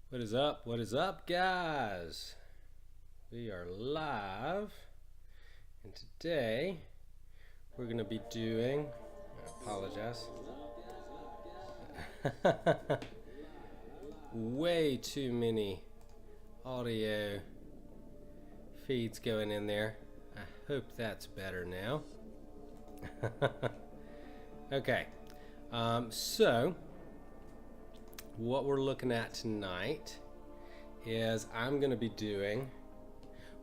What is up? What is up, guys? We are live, and today we're going to be doing. I apologize. Way too many audio feeds going in there. I hope that's better now. Okay, so what we're looking at tonight is I'm going to be doing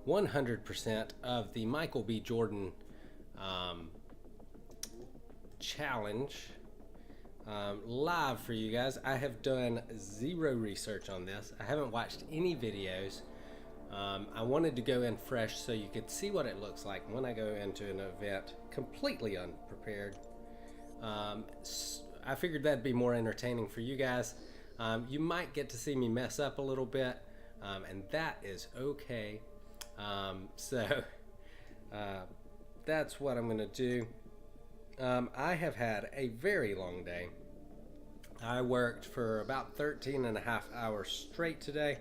100% of the Michael B. Jordan challenge live for you guys. I have done zero research on this. I haven't watched any videos. I wanted to go in fresh so you could see what it looks like when I go into an event completely unprepared. I figured that'd be more entertaining for you guys. You might get to see me mess up a little bit, and that is okay. So that's what I'm going to do. I have had a very long day. I worked for about 13 and a half hours straight today.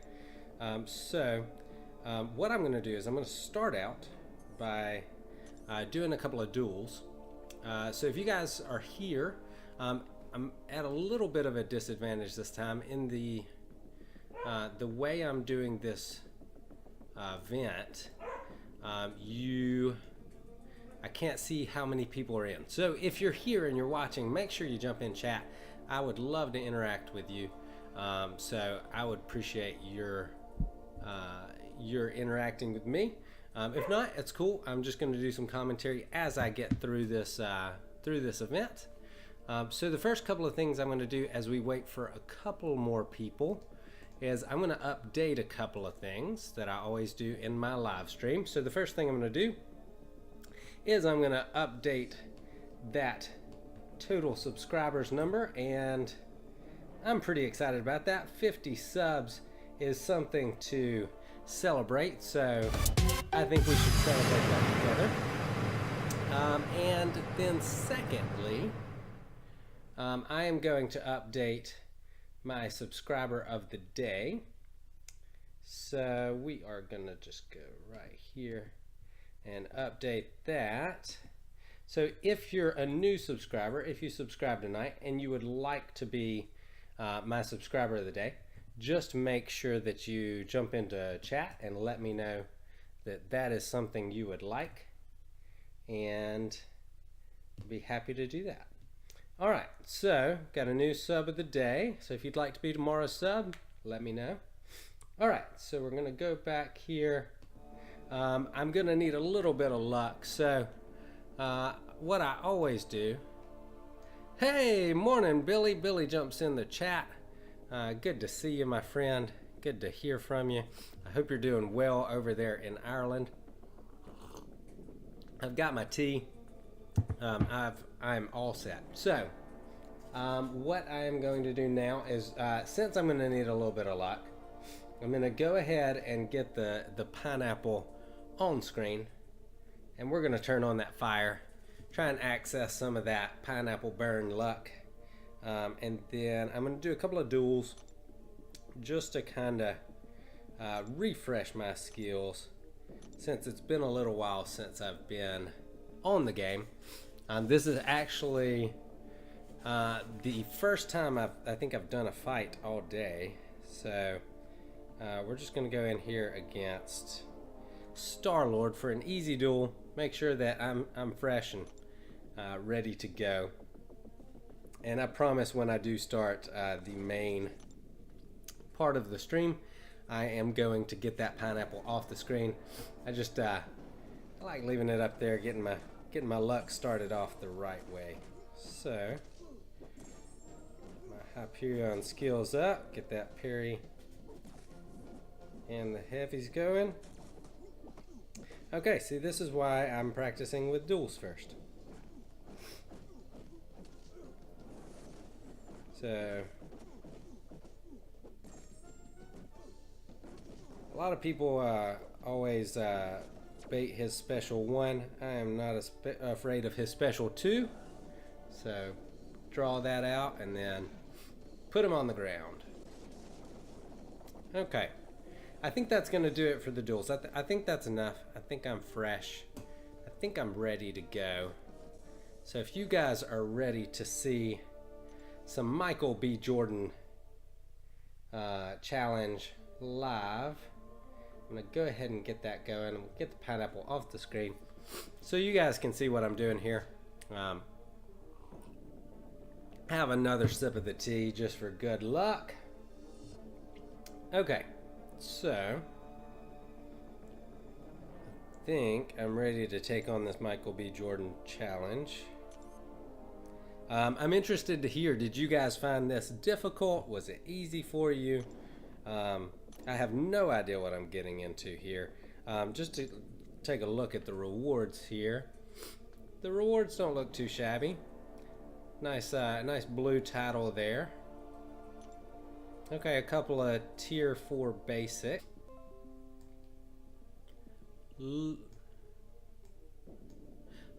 What I'm going to do is I'm going to start out by doing a couple of duels. So if you guys are here, I'm at a little bit of a disadvantage this time in the way I'm doing this event. I can't see how many people are in. So if you're here and you're watching, make sure you jump in chat. I would love to interact with you. So I would appreciate your interacting with me. If not, it's cool. I'm just going to do some commentary as I get through this event. So the first couple of things I'm going to do as we wait for a couple more people is I'm going to update a couple of things that I always do in my live stream. So the first thing I'm going to do is I'm going to update that total subscribers number, and I'm pretty excited about that. 50 subs is something to celebrate, so I think we should celebrate that together. And then secondly, I am going to update my subscriber of the day. So we are going to just go right here and update that. So if you're a new subscriber, if you subscribe tonight and you would like to be my subscriber of the day, just make sure that you jump into chat and let me know that that is something you would like, and I'll be happy to do that. All right, so got a new sub of the day. So if you'd like to be tomorrow's sub, let me know. All right, so we're gonna go back here. I'm gonna need a little bit of luck. So what I always do, hey, morning, Billy. Billy jumps in the chat. Good to see you, my friend. Good to hear from you. I hope you're doing well over there in Ireland. I've got my tea. I'm all set. So, what I am going to do now is, since I'm going to need a little bit of luck, I'm going to go ahead and get the pineapple on screen, and we're going to turn on that fire, try and access some of that pineapple burn luck, and then I'm going to do a couple of duels just to kind of refresh my skills, since it's been a little while since I've been on the game. This is actually the first time I think I've done a fight all day. So we're just going to go in here against Star-Lord for an easy duel. Make sure that I'm fresh and ready to go. And I promise when I do start the main part of the stream, I am going to get that pineapple off the screen. I just I like leaving it up there, getting my luck started off the right way. So my Hyperion skills up, get that parry and the heavies going. Okay, see, this is why I'm practicing with duels first. So a lot of people always bait his special 1. I am not afraid of his special 2. So draw that out and then put him on the ground. Okay. I think that's going to do it for the duels. I think that's enough. I think I'm fresh. I think I'm ready to go. So if you guys are ready to see some Michael B. Jordan challenge live, I'm going to go ahead and get that going. I'm going to get the pineapple off the screen so you guys can see what I'm doing here. Have another sip of the tea just for good luck. Okay, so I think I'm ready to take on this Michael B. Jordan challenge. I'm interested to hear, did you guys find this difficult? Was it easy for you? I have no idea what I'm getting into here. Just to take a look at the rewards here. The rewards don't look too shabby. Nice blue title there. Okay, a couple of tier 4 basic.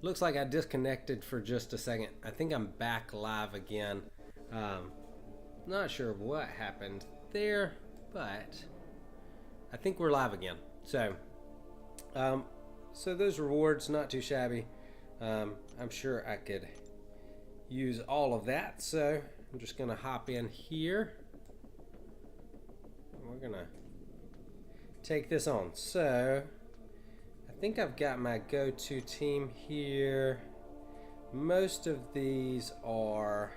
Looks like I disconnected for just a second. I think I'm back live again. Not sure what happened there, but I think we're live again. So those rewards, not too shabby. I'm sure I could use all of that. So I'm just gonna hop in here. We're gonna take this on. So I think I've got my go-to team here. Most of these are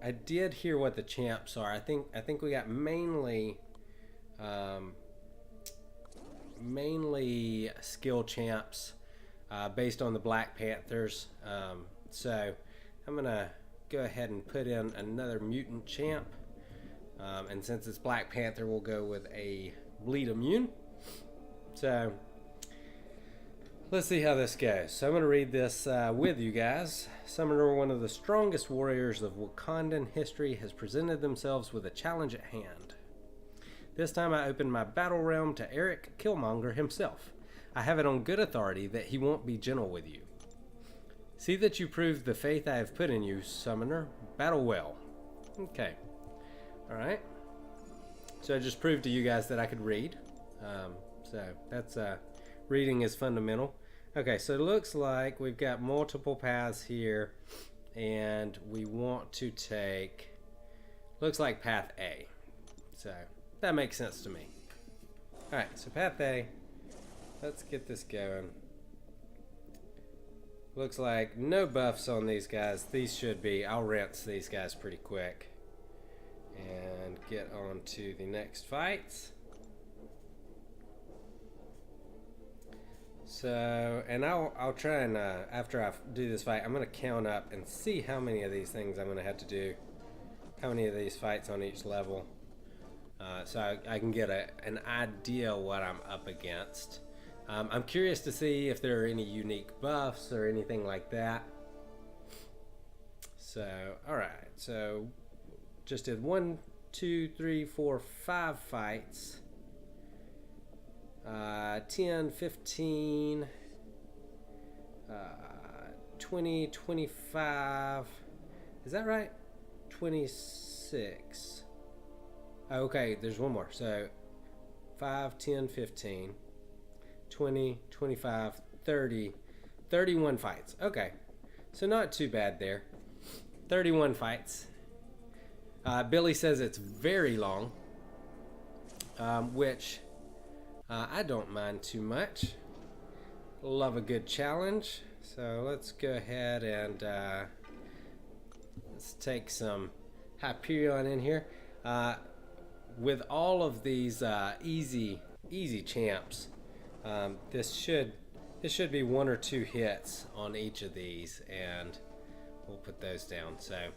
I did hear what the champs are. I think we got mainly skill champs based on the Black Panthers. So I'm gonna go ahead and put in another mutant champ, and since it's Black Panther, we'll go with a bleed immune. So let's see how this goes. So I'm going to read this with you guys. Summoner, one of the strongest warriors of Wakandan history, has presented themselves with a challenge at hand. This time I open my battle realm to Eric Killmonger himself. I have it on good authority that he won't be gentle with you. See that you prove the faith I have put in you, Summoner. Battle well. Okay. Alright. So I just proved to you guys that I could read. So that's reading is fundamental. Okay, so it looks like we've got multiple paths here, and we want to take, looks like path A. So that makes sense to me. Alright, so path A. Let's get this going. Looks like no buffs on these guys. These should be, I'll rinse these guys pretty quick and get on to the next fights. So, and I'll try and after I do this fight, I'm going to count up and see how many of these things I'm going to have to do, how many of these fights on each level, so I can get an idea what I'm up against. I'm curious to see if there are any unique buffs or anything like that. So, alright, so just did 1, 2, 3, 4, 5 fights. 10, 15, 20, 25. Is that right? 26. Okay, there's one more. So 5, 10, 15, 20, 25, 30, 31 fights. Okay, so not too bad there. 31 fights. Billy says it's very long, which I don't mind too much. Love a good challenge. So let's go ahead and let's take some Hyperion in here. With all of these easy champs, this should be 1 or 2 hits on each of these, and we'll put those down. So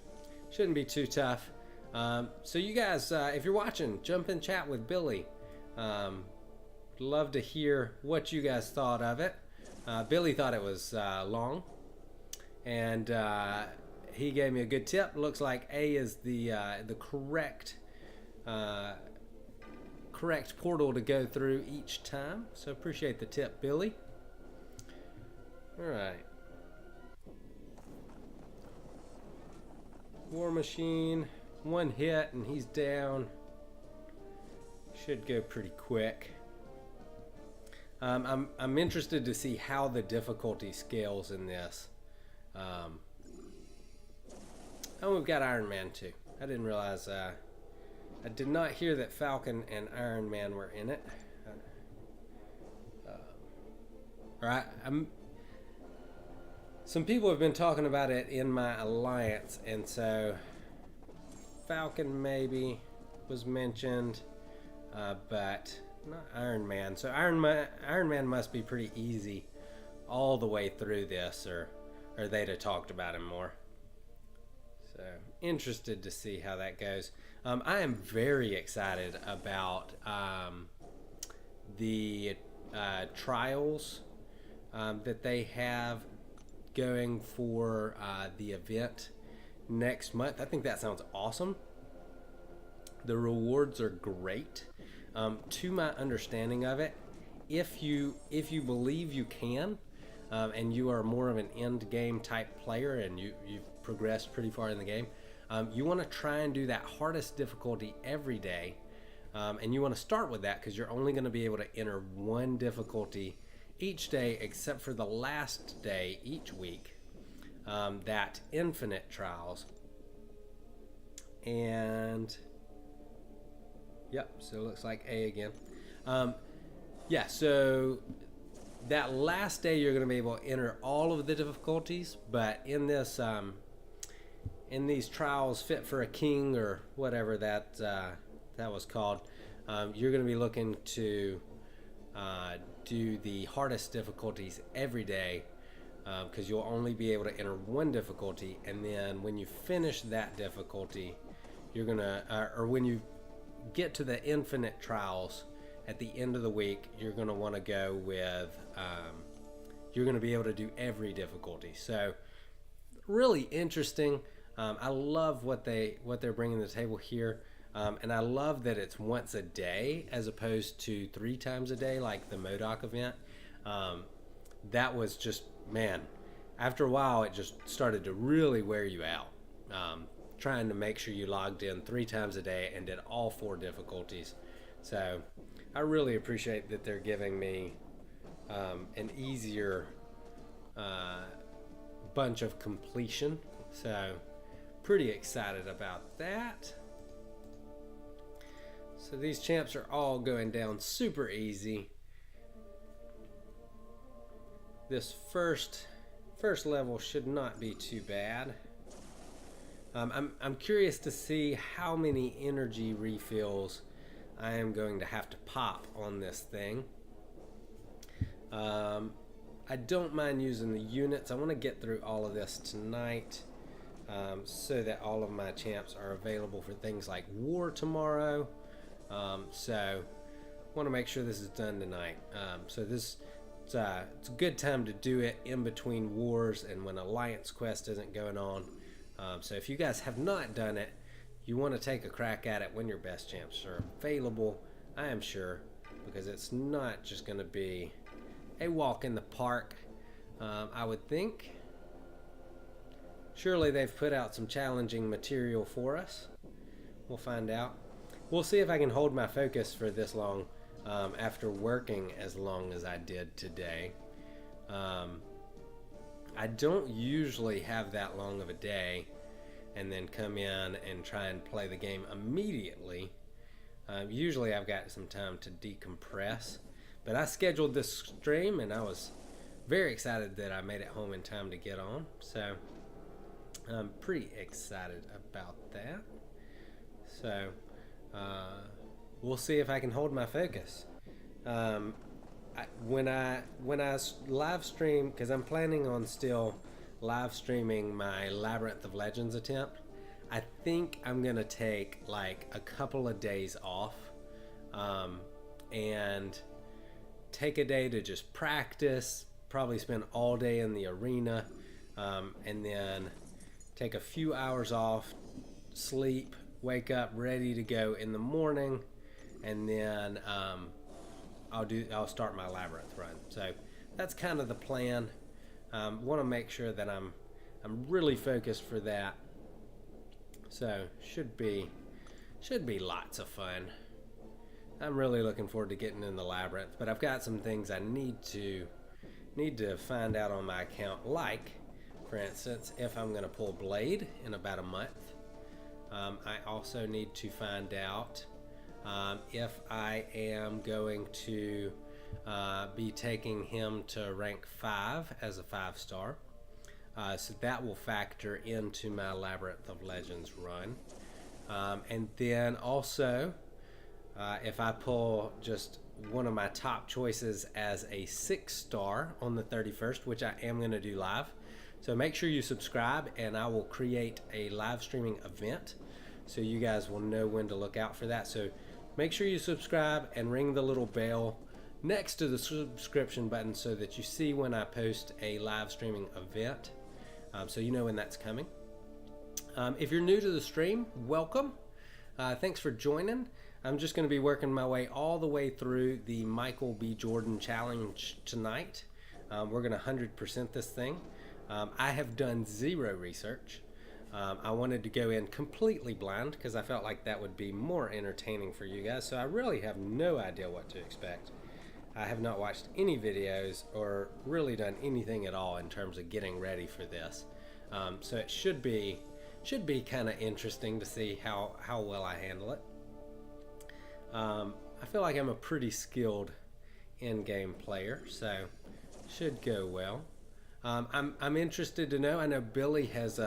shouldn't be too tough. So you guys, if you're watching, jump in chat with Billy. Love to hear what you guys thought of it. Billy thought it was long, and he gave me a good tip. Looks like A is the correct portal to go through each time. So appreciate the tip, Billy. All right. War Machine, one hit and he's down. Should go pretty quick. I'm interested to see how the difficulty scales in this. Oh, we've got Iron Man too. I didn't realize. I did not hear that Falcon and Iron Man were in it. All right. Some people have been talking about it in my alliance, and so Falcon maybe was mentioned, but not Iron Man. So Iron Man must be pretty easy all the way through this, or they'd have talked about him more. So interested to see how that goes. I am very excited about the trials that they have going for the event next month. I think that sounds awesome. The rewards are great. To my understanding of it, if you believe you can, and you are more of an end game type player, and you've progressed pretty far in the game, you want to try and do that hardest difficulty every day, and you want to start with that because you're only going to be able to enter one difficulty each day, except for the last day each week, that infinite trials. And yep, so it looks like A again. Yeah, so that last day you're going to be able to enter all of the difficulties, but in this in these trials, Fit for a King or whatever that was called, you're going to be looking to do the hardest difficulties every day, because you'll only be able to enter one difficulty, and then when you finish that difficulty, you're gonna or when you get to the infinite trials at the end of the week, you're going to want to go with you're going to be able to do every difficulty. So really interesting. I love what they're bringing to the table here, and I love that it's once a day as opposed to 3 times a day like the MODOK event. That was just, man, after a while it just started to really wear you out, trying to make sure you logged in 3 times a day and did all 4 difficulties. So I really appreciate that they're giving me an easier bunch of completion. So pretty excited about that. So these champs are all going down super easy. This first level should not be too bad. I'm curious to see how many energy refills I am going to have to pop on this thing. I don't mind using the units. I want to get through all of this tonight, so that all of my champs are available for things like war tomorrow. So I want to make sure this is done tonight. So it's a good time to do it in between wars and when Alliance Quest isn't going on. So if you guys have not done it, you want to take a crack at it when your best champs are available, I am sure, because it's not just going to be a walk in the park, I would think. Surely they've put out some challenging material for us. We'll find out. We'll see if I can hold my focus for this long after working as long as I did today. I don't usually have that long of a day and then come in and try and play the game immediately. Usually I've got some time to decompress, but I scheduled this stream and I was very excited that I made it home in time to get on. So I'm pretty excited about that. So we'll see if I can hold my focus. When I live stream, because I'm planning on still live streaming my Labyrinth of Legends attempt, I think I'm gonna take like a couple of days off, and take a day to just practice, probably spend all day in the arena, and then take a few hours off, sleep, wake up ready to go in the morning, and then I'll start my Labyrinth run. So that's kind of the plan. Want to make sure that I'm really focused for that. So should be lots of fun. I'm really looking forward to getting in the labyrinth, but I've got some things I need to find out on my account, like, for instance, if I'm going to pull Blade in about a month. I also need to find out if I am going to be taking him to rank 5 as a 5-star. So that will factor into my Labyrinth of Legends run. And then also, if I pull just one of my top choices as a 6-star on the 31st, which I am going to do live. So make sure you subscribe, and I will create a live streaming event so you guys will know when to look out for that. So make sure you subscribe and ring the little bell next to the subscription button so that you see when I post a live streaming event, so you know when that's coming. If you're new to the stream, welcome. Thanks for joining. I'm just going to be working my way all the way through the Michael B. Jordan challenge tonight. We're going to 100% this thing. I have done zero research. I wanted to go in completely blind because I felt like that would be more entertaining for you guys. So I really have no idea what to expect. I have not watched any videos or really done anything at all in terms of getting ready for this. So it should be kind of interesting to see how well I handle it. I feel like I'm a pretty skilled in-game player, so should go well. I'm interested to know. I know Billy has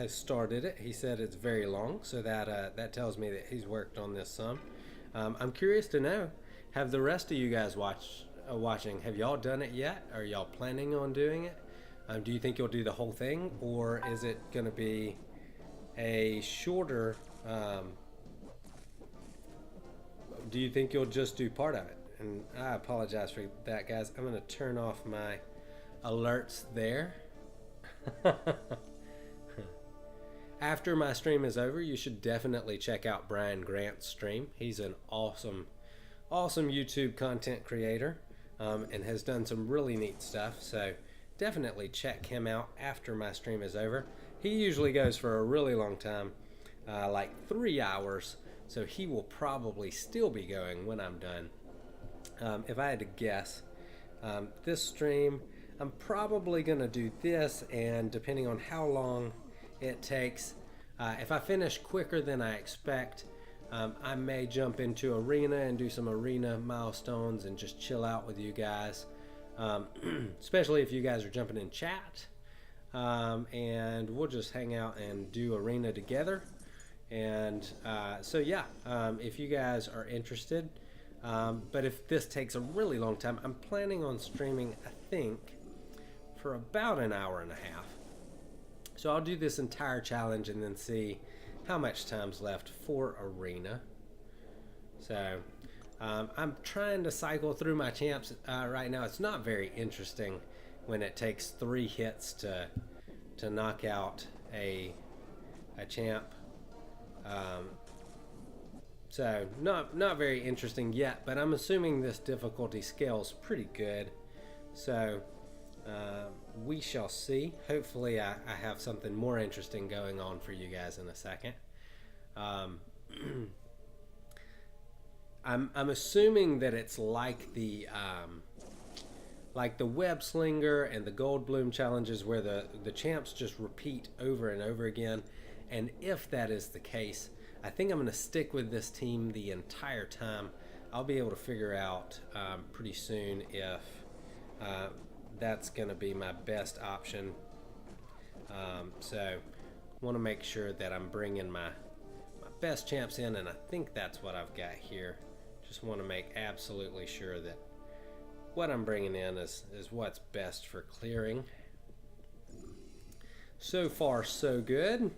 started it. He said it's very long, so that tells me that he's worked on this some. I'm curious to know, have the rest of you guys watching? Have y'all done it yet? Are y'all planning on doing it? Do you think you'll do the whole thing, or is it going to be a shorter? Do you think you'll just do part of it? And I apologize for that, guys. I'm going to turn off my alerts there. After my stream is over, you should definitely check out Brian Grant's stream. He's an awesome YouTube content creator, and has done some really neat stuff. So definitely check him out after my stream is over. He usually goes for a really long time, like 3 hours. So he will probably still be going when I'm done. If I had to guess, this stream, I'm probably going to do this, and depending on how long it takes, if I finish quicker than I expect, I may jump into Arena and do some Arena milestones and just chill out with you guys, especially if you guys are jumping in chat, and we'll just hang out and do Arena together. And so yeah, if you guys are interested, but if this takes a really long time, I'm planning on streaming, I think, for about an hour and a half. So I'll do this entire challenge and then see how much time's left for Arena. So I'm trying to cycle through my champs right now. It's not very interesting when it takes 3 hits to knock out a champ. So not very interesting yet, but I'm assuming this difficulty scales pretty good. So we shall see. Hopefully I have something more interesting going on for you guys in a second. I'm assuming that it's like the web slinger and the gold bloom challenges where the champs just repeat over and over again. And if that is the case, I think I'm going to stick with this team the entire time. I'll be able to figure out pretty soon if that's going to be my best option. So want to make sure that I'm bringing my best champs in, and I think that's what I've got here. Just want to make absolutely sure that what I'm bringing in is what's best for clearing. So far, so good.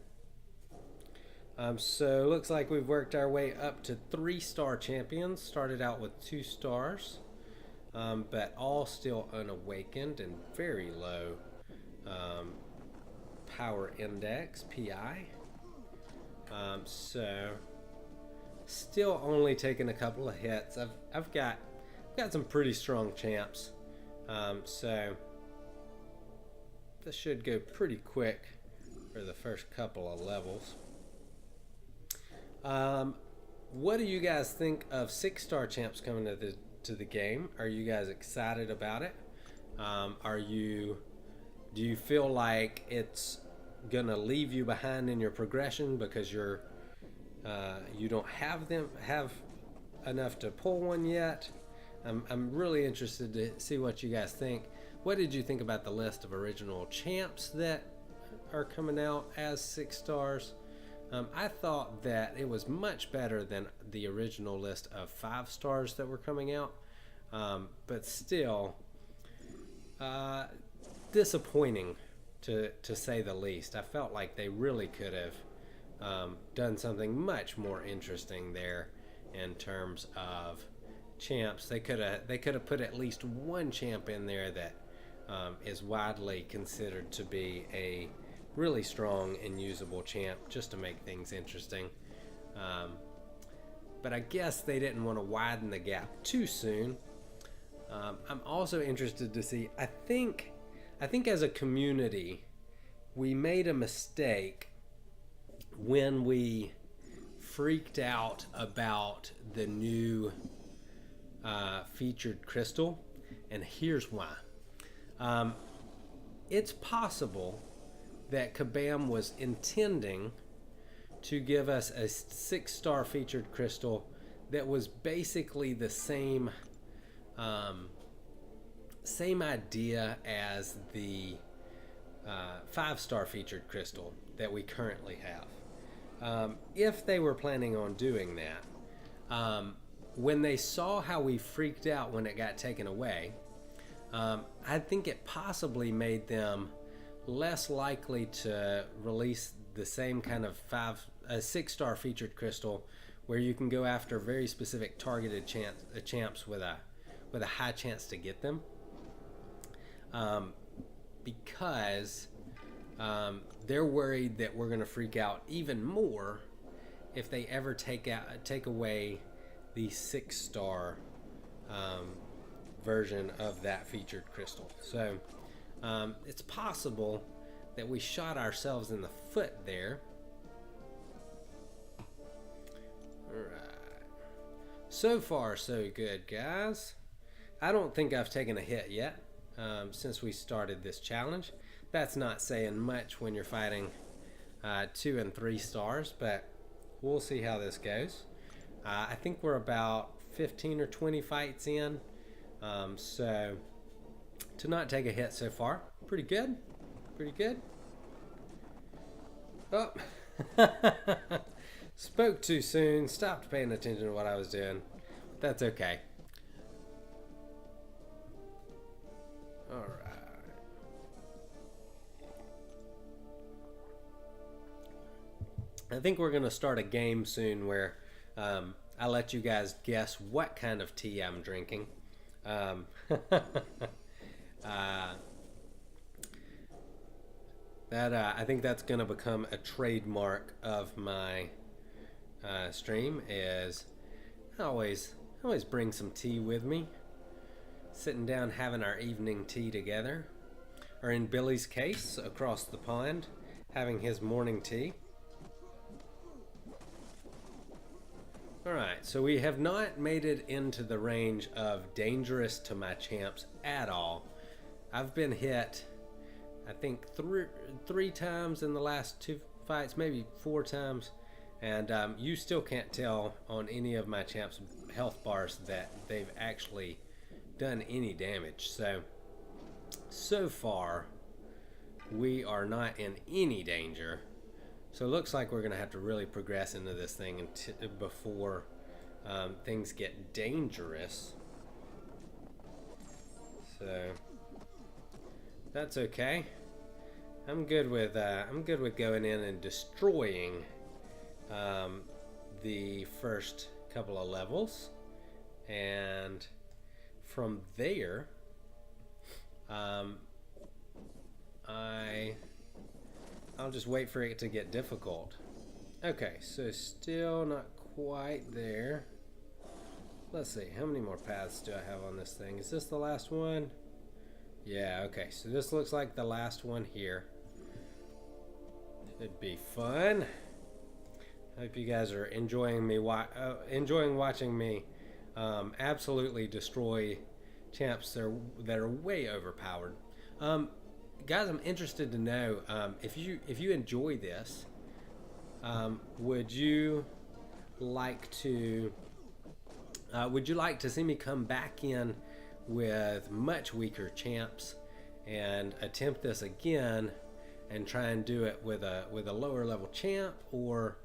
So looks like we've worked our way up to 3-star champions. Started out with 2 stars, but all still unawakened and very low power index, PI. So still only taking a couple of hits. I've got some pretty strong champs, so this should go pretty quick for the first couple of levels. Um, what do you guys think of 6-star champs coming to the game? Are you guys excited about it? Are you Do you feel like it's gonna leave you behind in your progression because you don't have enough to pull one yet? I'm really interested to see what you guys think. What did you think about the list of original champs that are coming out as 6 stars? I thought that it was much better than the original list of 5 stars that were coming out, but still disappointing to say the least. I felt like they really could have done something much more interesting there in terms of champs. They could have put at least one champ in there that is widely considered to be a really strong and usable champ, just to make things interesting. But I guess they didn't want to widen the gap too soon. I'm also interested to see, I think as a community, we made a mistake when we freaked out about the new featured crystal, and here's why. It's possible that Kabam was intending to give us a 6-star featured crystal that was basically the same idea as the 5-star featured crystal that we currently have. If they were planning on doing that, when they saw how we freaked out when it got taken away, I think it possibly made them less likely to release the same kind of 6-star featured crystal where you can go after very specific targeted champs with a high chance to get them, because they're worried that we're going to freak out even more if they ever take away the 6-star version of that featured crystal. So it's possible that we shot ourselves in the foot there. Alright. So far, so good, guys. I don't think I've taken a hit yet since we started this challenge. That's not saying much when you're fighting 2 and 3 stars, but we'll see how this goes. I think we're about 15 or 20 fights in, so to not take a hit so far, pretty good. Pretty good. Oh, spoke too soon, stopped paying attention to what I was doing. That's okay. Alright. I think we're going to start a game soon where I let you guys guess what kind of tea I'm drinking. I think that's going to become a trademark of my stream. Is I always bring some tea with me, sitting down having our evening tea together, or in Billy's case, across the pond, having his morning tea. Alright, so we have not made it into the range of dangerous to my champs at all. I've been hit, I think, three times in the last 2 fights, maybe 4 times, and you still can't tell on any of my champs' health bars that they've actually done any damage. So far, we are not in any danger. So it looks like we're going to have to really progress into this thing before things get dangerous. So that's okay. I'm good with going in and destroying the first couple of levels, and from there, I'll just wait for it to get difficult. Okay, so still not quite there. Let's see, how many more paths do I have on this thing? Is this the last one? Yeah, okay, so this looks like the last one here. It'd be fun. Hope you guys are enjoying enjoying watching me absolutely destroy champs that are way overpowered. Guys, I'm interested to know if you enjoy this. Would you like to see me come back in with much weaker champs and attempt this again and try and do it with a lower level champ, or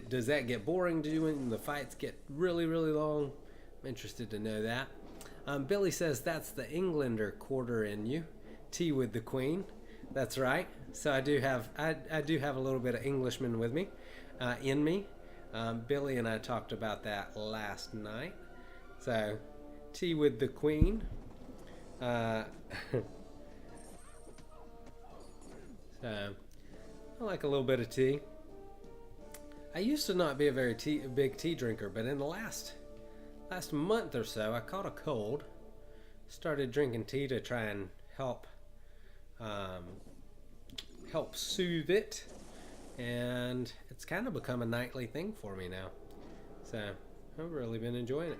does that get boring to do when the fights get really long? I'm interested to know that. Billy says that's the Englander quarter in you. Tea with the Queen. That's right. So I do have a little bit of Englishman with me, in me. Billy and I talked about that last night. So, tea with the Queen. So, I like a little bit of tea. I used to not be a very big tea drinker, but in the last month or so, I caught a cold. Started drinking tea to try and help soothe it, and it's kind of become a nightly thing for me now. So I've really been enjoying it.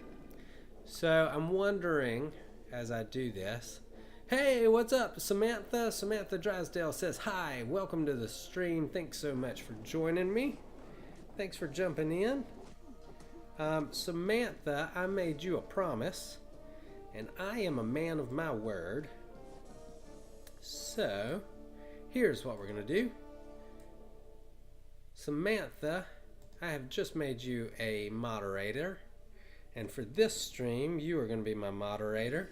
So I'm wondering, as I do this, hey, what's up, Samantha? Samantha Drysdale says, hi, welcome to the stream. Thanks so much for joining me. Thanks for jumping in. Samantha, I made you a promise, and I am a man of my word. So, here's what we're going to do. Samantha, I have just made you a moderator, and for this stream, you are going to be my moderator.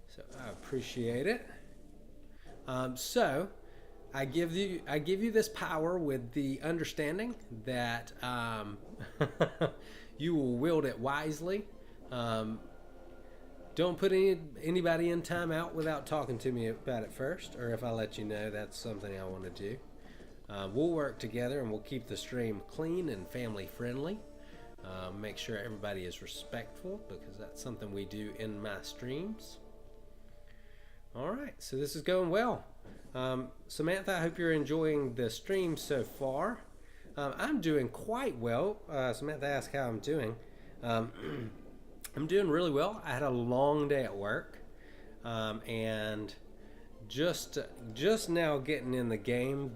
So, I appreciate it. So, I give you this power with the understanding that you will wield it wisely. Don't put anybody in timeout without talking to me about it first, or if I let you know that's something I want to do. We'll work together and we'll keep the stream clean and family friendly. Make sure everybody is respectful, because that's something we do in my streams. Alright, so this is going well. Samantha, I hope you're enjoying the stream so far. I'm doing quite well. Samantha asked how I'm doing. I'm doing really well. I had a long day at work, and just now getting in the game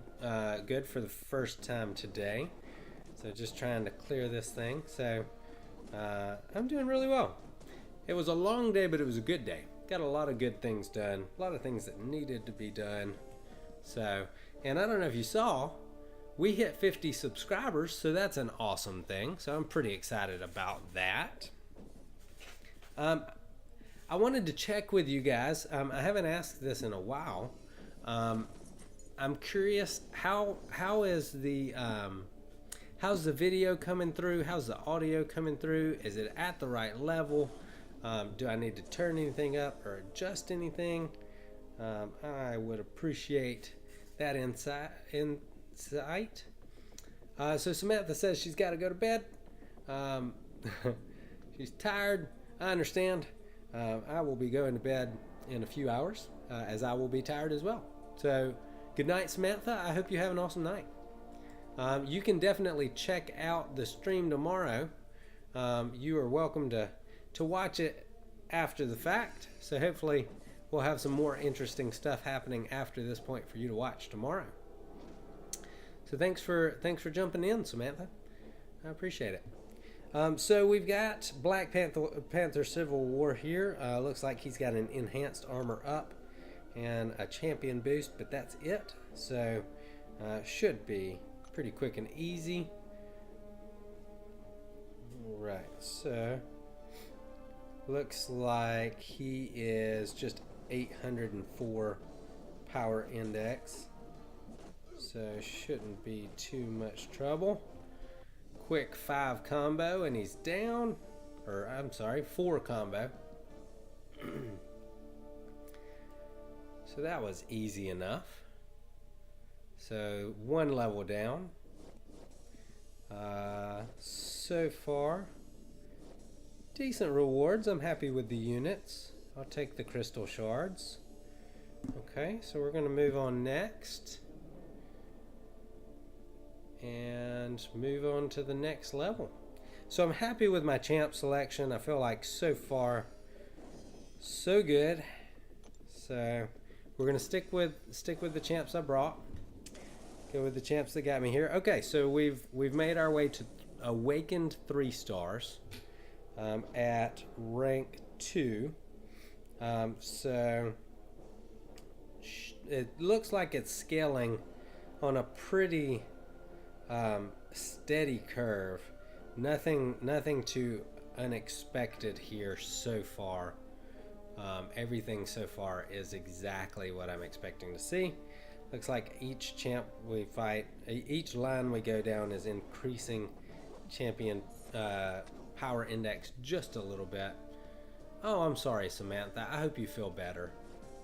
good for the first time today. So just trying to clear this thing. So I'm doing really well. It was a long day, but it was a good day. Got a lot of good things done. A lot of things that needed to be done. So, and I don't know if you saw, we hit 50 subscribers, so that's an awesome thing. So I'm pretty excited about that. I wanted to check with you guys. I haven't asked this in a while. I'm curious, how's the video coming through? How's the audio coming through? Is it at the right level? Do I need to turn anything up or adjust anything? I would appreciate that insight. So Samantha says she's got to go to bed. She's tired. I understand. I will be going to bed in a few hours, as I will be tired as well. So, good night, Samantha. I hope you have an awesome night. You can definitely check out the stream tomorrow. You are welcome to watch it after the fact. So hopefully we'll have some more interesting stuff happening after this point for you to watch tomorrow. So thanks for jumping in, Samantha. I appreciate it. So we've got Black Panther Civil War here. Looks like he's got an enhanced armor up and a champion boost, but that's it. So should be pretty quick and easy. Right, so looks like he is just 804 power index, so shouldn't be too much trouble. Quick 5 combo and he's down, or I'm sorry, 4 combo. So that was easy enough. So 1 level down. So far, decent rewards. I'm happy with the units. I'll take the crystal shards. Okay, so we're going to move on next. and move on to the next level. So I'm happy with my champ selection. I feel like so far so good. So we're gonna stick with the champs I brought. Go with the champs that got me here. Okay, so we've made our way to awakened 3 stars at rank 2. So it looks like it's scaling on a pretty steady curve. Nothing too unexpected here so far. Everything so far is exactly what I'm expecting to see. Looks like each champ we fight, each line we go down is increasing champion power index just a little bit. Oh, I'm sorry, Samantha. I hope you feel better.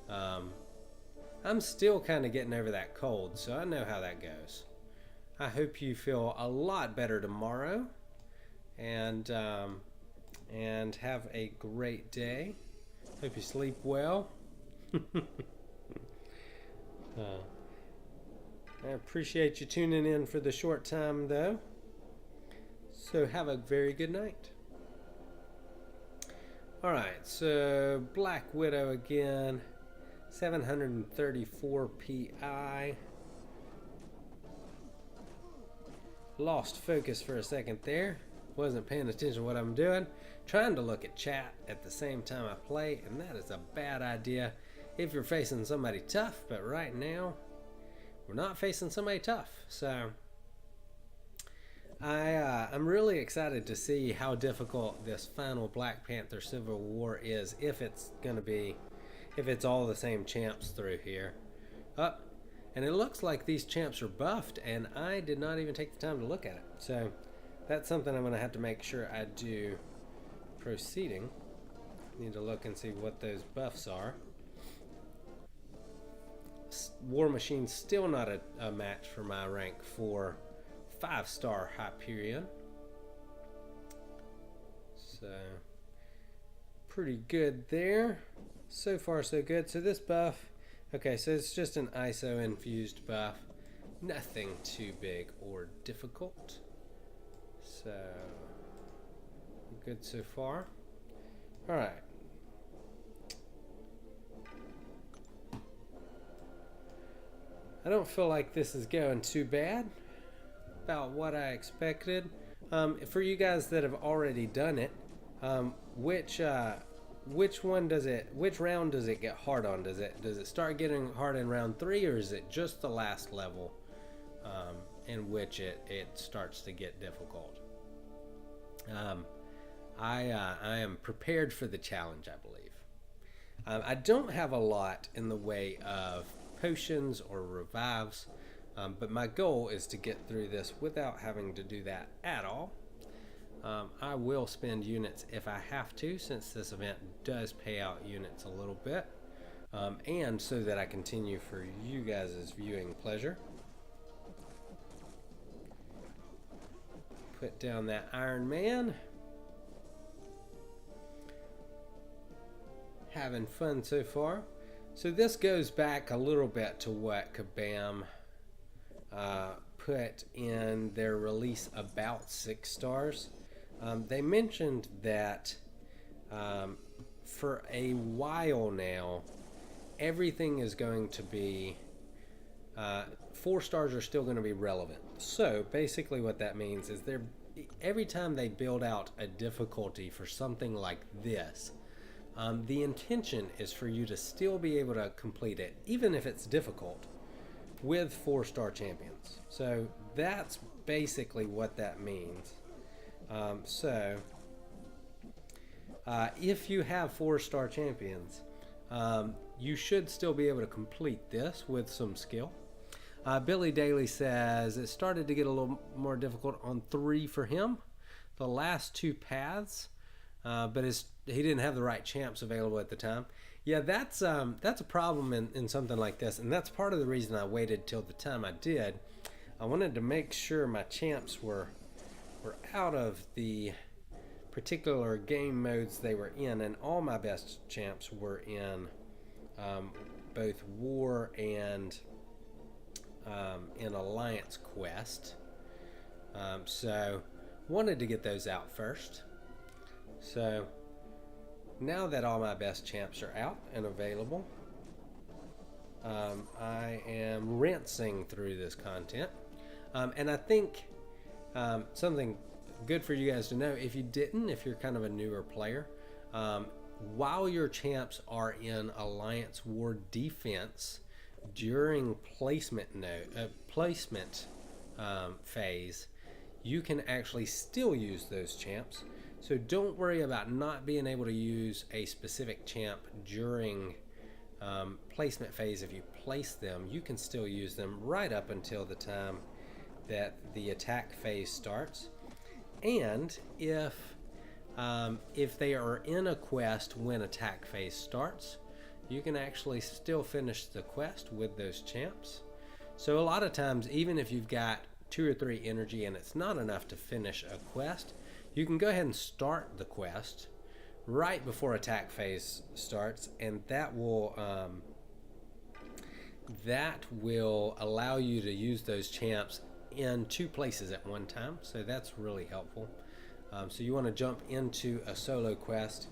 I'm still kind of getting over that cold, so I know how that goes. I hope you feel a lot better tomorrow, and have a great day. Hope you sleep well. I appreciate you tuning in for the short time, though. So have a very good night. Alright, so Black Widow again. 734 PI. Lost focus for a second there. Wasn't paying attention to what I'm doing. Trying to look at chat at the same time I play, and that is a bad idea if you're facing somebody tough. But right now, we're not facing somebody tough. So I'm really excited to see how difficult this final Black Panther Civil War is, if it's all the same champs through here. And it looks like these champs are buffed, and I did not even take the time to look at it. So that's something I'm going to have to make sure I do proceeding. Need to look and see what those buffs are. War Machine's still not a match for my rank 4 5-star Hyperion. So pretty good there. So far so good. So this buff, okay, so it's just an ISO infused buff. Nothing too big or difficult. So good so far. Alright. I don't feel like this is going too bad. About what I expected. For you guys that have already done it, which round does it get hard on? Does it start getting hard in round 3, or is it just the last level in which it starts to get difficult? I am prepared for the challenge, I believe. I don't have a lot in the way of potions or revives, but my goal is to get through this without having to do that at all. I will spend units if I have to, since this event does pay out units a little bit, and so that I continue for you guys' viewing pleasure. Put down that Iron Man. Having fun so far. So this goes back a little bit to what Kabam put in their release about 6 stars. They mentioned that for a while now, everything is going to be 4 stars are still going to be relevant. So basically what that means is every time they build out a difficulty for something like this, the intention is for you to still be able to complete it, even if it's difficult, with 4-star champions. So that's basically what that means. If you have 4-star champions, you should still be able to complete this with some skill. Billy Daly says it started to get a little more difficult on 3 for him, the last 2 paths, but he didn't have the right champs available at the time. Yeah, that's a problem in something like this, and that's part of the reason I waited till the time I did. I wanted to make sure my champs were out of the particular game modes they were in, and all my best champs were in both War and in Alliance Quest. So wanted to get those out first. So now that all my best champs are out and available, I am rinsing through this content. And I think something good for you guys to know, if you're kind of a newer player, while your champs are in Alliance War defense during placement phase, you can actually still use those champs. So don't worry about not being able to use a specific champ during placement phase. If you place them, you can still use them right up until the time that the attack phase starts. And if they are in a quest when attack phase starts, you can actually still finish the quest with those champs. So a lot of times, even if you've got 2 or 3 energy and it's not enough to finish a quest, you can go ahead and start the quest right before attack phase starts, and that will allow you to use those champs in 2 places at one time. So that's really helpful. So you want to jump into a solo quest,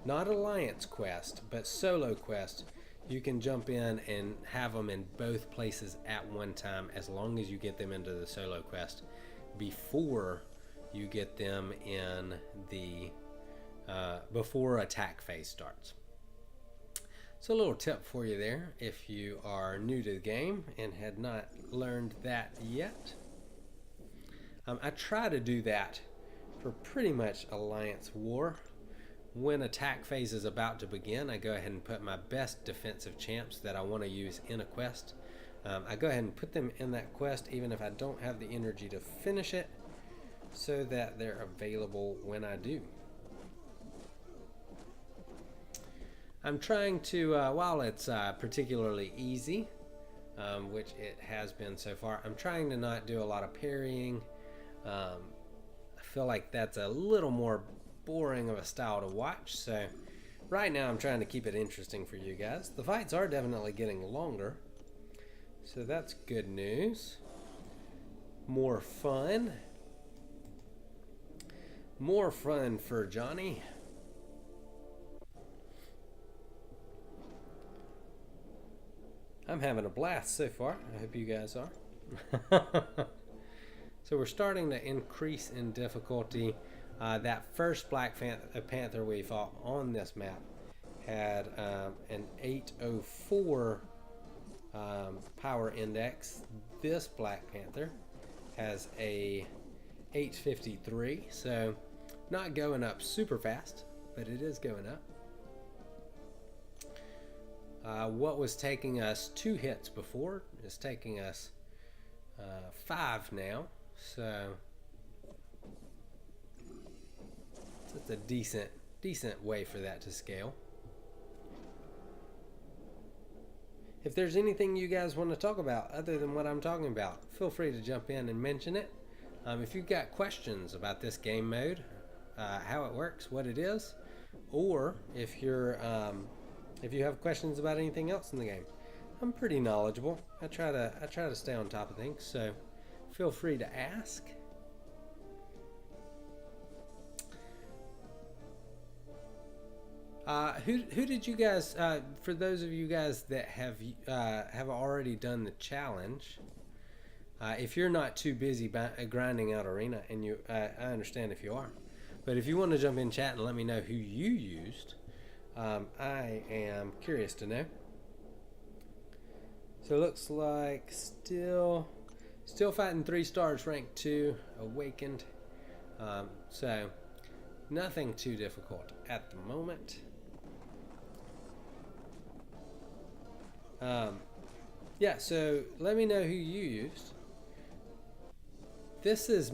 not alliance quest, but solo quest. You can jump in and have them in both places at one time, as long as you get them into the solo quest before you get them in the before attack phase starts. So a little tip for you there if you are new to the game and had not learned that yet. I try to do that for pretty much Alliance War. When attack phase is about to begin, I go ahead and put my best defensive champs that I want to use in a quest. I go ahead and put them in that quest even if I don't have the energy to finish it, so that they're available when I do. I'm trying to, while it's particularly easy, which it has been so far, I'm trying to not do a lot of parrying. I feel like that's a little more boring of a style to watch, so right now I'm trying to keep it interesting for you guys. The fights are definitely getting longer, so that's good news. More fun for Johnny. I'm having a blast so far. I hope you guys are. So we're starting to increase in difficulty. That first Black Panther we fought on this map had an 804 power index. This Black Panther has a 853, so not going up super fast, but it is going up. What was taking us 2 hits before is taking us 5 now, so it's a decent way for that to scale. If there's anything you guys want to talk about other than what I'm talking about, feel free to jump in and mention it. If you've got questions about this game mode, how it works, what it is, or if you have questions about anything else in the game, I'm pretty knowledgeable. I try to stay on top of things, so feel free to ask. Who did you guys? For those of you guys that have already done the challenge, if you're not too busy grinding out arena, and I understand if you are, but if you want to jump in chat and let me know who you used, I am curious to know. So it looks like still fighting 3 stars, rank 2, awakened. So nothing too difficult at the moment. Yeah, so let me know who you used. This is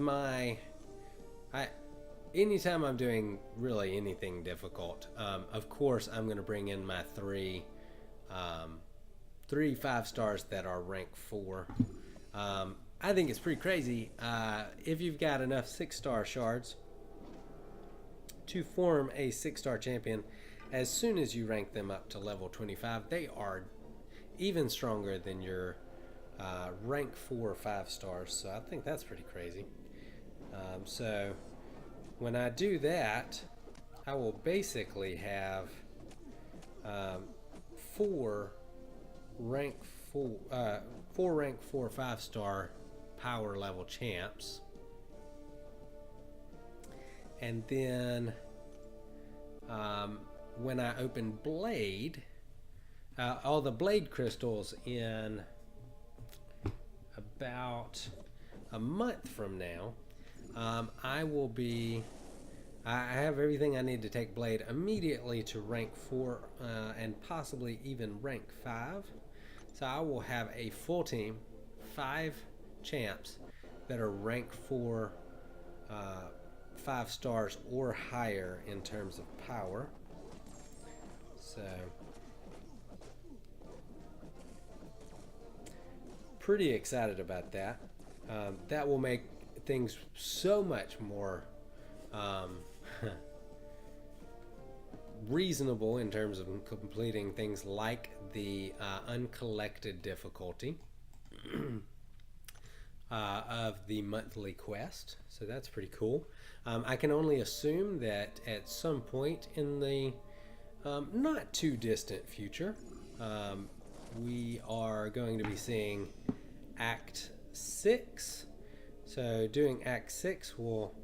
anytime I'm doing really anything difficult, of course I'm going to bring in my 3 5 stars that are rank 4. I think it's pretty crazy if you've got enough 6-star shards to form a 6-star champion. As soon as you rank them up to level 25, they are even stronger than your rank 4 or 5 stars. So I think that's pretty crazy. So when I do that, I will basically have um, four rank four rank 4 5-star power level champs, and then when I open Blade, all the Blade crystals in about a month from now, I will be. I have everything I need to take Blade immediately to rank 4 and possibly even rank 5. So I will have a full team, 5 champs that are rank 4, 5 stars or higher in terms of power. So pretty excited about that. That will make things so much more reasonable in terms of completing things like the uncollected difficulty of the monthly quest. So that's pretty cool. I can only assume that at some point in the not too distant future, we are going to be seeing Act 6. So doing Act 6 will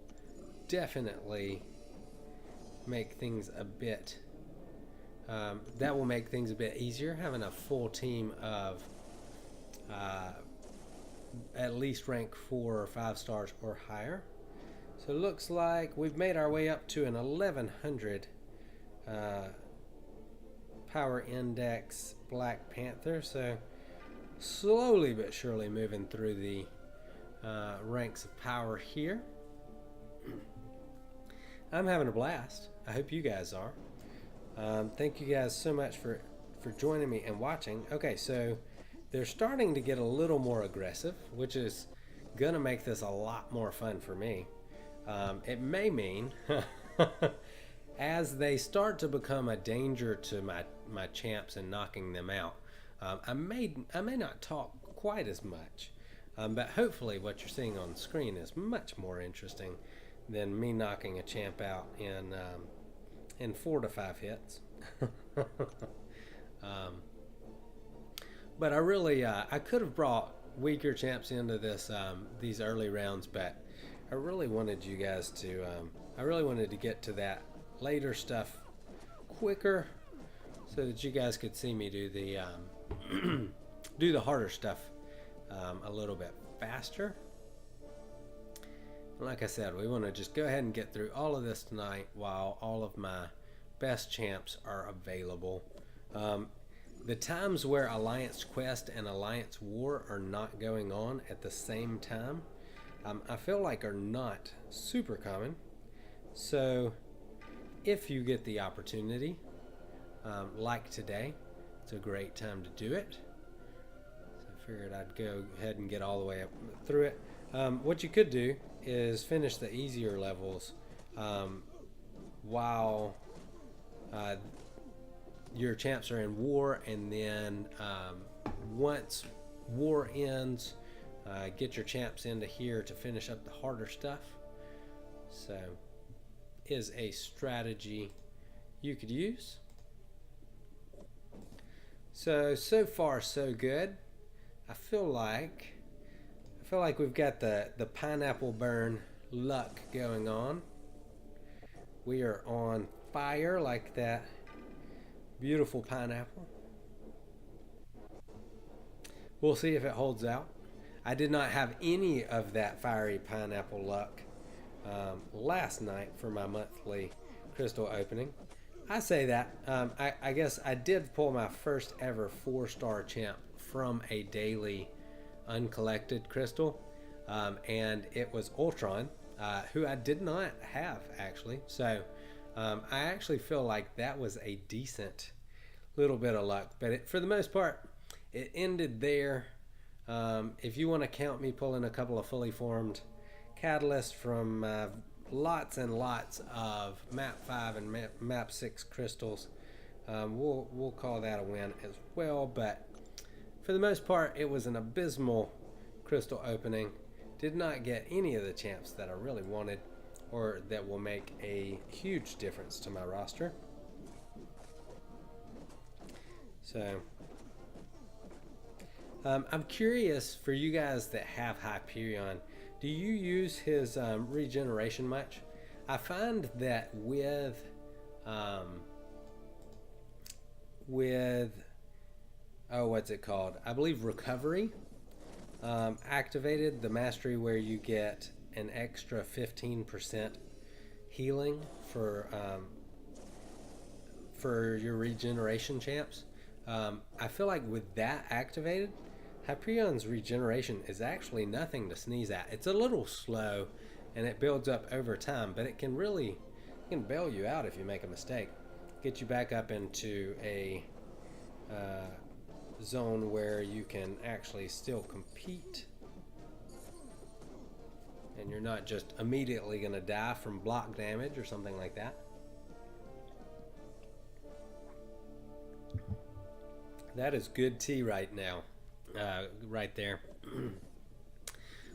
definitely make things a bit that will make things a bit easier, having a full team of at least rank 4 or 5 stars or higher. So it looks like we've made our way up to an 1100 power index Black Panther. So slowly but surely moving through the ranks of power here. I'm having a blast. I hope you guys are. Thank you guys so much for joining me and watching. Okay, so they're starting to get a little more aggressive, which is going to make this a lot more fun for me. It may mean, as they start to become a danger to my champs and knocking them out, I may not talk quite as much, but hopefully what you're seeing on screen is much more interesting than me knocking a champ out in 4 to 5 hits. But I really I could have brought weaker champs into this these early rounds, but I really wanted you guys to I really wanted to get to that later stuff quicker, so that you guys could see me do the do the harder stuff a little bit faster. Like I said, we want to just go ahead and get through all of this tonight while all of my best champs are available. The times where Alliance Quest and Alliance War are not going on at the same time, I feel like are not super common. So if you get the opportunity, like today, it's a great time to do it. So I figured I'd go ahead and get all the way up through it. What you could do is finish the easier levels while your champs are in war, and then once war ends, get your champs into here to finish up the harder stuff. So is a strategy you could use. So far so good. I feel like we've got the pineapple burn luck going on. We are on fire like that beautiful pineapple. We'll see if it holds out. I did not have any of that fiery pineapple luck last night for my monthly crystal opening. I say that. I guess I did pull my first ever 4-star champ from a daily uncollected crystal, and it was Ultron, who I did not have actually. So I actually feel like that was a decent little bit of luck, but for the most part it ended there. If you want to count me pulling a couple of fully formed catalysts from lots and lots of map 5 and map 6 crystals, we'll call that a win as well. But for the most part, it was an abysmal crystal opening. did not get any of the champs that I really wanted or that will make a huge difference to my roster. So I'm curious for you guys that have Hyperion, do you use his regeneration much? I find that with what's it called? I believe recovery activated, the mastery where you get an extra 15% healing for your regeneration champs. I feel like with that activated, Hyperion's regeneration is actually nothing to sneeze at. It's a little slow and it builds up over time, but it can bail you out if you make a mistake. Get you back up into a zone where you can actually still compete and you're not just immediately going to die from block damage or something like that. That is good tea right now, right there.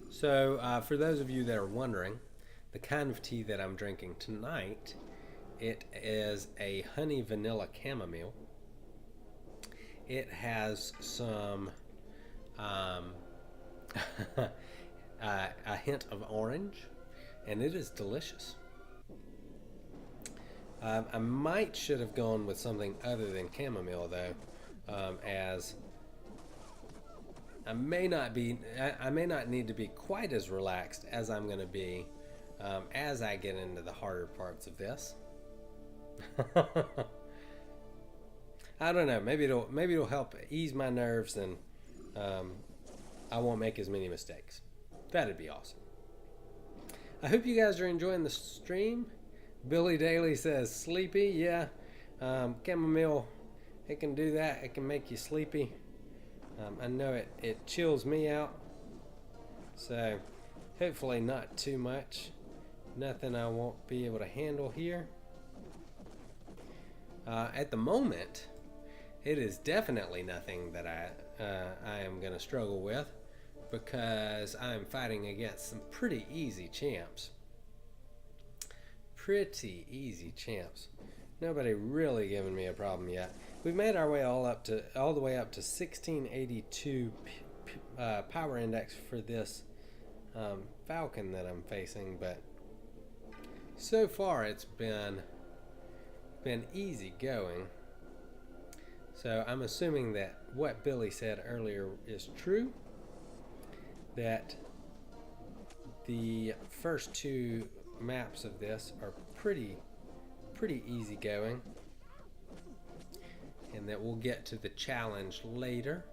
So for those of you that are wondering, the kind of tea that I'm drinking tonight, it is a honey vanilla chamomile. It has some a hint of orange, and it is delicious. I should have gone with something other than chamomile though, as I may not need to be quite as relaxed as I'm going to be as I get into the harder parts of this. I don't know. Maybe it'll help ease my nerves, and I won't make as many mistakes. That'd be awesome. I hope you guys are enjoying the stream. Billy Daly says sleepy. Yeah, chamomile. It can do that. It can make you sleepy. I know it chills me out. So hopefully not too much. Nothing I won't be able to handle here. At the moment, it is definitely nothing that I am going to struggle with, because I'm fighting against some pretty easy champs. Pretty easy champs. Nobody really giving me a problem yet. We've made our way all the way up to 1682 power index for this Falcon that I'm facing, but so far it's been easy going. So I'm assuming that what Billy said earlier is true, that the first two maps of this are pretty easy going, and that we'll get to the challenge later.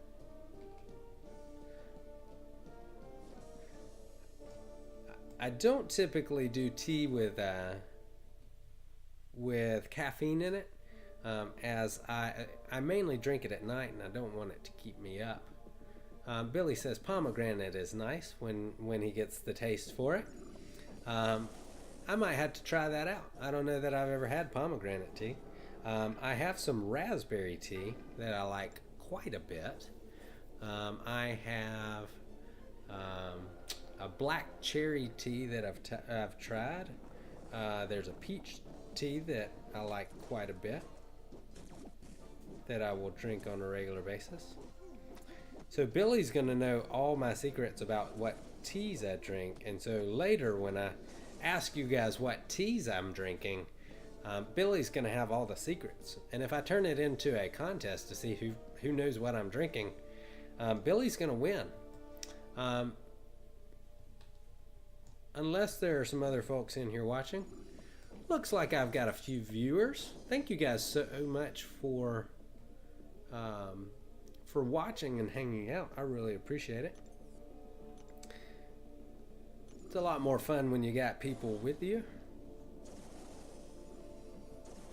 I don't typically do tea with caffeine in it, as I mainly drink it at night and I don't want it to keep me up. Billy says pomegranate is nice when he gets the taste for it. I might have to try that out. I don't know that I've ever had pomegranate tea. I have some raspberry tea that I like quite a bit. I have a black cherry tea that I've tried. There's a peach tea that I like quite a bit, that I will drink on a regular basis. So Billy's going to know all my secrets about what teas I drink, and so later when I ask you guys what teas I'm drinking, Billy's going to have all the secrets. And if I turn it into a contest to see who knows what I'm drinking, Billy's going to win. Unless there are some other folks in here watching. Looks like I've got a few viewers. Thank you guys so much for watching and hanging out. I really appreciate it. It's a lot more fun when you got people with you.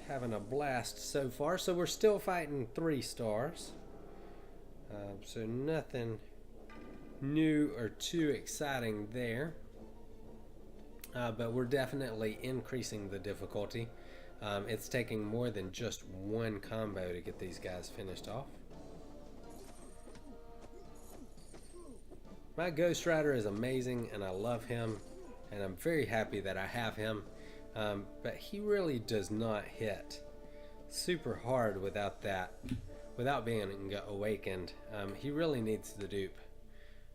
Having a blast so far. So we're still fighting 3 stars. So nothing new or too exciting there. But we're definitely increasing the difficulty. It's taking more than just one combo to get these guys finished off. My Ghost Rider is amazing, and I love him, and I'm very happy that I have him. But he really does not hit super hard without being awakened. He really needs the dupe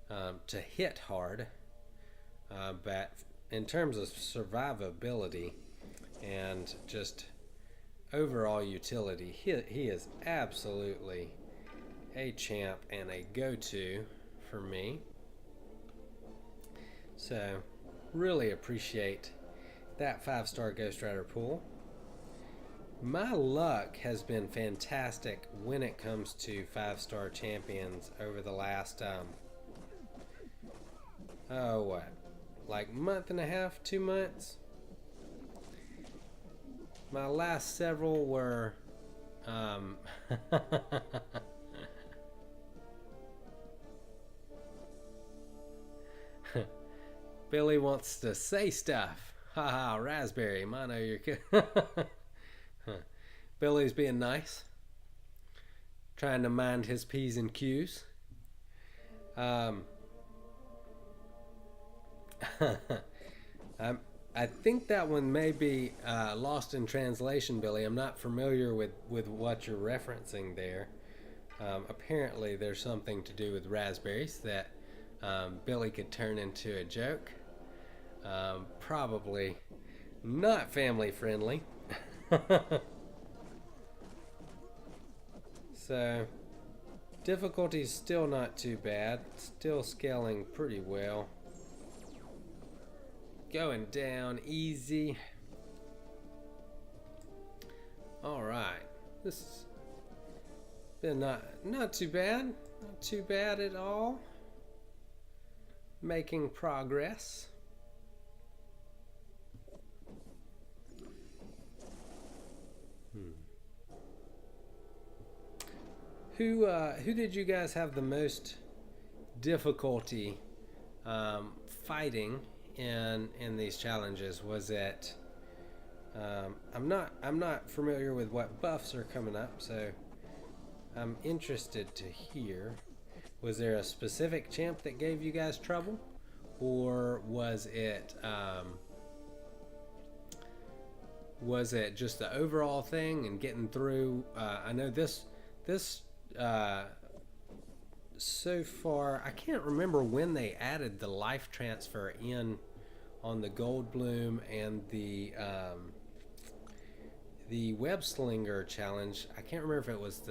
to hit hard. But in terms of survivability and just overall utility, he is absolutely a champ and a go-to for me. So really appreciate that 5-star Ghost Rider pool. My luck has been fantastic when it comes to 5-star champions over the last like month and a half, 2 months. My last several were Billy wants to say stuff. Haha, raspberry, mono, you're Billy's being nice, trying to mind his P's and Q's. I think that one may be lost in translation, Billy. I'm not familiar with what you're referencing there. Apparently there's something to do with raspberries that Billy could turn into a joke. Probably not family friendly. So difficulty's still not too bad. Still scaling pretty well. Going down easy. All right, this has been not too bad. Not too bad at all. Making progress. Who did you guys have the most difficulty fighting in these challenges? Was it I'm not familiar with what buffs are coming up, so I'm interested to hear. Was there a specific champ that gave you guys trouble, or was it just the overall thing and getting through? I know this so far, I can't remember when they added the life transfer in on the Gold Bloom and the Web Slinger challenge. I can't remember if it was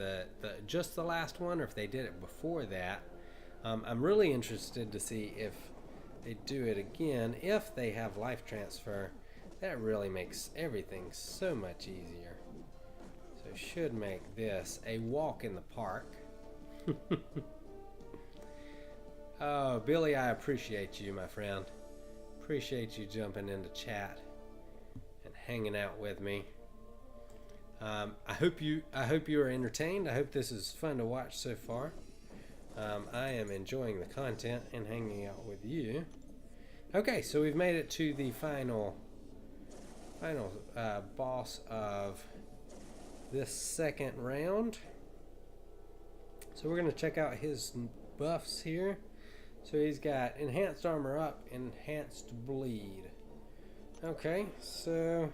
just the last one or if they did it before that. I'm really interested to see if they do it again. If they have life transfer, that really makes everything so much easier. So should make this a walk in the park. Oh, Billy, I appreciate you, my friend. Appreciate you jumping into chat and hanging out with me. I hope you are entertained. I hope this is fun to watch so far. I am enjoying the content and hanging out with you. Okay, so we've made it to the final boss of this second round. So we're going to check out his buffs here. So he's got enhanced armor up, enhanced bleed. Okay, so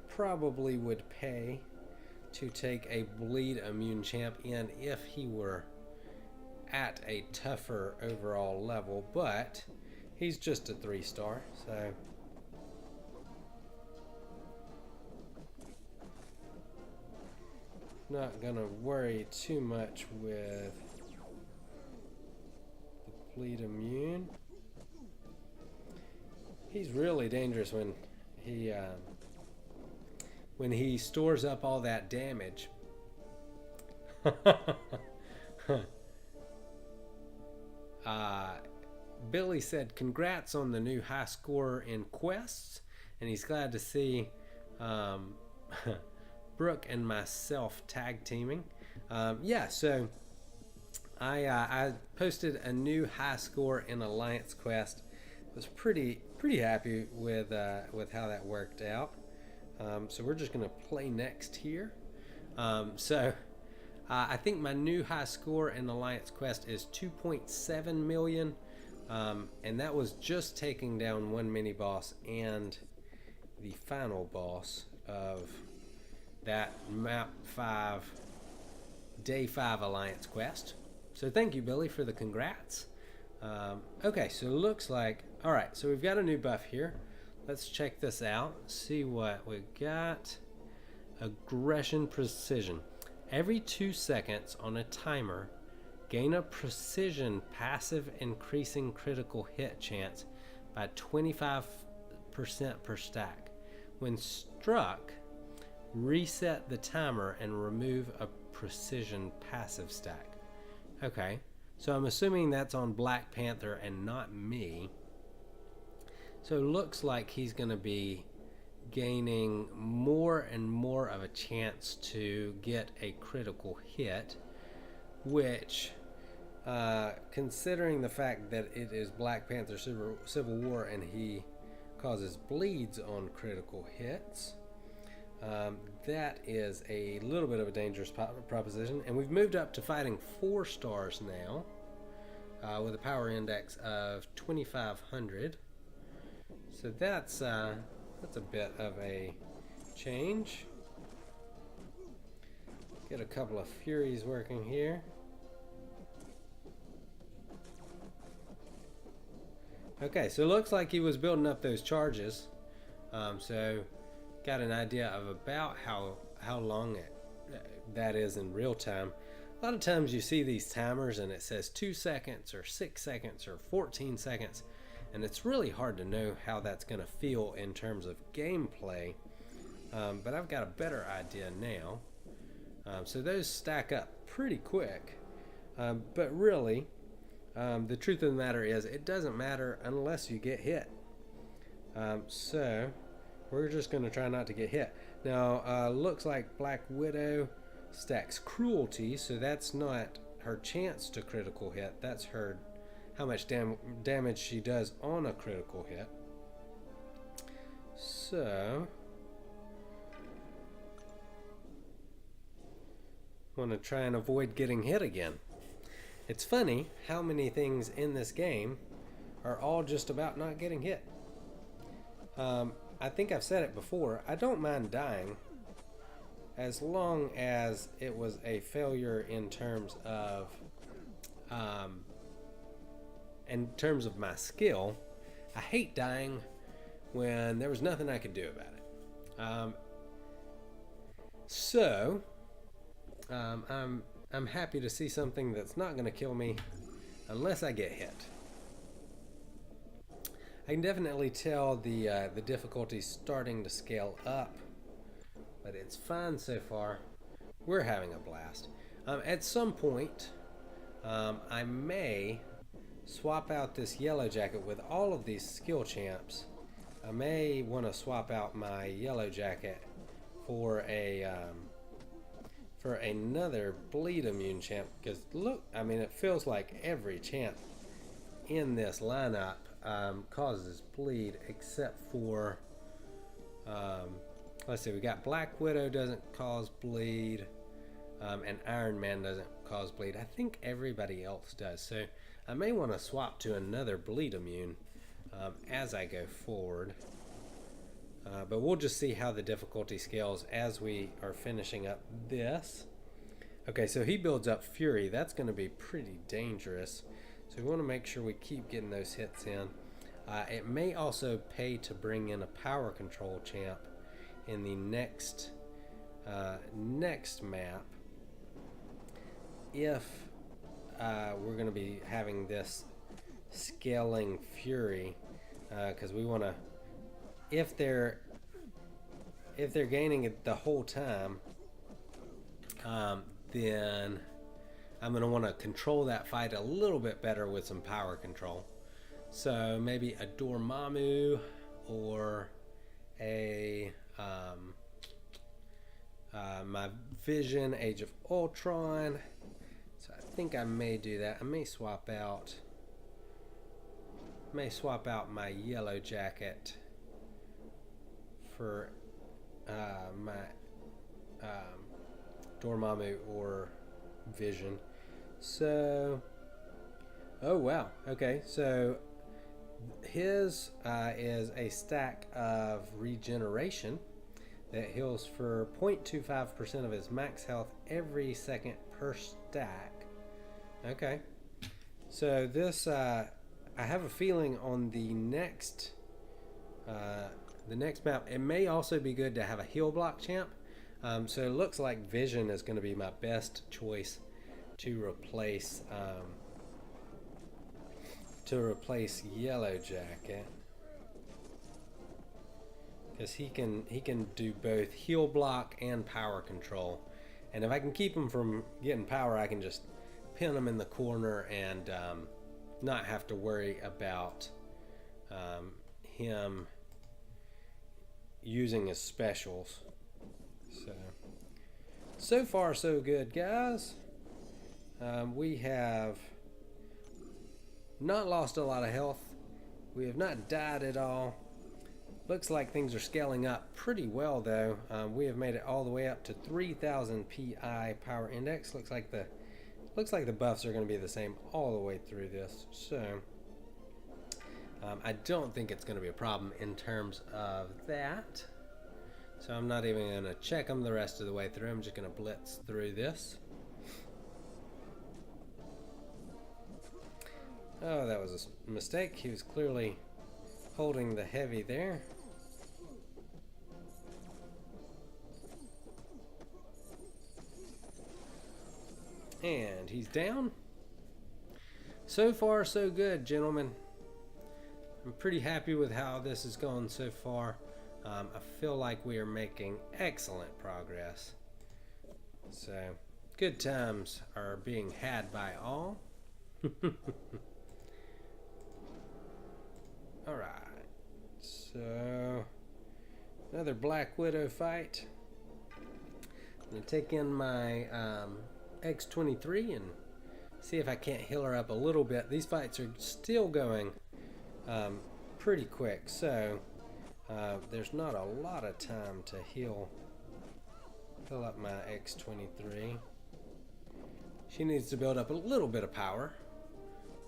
probably would pay to take a bleed immune champ in if he were at a tougher overall level, but he's just a 3-star, so not gonna worry too much with the bleed immune. He's really dangerous when he stores up all that damage. Billy said congrats on the new high score in quests, and he's glad to see Brooke and myself tag teaming. Yeah, so I posted a new high score in Alliance quest. Was pretty happy with how that worked out. So we're just gonna play next here. I think my new high score in Alliance quest is 2.7 million. And that was just taking down one mini boss and the final boss of that map 5 day 5 alliance quest. So thank you, Billy, for the congrats. Okay, so it looks like, all right, so we've got a new buff here. Let's check this out, see what we got. Aggression precision. Every 2 seconds on a timer, gain a precision passive increasing critical hit chance by 25% per stack. When struck, reset the timer and remove a precision passive stack. Okay, so I'm assuming that's on Black Panther and not me. So it looks like he's going to be gaining more and more of a chance to get a critical hit, which, considering the fact that it is Black Panther Civil War and he causes bleeds on critical hits, that is a little bit of a dangerous proposition. And we've moved up to fighting 4 stars now, with a power index of 2500. So that's a bit of a change. Get a couple of Furies working here. Okay, so it looks like he was building up those charges. So got an idea of about how long that is in real time. A lot of times you see these timers and it says 2 seconds or 6 seconds or 14 seconds. And it's really hard to know how that's going to feel in terms of gameplay. But I've got a better idea now. So those stack up pretty quick. But really, the truth of the matter is it doesn't matter unless you get hit. So we're just going to try not to get hit. Now, looks like Black Widow stacks cruelty. So that's not her chance to critical hit. That's her how much damage she does on a critical hit. So want to try and avoid getting hit again. It's funny how many things in this game are all just about not getting hit. I think I've said it before, I don't mind dying as long as it was a failure in terms of my skill. I hate dying when there was nothing I could do about it. I'm happy to see something that's not going to kill me unless I get hit. I can definitely tell the difficulty's starting to scale up, but it's fine so far. We're having a blast. At some point, I may swap out this yellow jacket with all of these skill champs. I may want to swap out my yellow jacket for another bleed immune champ, because look, I mean, it feels like every champ in this lineup causes bleed except for let's see, we got Black Widow doesn't cause bleed, and Iron Man doesn't cause bleed. I think everybody else does, so I may want to swap to another bleed immune as I go forward. But we'll just see how the difficulty scales as we are finishing up this. Okay, so he builds up Fury. That's going to be pretty dangerous. So we want to make sure we keep getting those hits in. It may also pay to bring in a power control champ in the next map if we're going to be having this scaling Fury, because we want to, if they're gaining it the whole time, then I'm going to want to control that fight a little bit better with some power control. So maybe a Dormammu or a my Vision Age of Ultron. So I think I may do that. I may swap out my yellow jacket for my Dormammu or Vision. So Oh wow. Okay, so his is a stack of regeneration that heals for 0.25% of his max health every second per stack. Okay. So this, I have a feeling on the next map, it may also be good to have a heal block champ. So it looks like Vision is going to be my best choice to replace Yellow Jacket, because he can do both heal block and power control, and if I can keep him from getting power, I can just pin him in the corner and not have to worry about him using his specials. So far so good, guys. We have not lost a lot of health. We have not died at all. Looks like things are scaling up pretty well, though. We have made it all the way up to 3000 PI power index. Looks like the buffs are going to be the same all the way through this. So I don't think it's going to be a problem in terms of that. So I'm not even going to check them the rest of the way through. I'm just going to blitz through this. Oh, that was a mistake. He was clearly holding the heavy there. And he's down. So far, so good, gentlemen. I'm pretty happy with how this has gone so far. I feel like we are making excellent progress. So, good times are being had by all. Alright. So, another Black Widow fight. I'm going to take in my X-23 and see if I can't heal her up a little bit. These fights are still going pretty quick, so there's not a lot of time to heal up my X-23. She needs to build up a little bit of power.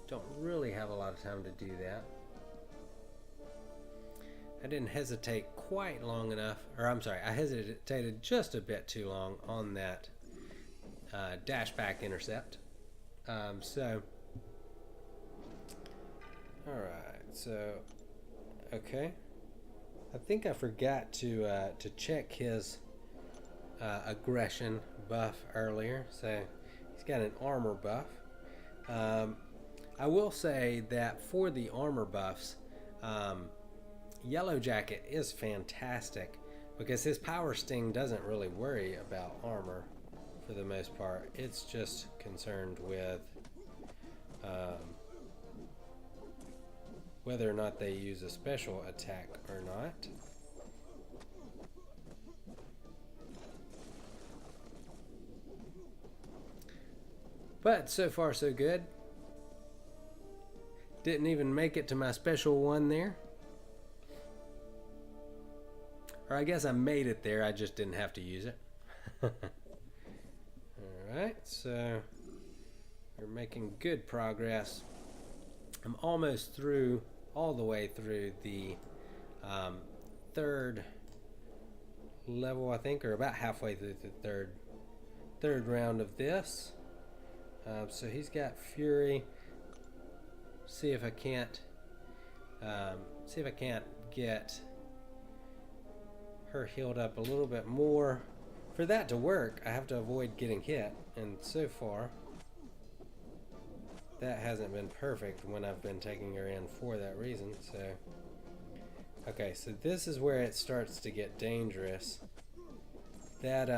Don't really have a lot of time to do that. I didn't hesitate quite long enough, or I'm sorry, I hesitated just a bit too long on that dash back intercept. So, alright, so, okay. I think I forgot to check his aggression buff earlier, so he's got an armor buff. I will say that for the armor buffs, Yellow Jacket is fantastic because his power sting doesn't really worry about armor for the most part. It's just concerned with whether or not they use a special attack or not. But so far so good. Didn't even make it to my special one there. Or I guess I made it there, I just didn't have to use it. Alright, so we're making good progress. I'm almost through, all the way through the third level, I think, or about halfway through the third round of this. So he's got Fury. See if I can't get her healed up a little bit more. For that to work, I have to avoid getting hit, and so far that hasn't been perfect when I've been taking her in for that reason. So okay, so this is where it starts to get dangerous. That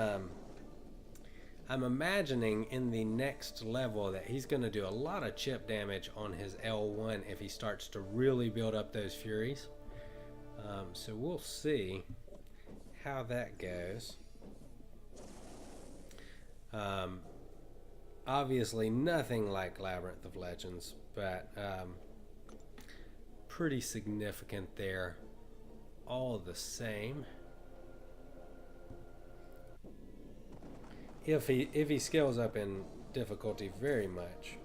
I'm imagining in the next level that he's going to do a lot of chip damage on his L1 if he starts to really build up those Furies. So we'll see how that goes. Obviously nothing like Labyrinth of Legends, but pretty significant there all the same. If he scales up in difficulty very much.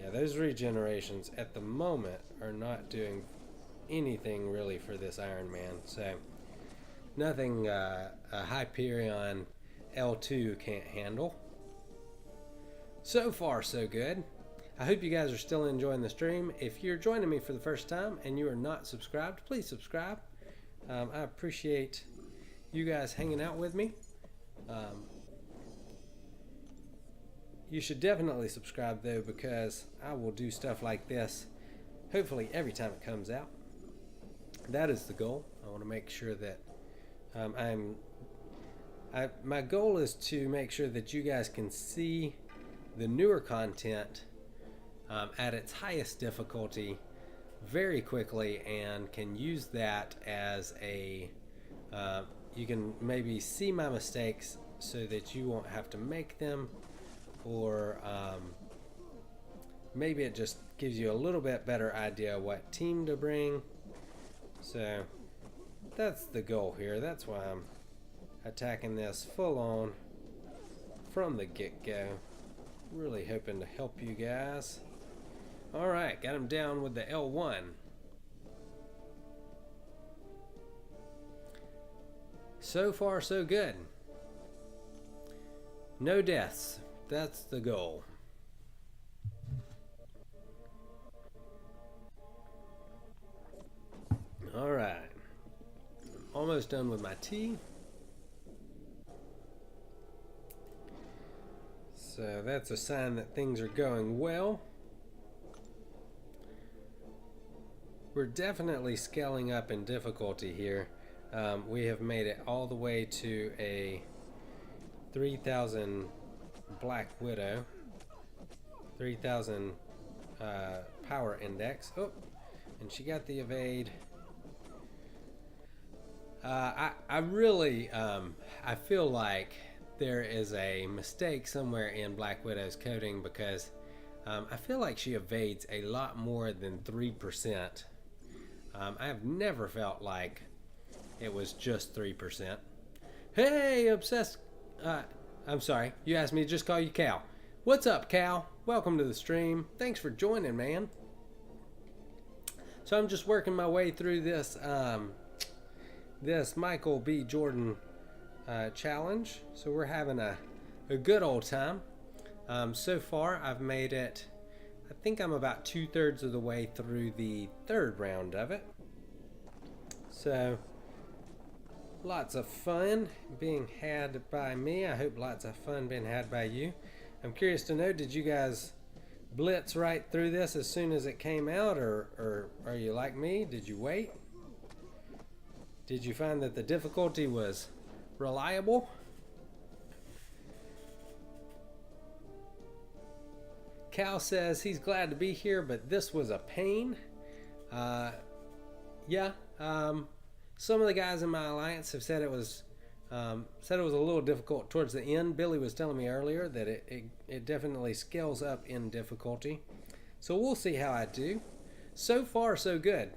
Yeah, those regenerations at the moment are not doing anything really for this Iron Man. So nothing a Hyperion L2 can't handle. So far, so good. I hope you guys are still enjoying the stream. If you're joining me for the first time and you are not subscribed, please subscribe. I appreciate you guys hanging out with me. You should definitely subscribe though, because I will do stuff like this hopefully every time it comes out. That is the goal. I want to make sure that my goal is to make sure that you guys can see the newer content at its highest difficulty very quickly, and can use that as a you can maybe see my mistakes so that you won't have to make them, or maybe it just gives you a little bit better idea what team to bring. So that's the goal here. That's why I'm attacking this full on from the get-go. Really hoping to help you guys. Alright, got him down with the L1. So far, so good. No deaths. That's the goal. Alright. Almost done with my tea. So that's a sign that things are going well. We're definitely scaling up in difficulty here. We have made it all the way to a 3,000 Black Widow, 3,000 power index. Oh, and she got the evade. I really, I feel like there is a mistake somewhere in Black Widow's coding, because I feel like she evades a lot more than 3%. I have never felt like it was just 3%. Hey, obsessed. I'm sorry, you asked me to just call you Cal. What's up, Cal? Welcome to the stream. Thanks for joining, man. So I'm just working my way through this this Michael B. Jordan challenge. So we're having a good old time. So far, I've made it. I think I'm about 2/3 of the way through the third round of it. So lots of fun being had by me. I hope lots of fun being had by you. I'm curious to know, did you guys blitz right through this as soon as it came out, or are you like me? Did you wait? Did you find that the difficulty was reliable? Cal says he's glad to be here, but this was a pain. Yeah. Some of the guys in my alliance have said it was a little difficult towards the end. Billy was telling me earlier that it definitely scales up in difficulty. So we'll see how I do. So far, so good.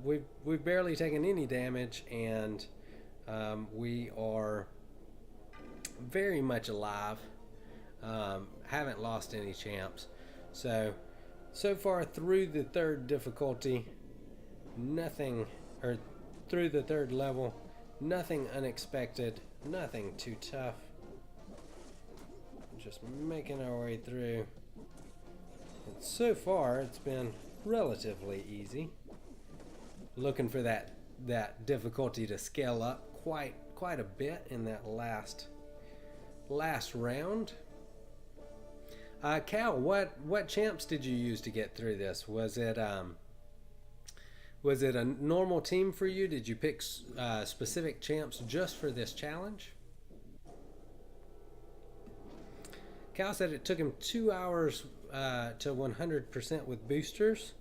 We've barely taken any damage, and we are very much alive. Haven't lost any champs. So far through the third difficulty, nothing, or through the third level, nothing unexpected, nothing too tough. Just making our way through. And so far, it's been relatively easy. Looking for that difficulty to scale up quite a bit in that last round. Cal, what champs did you use to get through this? Was it a normal team for you? Did you pick specific champs just for this challenge? Cal said it took him 2 hours to 100% with boosters.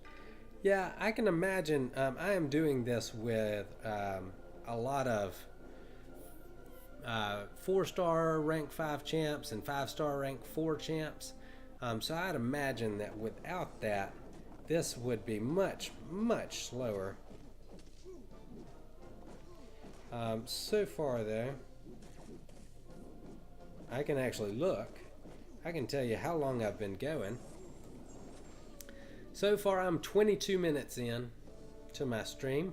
Yeah, I can imagine. I am doing this with a lot of 4-star rank 5 champs and 5-star rank 4 champs. So I'd imagine that without that, this would be much slower. So far though, I can actually look. I can tell you how long I've been going. So far, I'm 22 minutes in to my stream.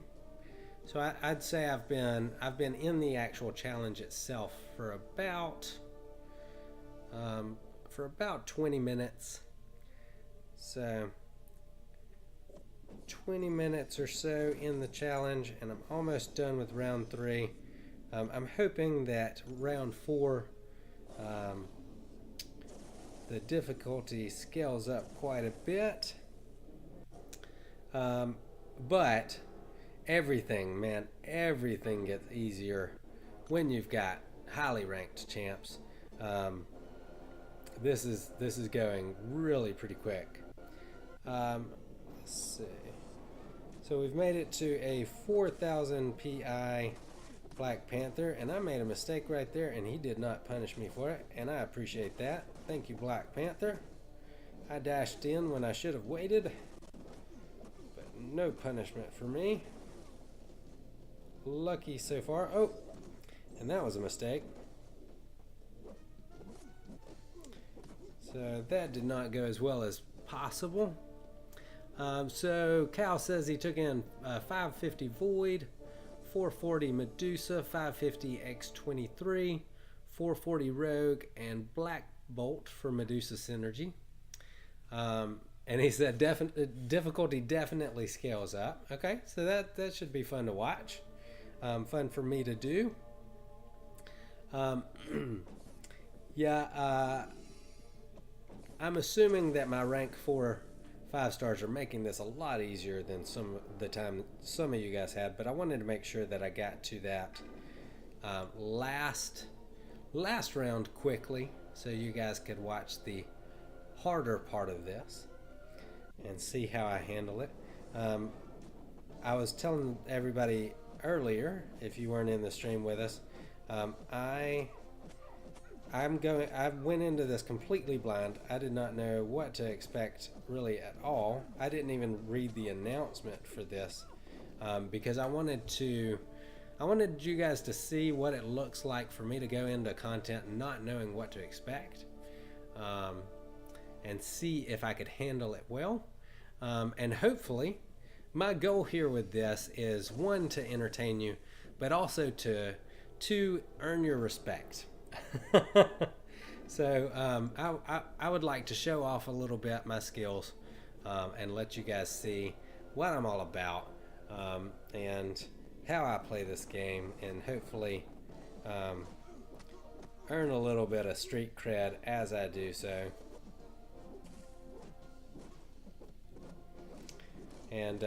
So I'd say I've been in the actual challenge itself for about 20 minutes. So 20 minutes or so in the challenge, and I'm almost done with round 3. I'm hoping that round 4, the difficulty scales up quite a bit. But everything gets easier when you've got highly ranked champs. This is going really pretty quick. Let's see. So we've made it to a 4,000 PI Black Panther, and I made a mistake right there, and he did not punish me for it, and I appreciate that. Thank you, Black Panther. I dashed in when I should have waited, but no punishment for me. Lucky so far. Oh, and that was a mistake. So that did not go as well as possible. So Cal says he took in 550 Void, 440 Medusa, 550 X23, 440 Rogue, and Black Bolt for Medusa Synergy. And he said difficulty definitely scales up. Okay, so that should be fun to watch. Fun for me to do. Yeah, I'm assuming that my rank 4 5 stars are making this a lot easier than some of the time some of you guys had, but I wanted to make sure that I got to that last round quickly so you guys could watch the harder part of this and see how I handle it. I was telling everybody earlier, if you weren't in the stream with us, I went into this completely blind. I did not know what to expect really at all. I didn't even read the announcement for this because I wanted you guys to see what it looks like for me to go into content not knowing what to expect, and see if I could handle it well. And hopefully, my goal here with this is, 1, to entertain you, but also to earn your respect. So I would like to show off a little bit my skills and let you guys see what I'm all about, and how I play this game, and hopefully earn a little bit of street cred as I do so. And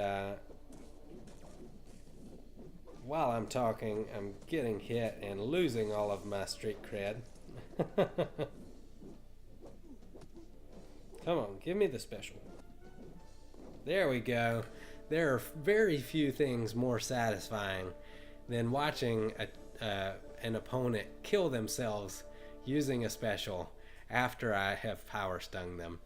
while I'm talking, I'm getting hit and losing all of my street cred. Come on, give me the special. There we go. There are very few things more satisfying than watching an opponent kill themselves using a special after I have power stung them.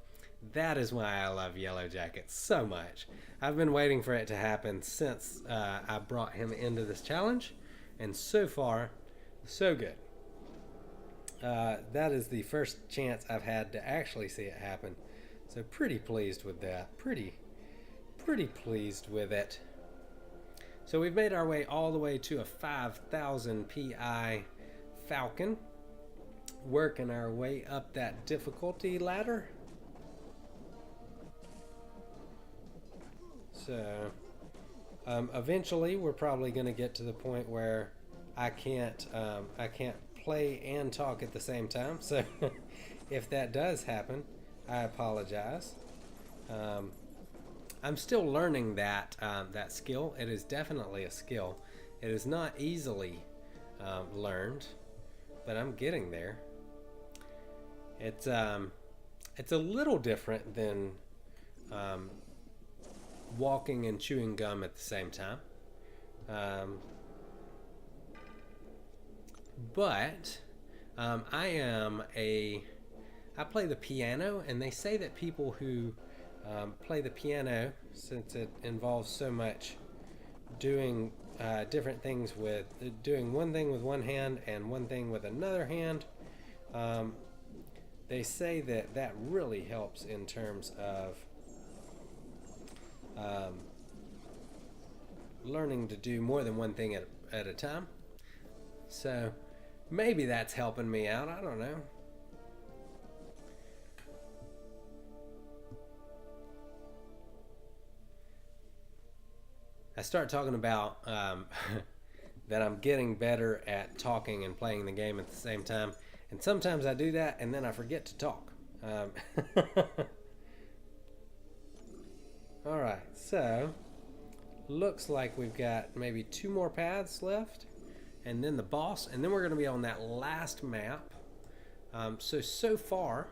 That is why I love Yellow Jacket so much. I've been waiting for it to happen since I brought him into this challenge, and so far, so good. That is the first chance I've had to actually see it happen, so pretty pleased with that. Pretty pleased with it. So we've made our way all the way to a 5,000 PI Falcon, working our way up that difficulty ladder. So eventually we're probably going to get to the point where I can't play and talk at the same time. So if that does happen, I apologize. I'm still learning that skill. It is definitely a skill. It is not easily learned, but I'm getting there. It's a little different than walking and chewing gum at the same time. But I play the piano, and they say that people who play the piano, since it involves so much doing different things with doing one thing with one hand and one thing with another hand, they say that really helps in terms of um, learning to do more than one thing at a time. So maybe that's helping me out. I don't know. I start talking about that I'm getting better at talking and playing the game at the same time. And sometimes I do that and then I forget to talk. All right, so looks like we've got maybe 2 more paths left, and then the boss, and then we're going to be on that last map. So far,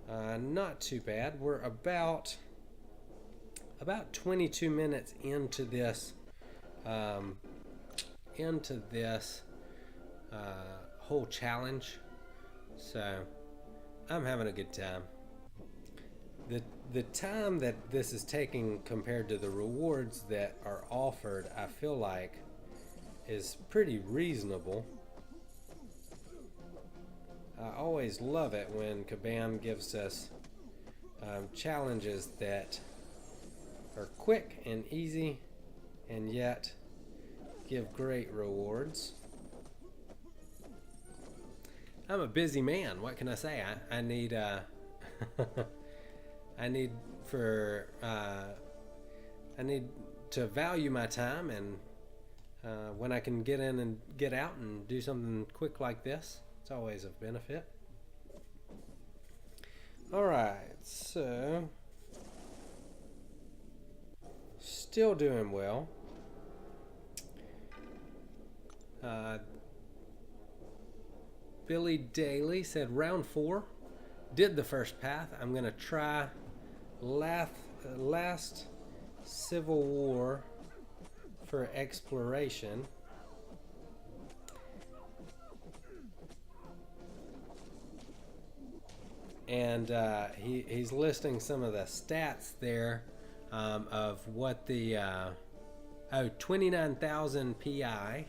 not too bad. We're about 22 minutes into this whole challenge, so I'm having a good time. The time that this is taking compared to the rewards that are offered, I feel like is pretty reasonable. I always love it when Kabam gives us challenges that are quick and easy and yet give great rewards. I'm a busy man. What can I say? I need I need to value my time, and when I can get in and get out and do something quick like this, it's always of benefit. All right, so still doing well. Billy Daly said round 4, did the first path. I'm gonna try last Civil War for exploration. And he's listing some of the stats there of what the 29,000 PI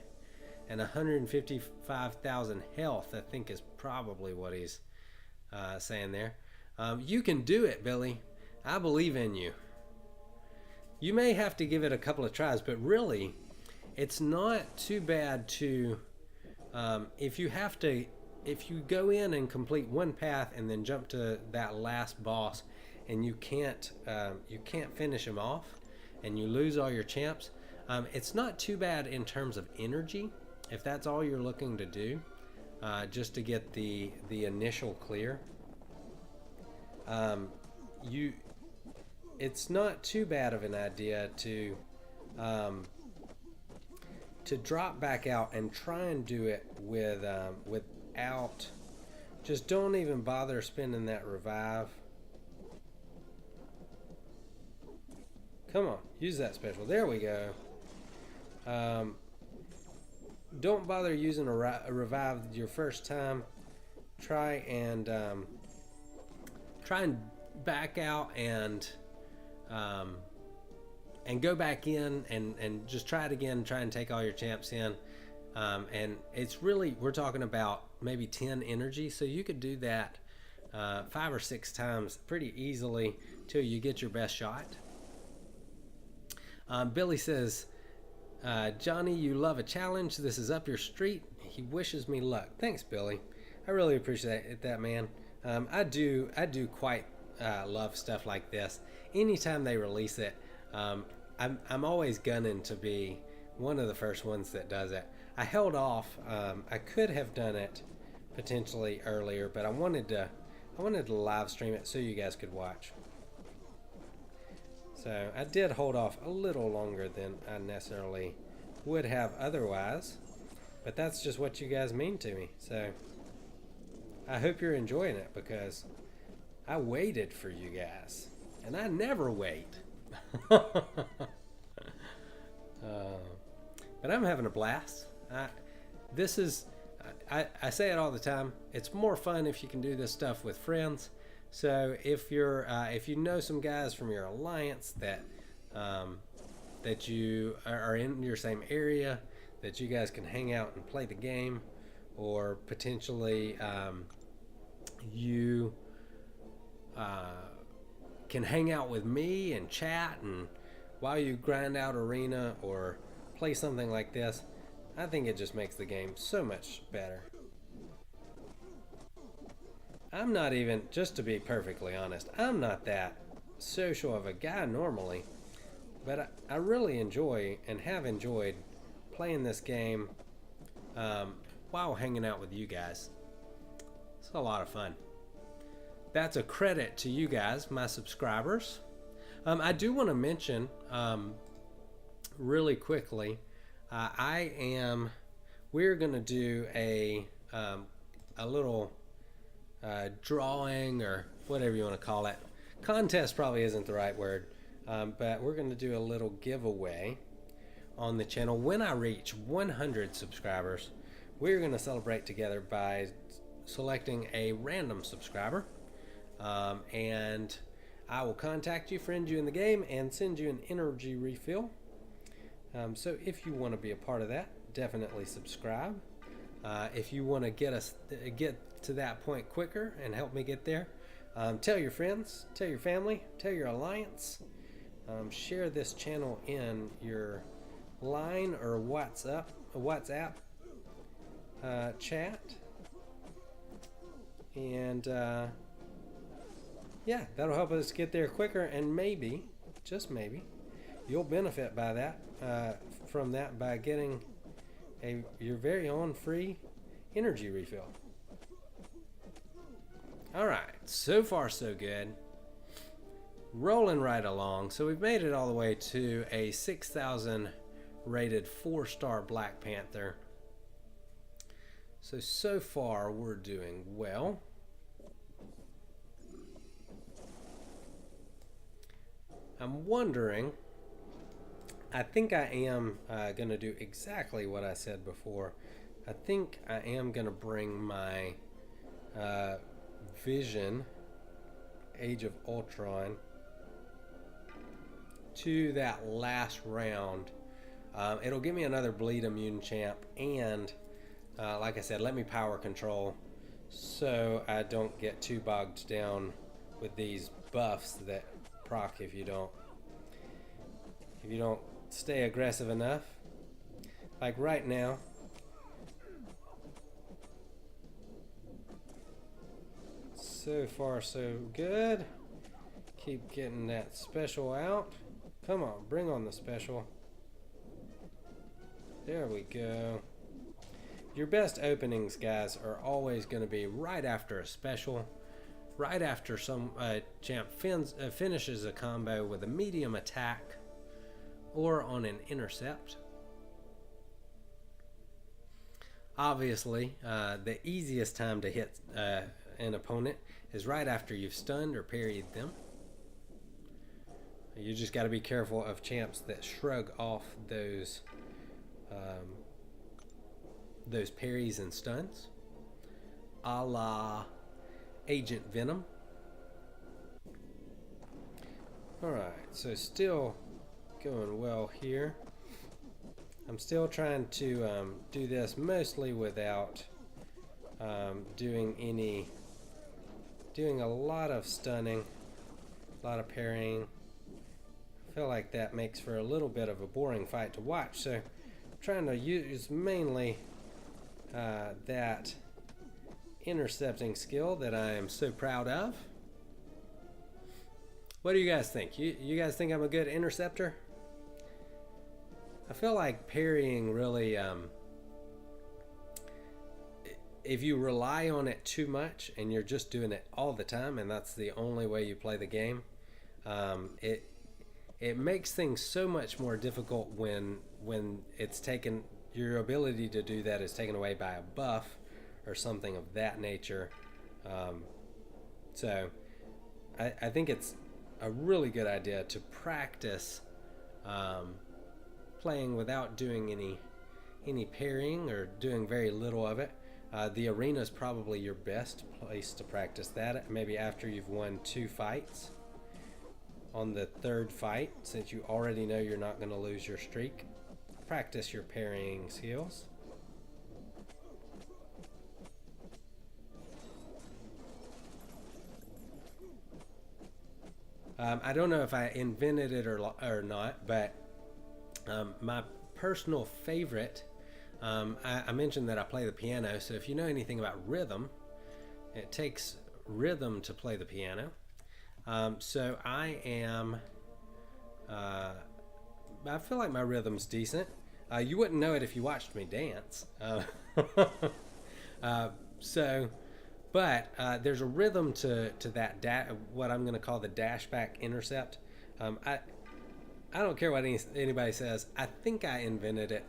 and 155,000 health, I think is probably what he's saying there. You can do it, Billy. I believe in you. You may have to give it a couple of tries, but really, it's not too bad to, if you go in and complete one path and then jump to that last boss, and you can't finish him off, and you lose all your champs. It's not too bad in terms of energy, if that's all you're looking to do, just to get the initial clear. It's not too bad of an idea to drop back out and try and do it without. Just don't even bother spending that revive. Come on, use that special. There we go. Don't bother using a revive your first time. Try and back out and go back in and just try it again. Try and take all your champs in. And it's really, we're talking about maybe 10 energy, so you could do that 5 or 6 times pretty easily till you get your best shot. Billy says, Johnny, you love a challenge. This is up your street. He wishes me luck. Thanks, Billy. I really appreciate that, man. I do quite love stuff like this. Anytime they release it, I'm always gunning to be one of the first ones that does it. I held off. I could have done it potentially earlier, but I wanted to live stream it so you guys could watch. So I did hold off a little longer than I necessarily would have otherwise, but that's just what you guys mean to me. So I hope you're enjoying it, because I waited for you guys, and I never wait. But I'm having a blast. I say it all the time. It's more fun if you can do this stuff with friends. So if you know some guys from your alliance that you are in your same area, that you guys can hang out and play the game, or potentially you can hang out with me and chat and while you grind out arena or play something like this, I think it just makes the game so much better. I'm not even, just to be perfectly honest, I'm not that social of a guy normally, but I really enjoy and have enjoyed playing this game while hanging out with you guys. It's a lot of fun. That's a credit to you guys, my subscribers. I do want to mention really quickly, we're going to do a little drawing or whatever you want to call it. Contest probably isn't the right word, but we're going to do a little giveaway on the channel. When I reach 100 subscribers, we're going to celebrate together by selecting a random subscriber, and I will contact you, friend you in the game, and send you an energy refill. So if you want to be a part of that, definitely subscribe. If you want to get to that point quicker and help me get there, tell your friends, tell your family, tell your alliance. Share this channel in your line or WhatsApp chat, and yeah, that'll help us get there quicker, and maybe, just maybe, you'll benefit by that, from that, by getting your very own free energy refill. Alright, so far so good. Rolling right along. So we've made it all the way to a 6,000 rated 4-star Black Panther. So far we're doing well. I'm wondering, I think I am going to do exactly what I said before. I think I am going to bring my Vision Age of Ultron to that last round. It'll give me another bleed immune champ, and like I said, let me power control so I don't get too bogged down with these buffs that proc if you don't stay aggressive enough. Like right now, so far so good. Keep getting that special out. Come on, bring on the special. There we go. Your best openings, guys, are always going to be right after a special, right after some champ finishes a combo with a medium attack or on an intercept. Obviously, the easiest time to hit an opponent is right after you've stunned or parried them. You just got to be careful of champs that shrug off those parries and stuns, a la Agent Venom. Alright, so still going well here. I'm still trying to do this mostly without doing a lot of stunning, a lot of parrying. I feel like that makes for a little bit of a boring fight to watch, so I'm trying to use mainly that intercepting skill that I am so proud of. What do you guys think? You guys think I'm a good interceptor? I feel like parrying really, if you rely on it too much and you're just doing it all the time and that's the only way you play the game, it makes things so much more difficult when it's taken, your ability to do that is taken away by a buff or something of that nature. So I think it's a really good idea to practice playing without doing any parrying or doing very little of it. The arena is probably your best place to practice that, maybe after you've won 2 fights. On the 3rd fight, since you already know you're not going to lose your streak, practice your parrying skills. I don't know if I invented it or not, but my personal favorite, I mentioned that I play the piano, so if you know anything about rhythm, it takes rhythm to play the piano. So I feel like my rhythm's decent. You wouldn't know it if you watched me dance. But there's a rhythm to that, what I'm going to call the dashback intercept. I don't care what anybody says. I think I invented it.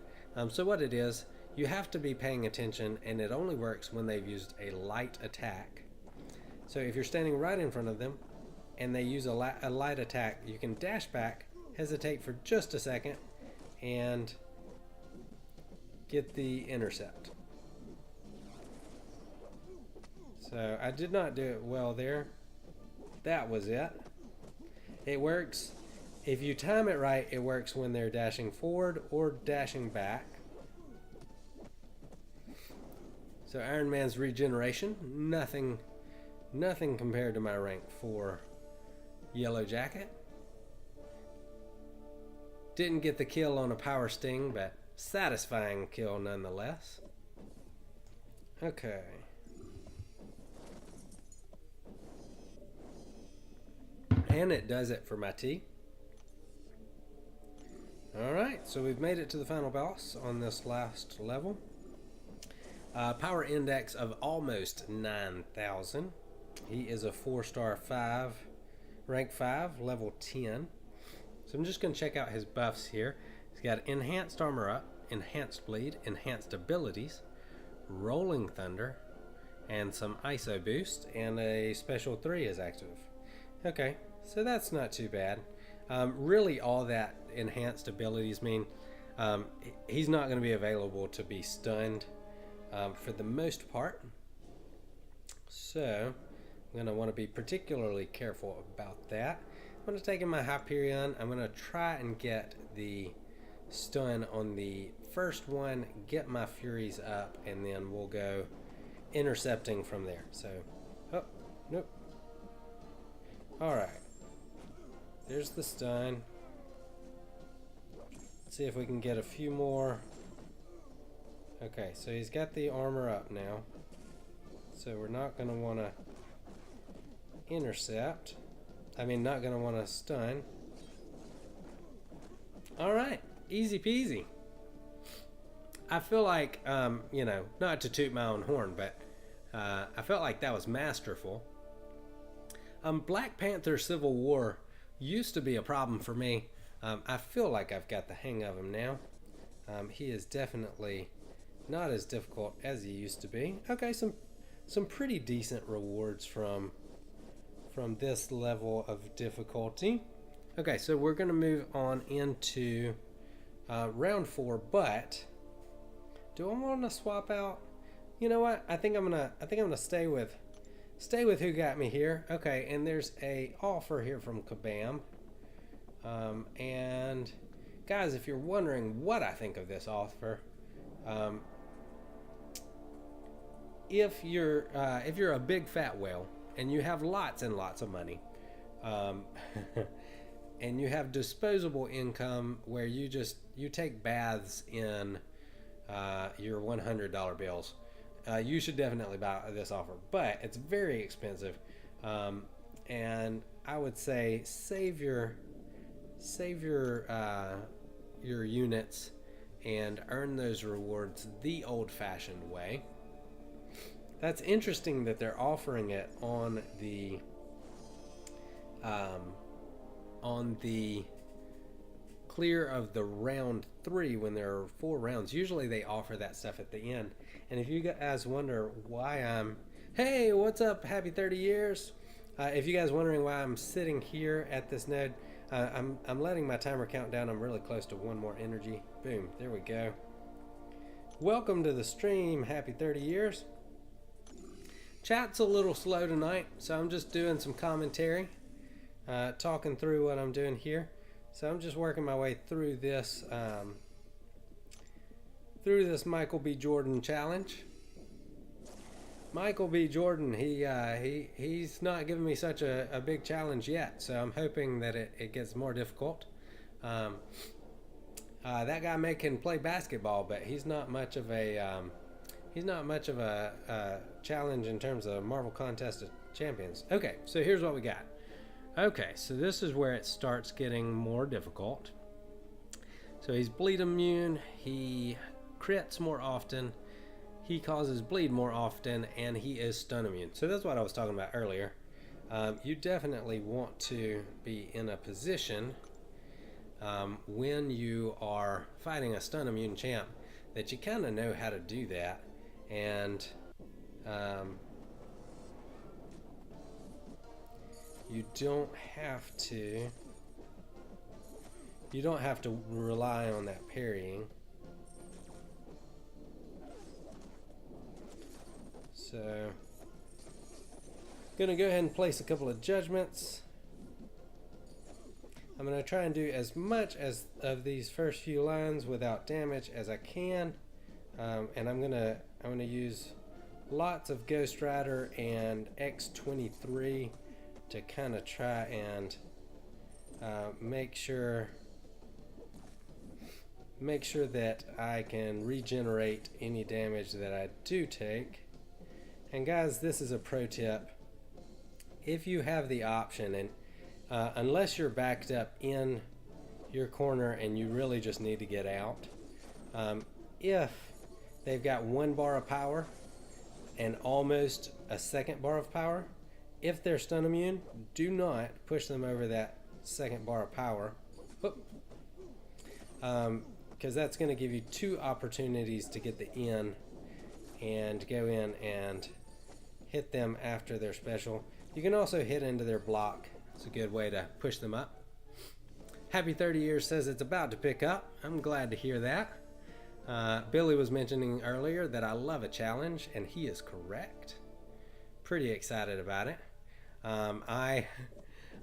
So what it is, you have to be paying attention, and it only works when they've used a light attack. So if you're standing right in front of them, and they use a light attack, you can dash back, hesitate for just a second, and get the intercept. So I did not do it well there. That was it. It works. If you time it right, it works when they're dashing forward or dashing back. So Iron Man's regeneration, nothing compared to my rank 4 Yellow Jacket. Didn't get the kill on a power sting, but satisfying kill nonetheless. Okay. And it does it for my tea. Alright, so we've made it to the final boss on this last level. Power index of almost 9,000. He is a 4-star 5, rank 5, level 10. So I'm just going to check out his buffs here. He's got enhanced armor up, enhanced bleed, enhanced abilities, rolling thunder, and some ISO boost, and a special 3 is active. Okay, so that's not too bad. Really all that enhanced abilities mean he's not going to be available to be stunned for the most part. So I'm going to want to be particularly careful about that. I'm going to take in my Hyperion. I'm going to try and get the stun on the first one, get my Furies up, and then we'll go intercepting from there. So, oh, nope. Alright. There's the stun. Let's see if we can get a few more. Okay, so he's got the armor up now. So we're not going to want to intercept. Not going to want to stun. Alright, easy peasy. I feel like, not to toot my own horn, but I felt like that was masterful. Black Panther Civil War used to be a problem for me. I feel like I've got the hang of him now. He is definitely not as difficult as he used to be. Okay, some pretty decent rewards from this level of difficulty. Okay, so we're going to move on into round 4, but do I want to swap out? You know what? I think I'm gonna stay with who got me here. Okay, and there's a offer here from Kabam. And guys, if you're wondering what I think of this offer, if you're a big fat whale and you have lots and lots of money, and you have disposable income where you take baths in your $100 bills, you should definitely buy this offer. But it's very expensive, and I would say save your units and earn those rewards the old-fashioned way. That's interesting that they're offering it on the clear of the round 3 when there are 4 rounds. Usually they offer that stuff at the end. And if you guys wonder why hey, what's up? Happy 30 years. If you guys wondering why I'm sitting here at this node, I'm letting my timer count down. I'm really close to 1 more energy. Boom, there we go. Welcome to the stream. Happy 30 years. Chat's a little slow tonight, so I'm just doing some commentary, talking through what I'm doing here. So I'm just working my way through this Michael B. Jordan challenge. Michael B. Jordan, he's not giving me such a big challenge yet, so I'm hoping that it gets more difficult. Um, that guy can play basketball, but he's not much of a challenge in terms of Marvel Contest of Champions. Okay, so here's what we got. Okay, so this is where it starts getting more difficult. So he's bleed immune, he crits more often, he causes bleed more often, and he is stun immune. So that's what I was talking about earlier. You definitely want to be in a position when you are fighting a stun immune champ that you kind of know how to do that, and you don't have to rely on that parrying. So gonna go ahead and place a couple of judgments. I'm gonna try and do as much as of these first few lines without damage as I can, and I'm gonna use lots of Ghost Rider and X-23 to kind of try and make sure that I can regenerate any damage that I do take. And guys, this is a pro tip. If you have the option, and unless you're backed up in your corner and you really just need to get out, if they've got 1 bar of power and almost a 2nd bar of power, if they're stun immune, do not push them over that 2nd bar of power, because that's going to give you 2 opportunities to get the in and go in and hit them after their special. You can also hit into their block. It's a good way to push them up. Happy 30 Years says it's about to pick up. I'm glad to hear that. Billy was mentioning earlier that I love a challenge, and he is correct. Pretty excited about it. I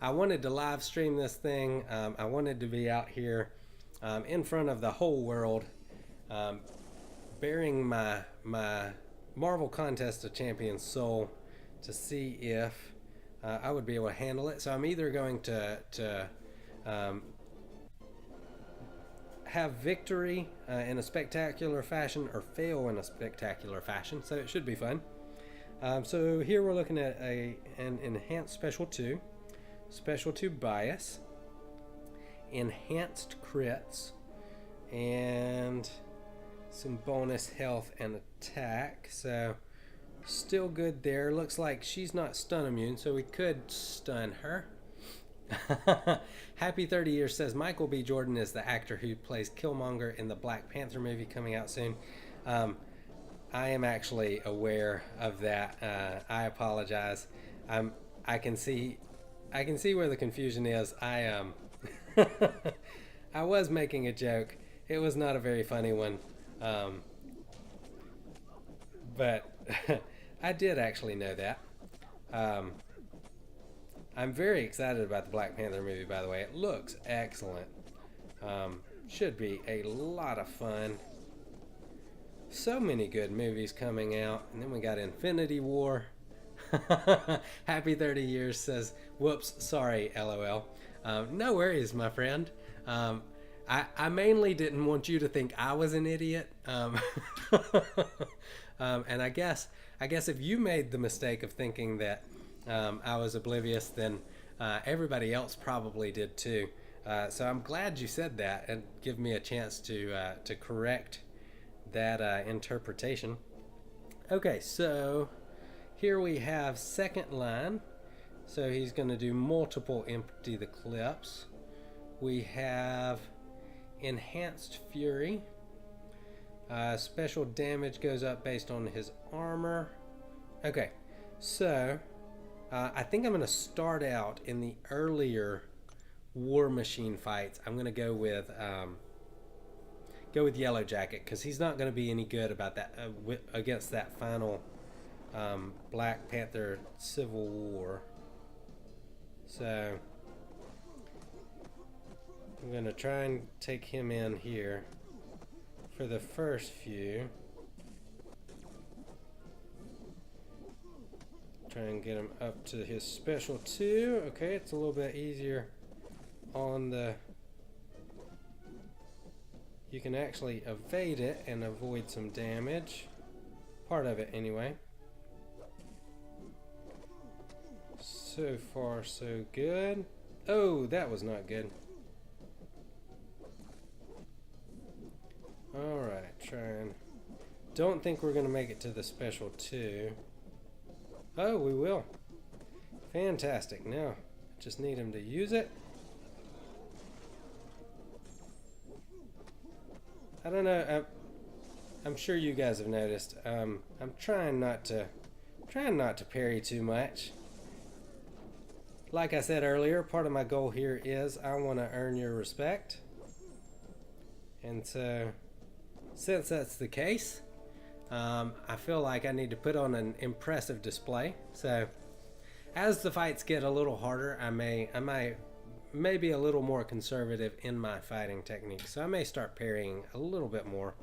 wanted to live stream this thing. I wanted to be out here in front of the whole world, bearing my Marvel Contest of Champions soul to see if I would be able to handle it. So I'm either going to have victory in a spectacular fashion or fail in a spectacular fashion. So it should be fun. So here we're looking at an enhanced special 2, special 2 bias, enhanced crits, and some bonus health and attack. So still good there. Looks like she's not stun immune, so we could stun her. Happy 30 Years says Michael B. Jordan is the actor who plays Killmonger in the Black Panther movie coming out soon. I am actually aware of that. I apologize. I can see where the confusion is. I was making a joke. It was not a very funny one. But I did actually know that. I'm very excited about the Black Panther movie, by the way. It looks excellent. Should be a lot of fun. So many good movies coming out. And then we got Infinity War. Happy 30 Years says, whoops, sorry, LOL. No worries, my friend. I mainly didn't want you to think I was an idiot. And I guess if you made the mistake of thinking that I was oblivious, then everybody else probably did too. So I'm glad you said that and give me a chance to correct that interpretation. Okay, so here we have second line. So he's going to do multiple empty the clips. We have enhanced fury. Special damage goes up based on his armor. Okay, so I think I'm going to start out in the earlier War Machine fights. I'm going to go with Yellow Jacket because he's not going to be any good about that against that final Black Panther Civil War. So I'm going to try and take him in here for the first few. try and get him up to his special 2. Okay, it's a little bit easier on the... You can actually evade it and avoid some damage. Part of it, anyway. So far, so good. Oh, that was not good. Alright, trying. Don't think we're going to make it to the special 2. Oh, we will. Fantastic. Now, just need him to use it. I don't know. I'm sure you guys have noticed. I'm trying not to parry too much. Like I said earlier, part of my goal here is I want to earn your respect. And so, since that's the case, I feel like I need to put on an impressive display. So, as the fights get a little harder, I may be a little more conservative in my fighting techniques. So I may start parrying a little bit more.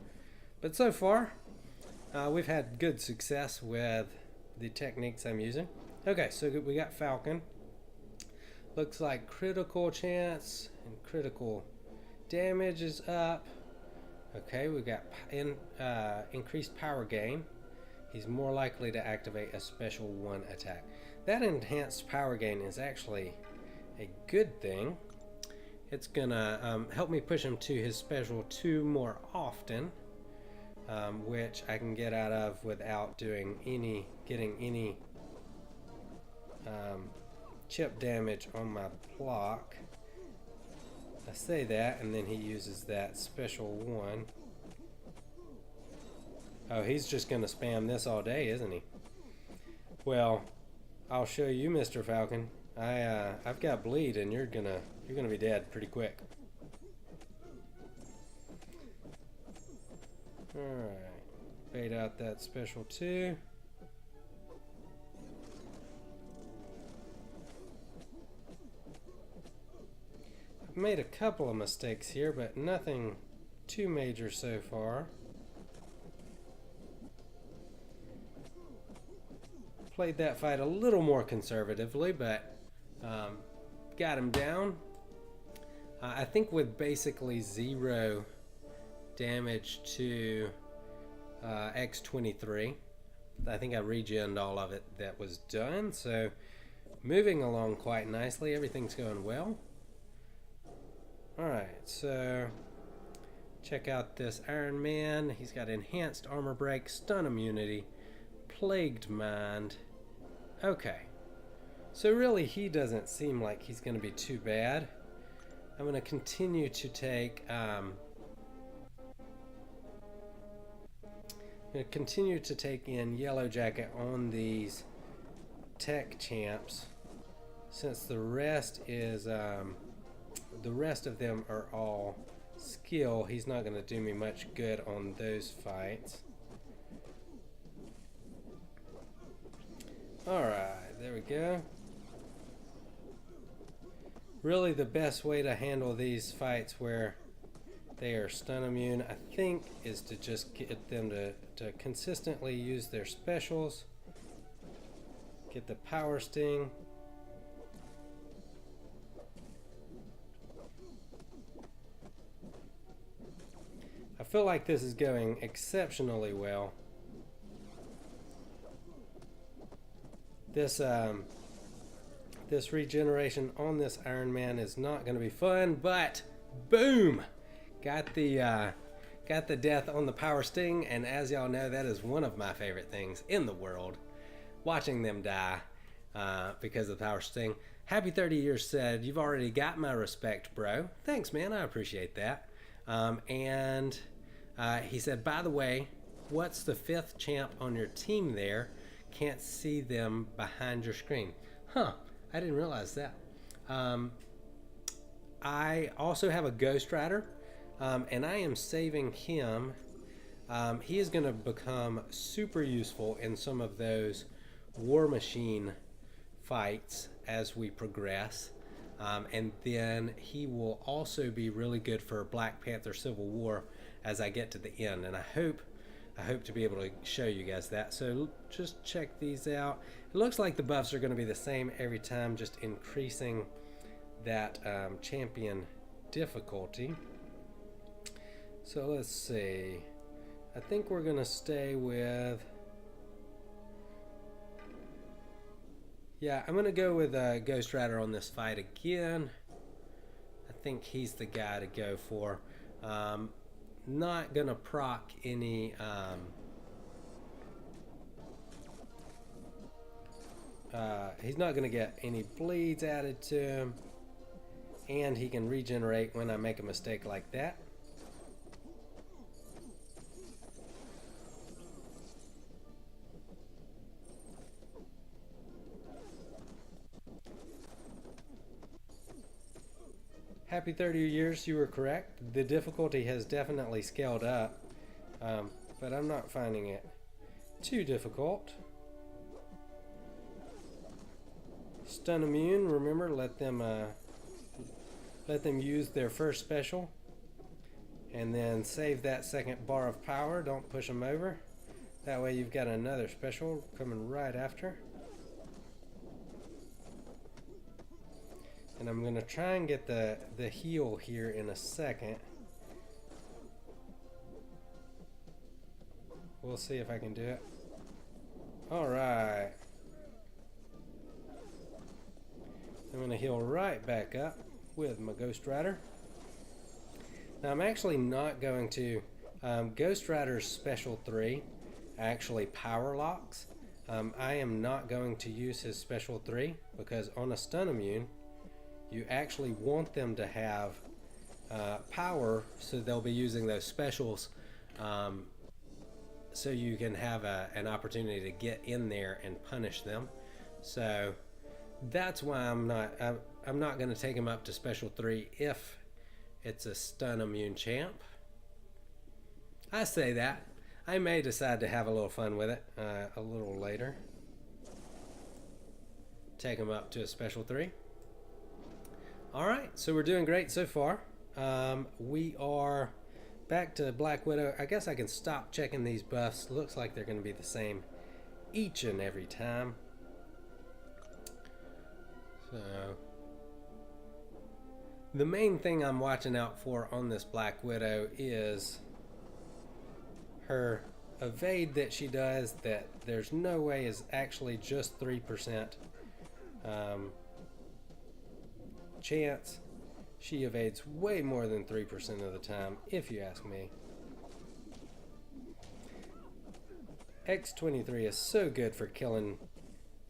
But so far, we've had good success with the techniques I'm using. Okay, so we got Falcon. Looks like critical chance and critical damage is up. Okay, we've got increased power gain. He's more likely to activate a special 1 attack. That enhanced power gain is actually a good thing. It's gonna help me push him to his special 2 more often, which I can get out of without getting any chip damage on my block. I say that, and then he uses that special 1. Oh, he's just gonna spam this all day, isn't he? Well, I'll show you, Mr. Falcon. I've got bleed, and you're gonna be dead pretty quick. All right, bait out that special 2. I've made a couple of mistakes here, but nothing too major so far. Played that fight a little more conservatively, but got him down. I think with basically 0 damage to X23. I think I regened all of it that was done, so moving along quite nicely. Everything's going well. Alright, so check out this Iron Man. He's got enhanced armor break, stun immunity, plagued mind. Okay, so really he doesn't seem like he's going to be too bad. I'm going to continue to take in Yellow Jacket on these tech champs, since the rest of them are all skill. He's not going to do me much good on those fights. Alright, there we go. Really the best way to handle these fights where they are stun immune, I think, is to just get them to consistently use their specials. Get the power sting. I feel like this is going exceptionally well. This regeneration on this Iron Man is not going to be fun, but boom, got the death on the power sting, and as y'all know, that is one of my favorite things in the world, watching them die because of the power sting. Happy 30 Years said, "You've already got my respect, bro." Thanks, man. I appreciate that. And he said, "By the way, what's the 5th champ on your team there? Can't see them behind your screen." Huh, I didn't realize that. I also have a Ghost Rider, and I am saving him. He is going to become super useful in some of those War Machine fights as we progress. And then he will also be really good for Black Panther Civil War as I get to the end. And I hope I hope to be able to show you guys that. So just check these out. It looks like the buffs are going to be the same every time, just increasing that champion difficulty. So let's see. I think we're going to stay with... Yeah, I'm going to go with Ghost Rider on this fight again. I think he's the guy to go for. Not going to proc any... he's not going to get any bleeds added to him. And he can regenerate when I make a mistake like that. Happy 30 years, you were correct. The difficulty has definitely scaled up, but I'm not finding it too difficult. Stun immune, remember, let them use their first special, and then save that second bar of power. Don't push them over. That way you've got another special coming right after. And I'm going to try and get the heal here in a second. We'll see if I can do it. Alright. I'm going to heal right back up with my Ghost Rider. Now I'm actually not going to... Ghost Rider's Special 3 actually power locks. I am not going to use his Special 3 because on a stun immune, you actually want them to have power, so they'll be using those specials, so you can have an opportunity to get in there and punish them. So that's why I'm not going to take him up to Special 3 if it's a stun immune champ. I say that. I may decide to have a little fun with it a little later. Take him up to a Special 3. Alright, so we're doing great so far. We are back to Black Widow. I guess I can stop checking these buffs. Looks like they're going to be the same each and every time. So, the main thing I'm watching out for on this Black Widow is her evade that she does, that there's no way is actually just 3%. Chance. She evades way more than 3% of the time, if you ask me. X23 is so good for killing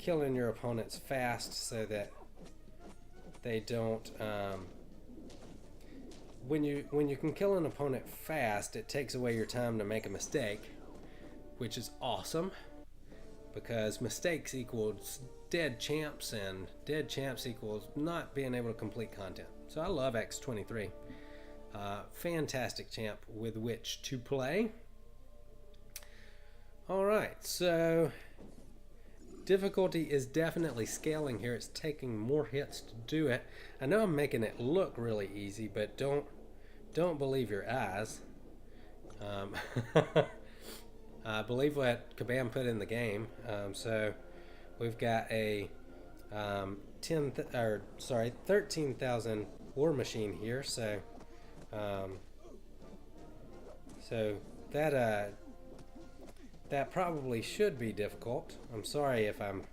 your opponents fast, so that they don't. When you can kill an opponent fast, it takes away your time to make a mistake, which is awesome, because mistakes equals dead champs, and dead champs equals not being able to complete content. So I love X23. Fantastic champ with which to play. Alright, so difficulty is definitely scaling here. It's taking more hits to do it. I know I'm making it look really easy, but don't believe your eyes. Believe what Kabam put in the game. So we've got a 13,000 war machine here. So that probably should be difficult. I'm sorry if I'm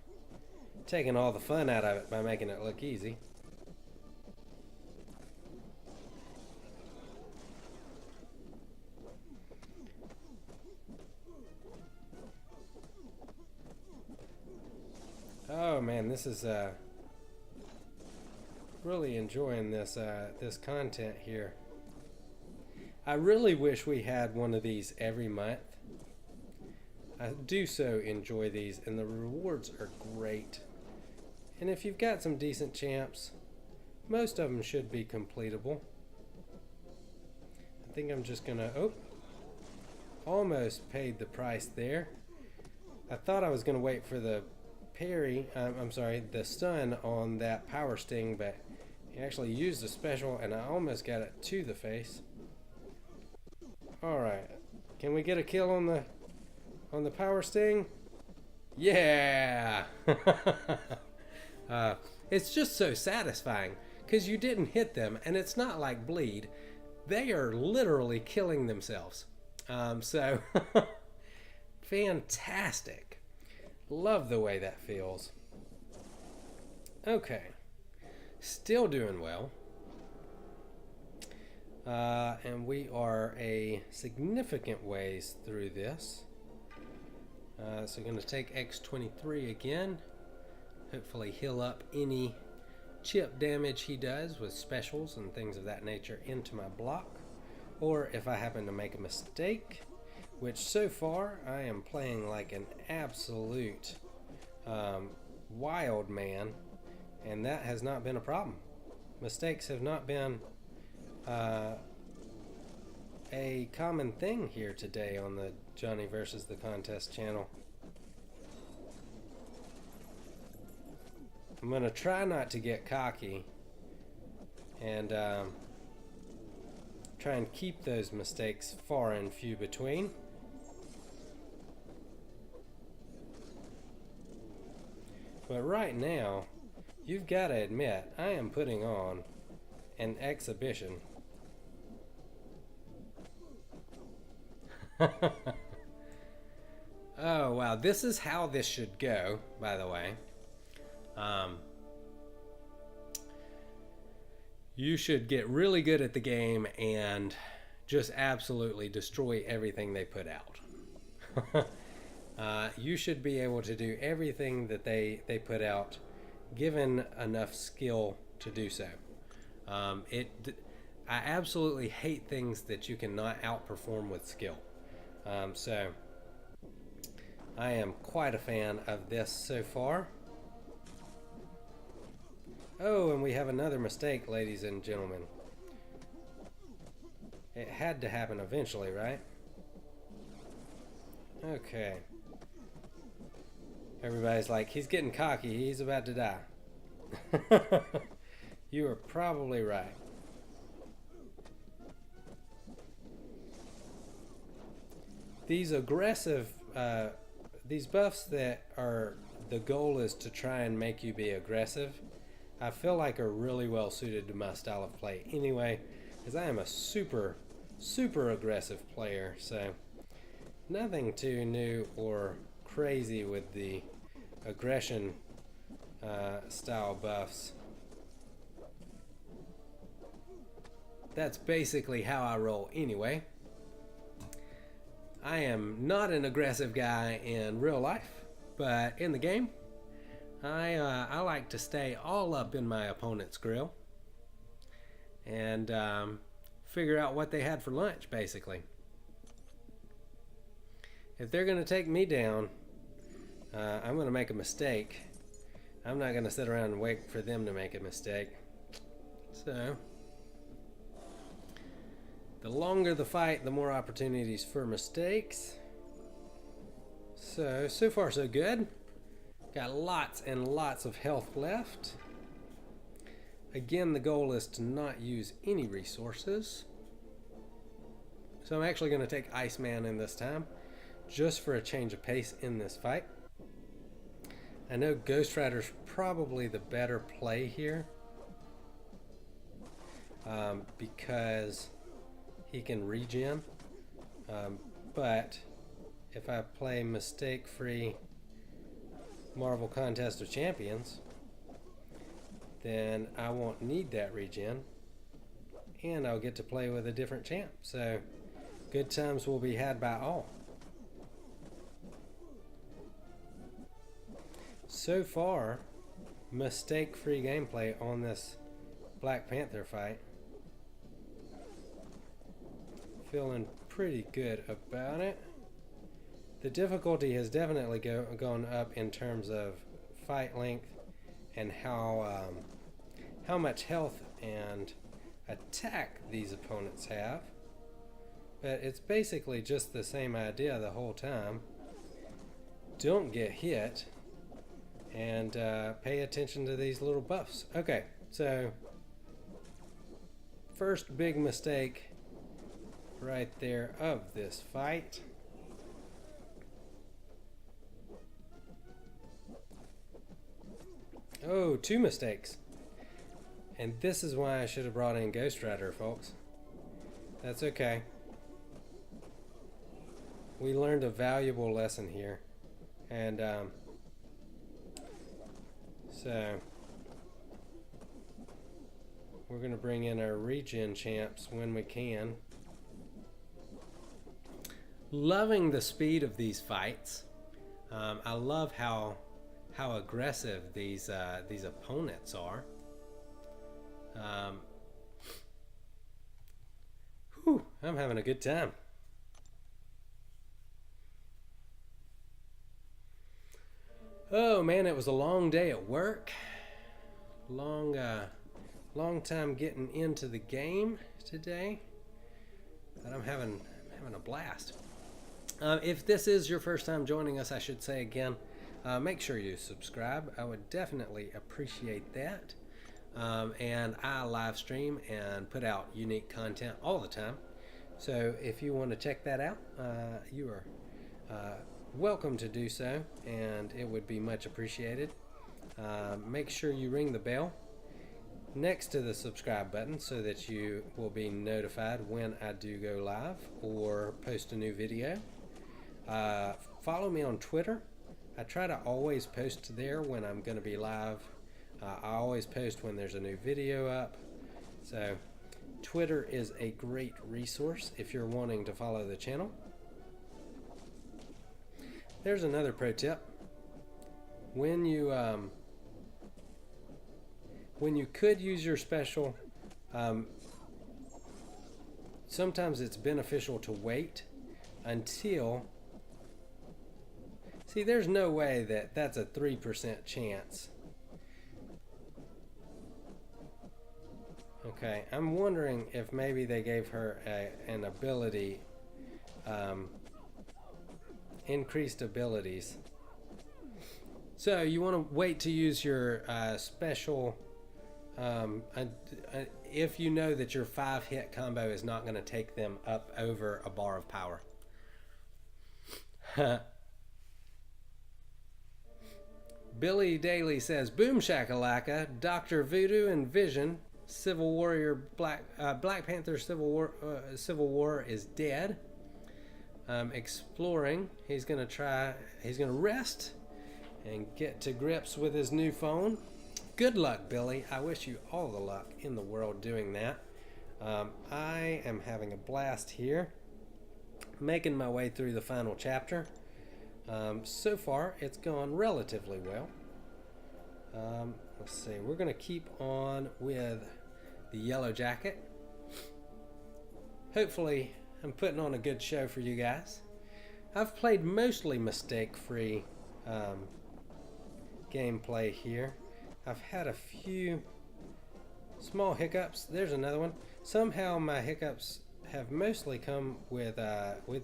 taking all the fun out of it by making it look easy. Oh man, this is really enjoying this this content here. I really wish we had one of these every month. I do so enjoy these, and the rewards are great. And if you've got some decent champs, most of them should be completable. I think I'm just gonna, almost paid the price there. I thought I was gonna wait for the parry, the stun on that power sting, but he actually used a special, and I almost got it to the face. Alright, can we get a kill on the on the power sting. Yeah! It's just so satisfying because you didn't hit them, and it's not like bleed. They are literally killing themselves. So, fantastic. Love the way that feels. Okay. Still doing well. And we are a significant ways through this. So I'm going to take X23 again. Hopefully heal up any chip damage he does with specials and things of that nature into my block. Or if I happen to make a mistake, which so far I am playing like an absolute wild man, and that has not been a problem. Mistakes have not been a common thing here today on the Johnny versus the Contest channel. I'm going to try not to get cocky and try and keep those mistakes far and few between. But right now, you've got to admit, I am putting on an exhibition. Oh, wow. This is how this should go, by the way. You should get really good at the game and just absolutely destroy everything they put out. You should be able to do everything that they put out, given enough skill to do so. I absolutely hate things that you cannot outperform with skill. So I am quite a fan of this so far. Oh, and we have another mistake, ladies and gentlemen. It had to happen eventually, right? Okay. Everybody's like, he's getting cocky, he's about to die. You are probably right. These aggressive, these buffs that are, the goal is to try and make you be aggressive, I feel like are really well suited to my style of play anyway, because I am a super aggressive player, so nothing too new or crazy with the aggression style buffs. That's basically how I roll anyway. I am not an aggressive guy in real life, but in the game, I like to stay all up in my opponent's grill and figure out what they had for lunch, basically. If they're going to take me down, I'm going to make a mistake. I'm not going to sit around and wait for them to make a mistake. So, the longer the fight, the more opportunities for mistakes. So far so good. Got lots and lots of health left. Again, the goal is to not use any resources. So I'm actually going to take Iceman in this time, just for a change of pace in this fight. I know Ghost Rider's probably the better play here, because he can regen, but if I play mistake-free Marvel Contest of Champions, then I won't need that regen, and I'll get to play with a different champ. So good times will be had by all. So far, mistake-free gameplay on this Black Panther fight. Feeling pretty good about it. The difficulty has definitely gone up in terms of fight length and how much health and attack these opponents have. But it's basically just the same idea the whole time. Don't get hit and pay attention to these little buffs. Okay, so first big mistake right there of this fight. Oh, 2 mistakes. And this is why I should have brought in Ghost Rider, folks. That's okay. We learned a valuable lesson here. And, so we're going to bring in our regen champs when we can. Loving the speed of these fights. I love how aggressive these opponents are. I'm having a good time. Oh man, it was a long day at work. Long time getting into the game today. But I'm having a blast. If this is your first time joining us, I should say again, make sure you subscribe. I would definitely appreciate that. And I live stream and put out unique content all the time. So if you want to check that out, you are welcome to do so, and it would be much appreciated. Make sure you ring the bell next to the subscribe button so that you will be notified when I do go live or post a new video. Follow me on Twitter. I try to always post there when I'm going to be live. I always post when there's a new video up. So Twitter is a great resource if you're wanting to follow the channel. There's another pro tip. When you could use your special, sometimes it's beneficial to wait until. See, there's no way that that's a 3% chance. Okay, I'm wondering if maybe they gave her an ability, increased abilities. So you want to wait to use your special, if you know that your 5-hit combo is not going to take them up over a bar of power. Billy Daly says, "Boom shakalaka, Dr. Voodoo and Vision, Civil Warrior, Black Panther Civil War is dead. Exploring. He's gonna rest and get to grips with his new phone. Good luck, Billy. I wish you all the luck in the world doing that. I am having a blast here, making my way through the final chapter. So far, it's gone relatively well. Let's see. We're going to keep on with the Yellow Jacket. Hopefully, I'm putting on a good show for you guys. I've played mostly mistake-free gameplay here. I've had a few small hiccups. There's another one. Somehow my hiccups have mostly come with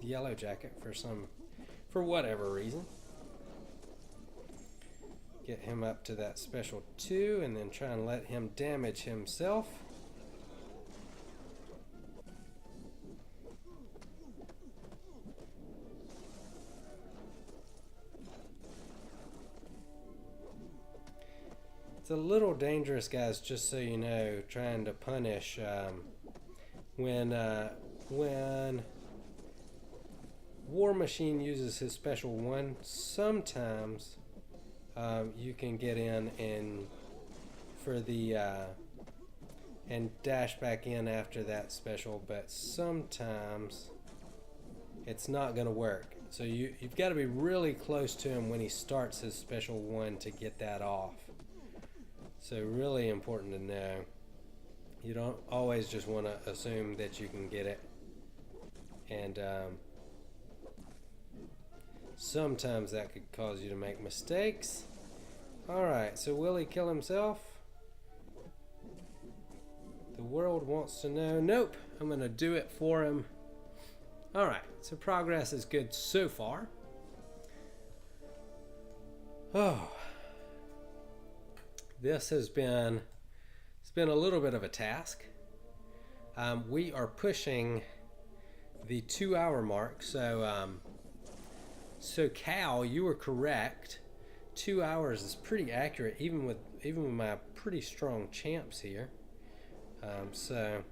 Yellow Jacket for whatever reason. Get him up to that special 2 and then try and let him damage himself. It's a little dangerous, guys, just so you know, trying to punish when War Machine uses his special 1, sometimes you can get in and and dash back in after that special, but sometimes it's not going to work. So you've got to be really close to him when he starts his special 1 to get that off. So really important to know. You don't always just want to assume that you can get it. And sometimes that could cause you to make mistakes. Alright, so will he kill himself? The world wants to know. Nope, I'm going to do it for him. Alright, so progress is good so far. Oh, this has been, it's been a little bit of a task. We are pushing the 2-hour mark, so Cal, you were correct. 2 hours is pretty accurate, even with my pretty strong champs here. So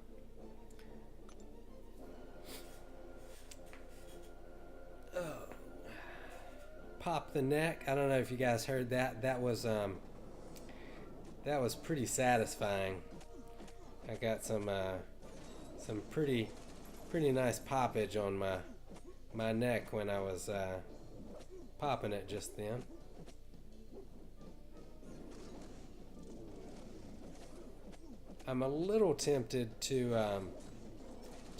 pop the neck. I don't know if you guys heard that. That was pretty satisfying. I got some pretty nice poppage on my neck when I was popping it just then. I'm a little tempted to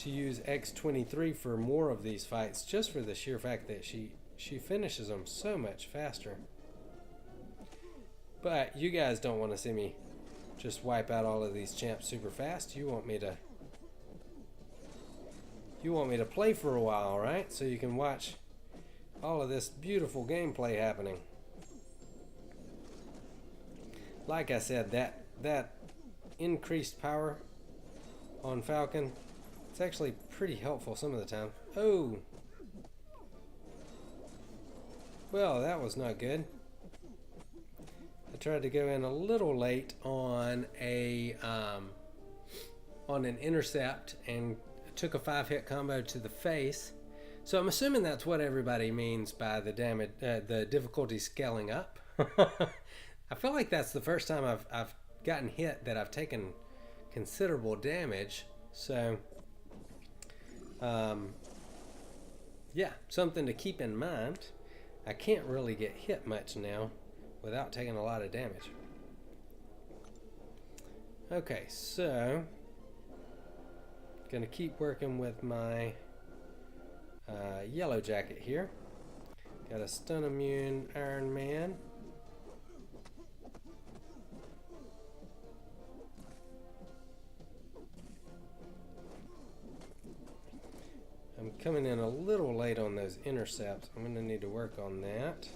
use X23 for more of these fights, just for the sheer fact that she finishes them so much faster. But you guys don't want to see me just wipe out all of these champs super fast. You want me to play for a while, right? So you can watch all of this beautiful gameplay happening. Like I said, that increased power on Falcon, it's actually pretty helpful some of the time. Oh, well, that was not good. I tried to go in a little late on an intercept and took a 5-hit combo to the face. So I'm assuming that's what everybody means by the damage, the difficulty scaling up. I feel like that's the first time I've gotten hit that I've taken considerable damage. So yeah, something to keep in mind. I can't really get hit much now without taking a lot of damage. Okay, so gonna keep working with my yellow jacket here. Got a stun immune Iron Man. I'm coming in a little late on those intercepts. I'm gonna need to work on that.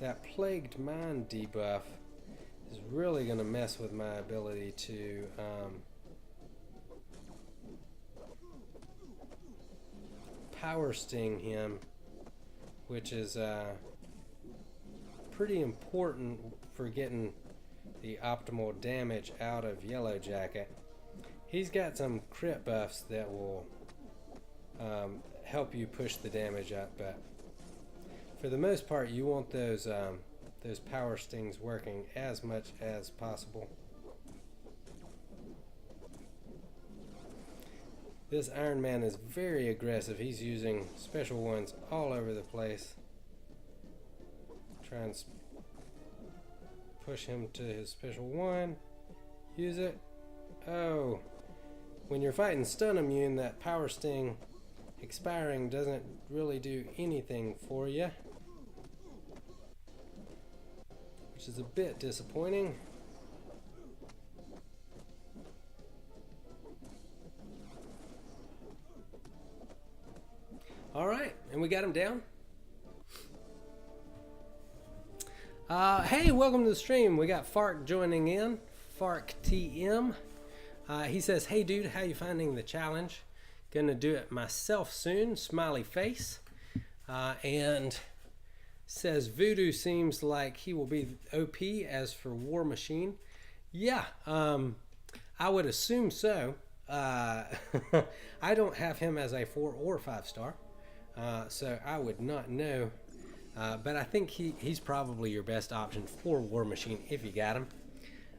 That plagued mind debuff is really going to mess with my ability to power sting him, which is pretty important for getting the optimal damage out of Yellow Jacket. He's got some crit buffs that will help you push the damage up, but for the most part you want those power stings working as much as possible. This Iron Man is very aggressive. He's using special ones all over the place. Try and push him to his special one. Use it. Oh, when you're fighting stun immune, that power sting expiring doesn't really do anything for you, which is a bit disappointing. All right, and we got him down. Hey, welcome to the stream. We got Fark joining in. Fark TM. He says, "Hey, dude, how you finding the challenge? Gonna do it myself soon." Smiley face. And says Voodoo seems like he will be OP. As for War Machine, yeah, I would assume so. I don't have him as a 4 or 5 star, so I would not know. But I think he's probably your best option for War Machine if you got him.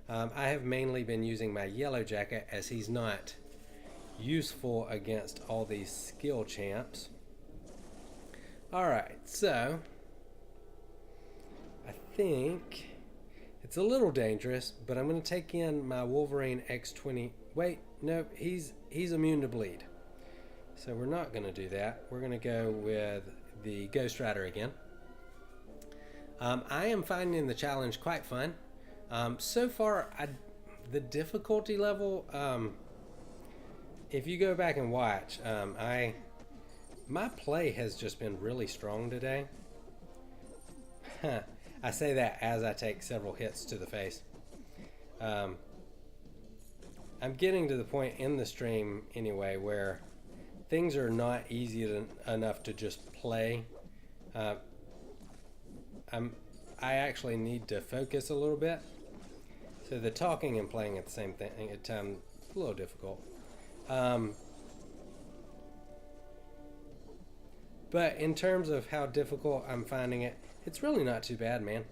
I have mainly been using my Yellow Jacket as he's not useful against all these skill champs. Alright, so I think it's a little dangerous, but I'm going to take in my Wolverine X20. Wait, no, he's immune to bleed. So we're not going to do that. We're going to go with the Ghost Rider again. I am finding the challenge quite fun. So far, the difficulty level, if you go back and watch, my play has just been really strong today. I say that as I take several hits to the face. I'm getting to the point in the stream anyway where things are not easy enough to just play. I actually need to focus a little bit. So the talking and playing at the same thing at time a little difficult. But in terms of how difficult I'm finding it, it's really not too bad, man.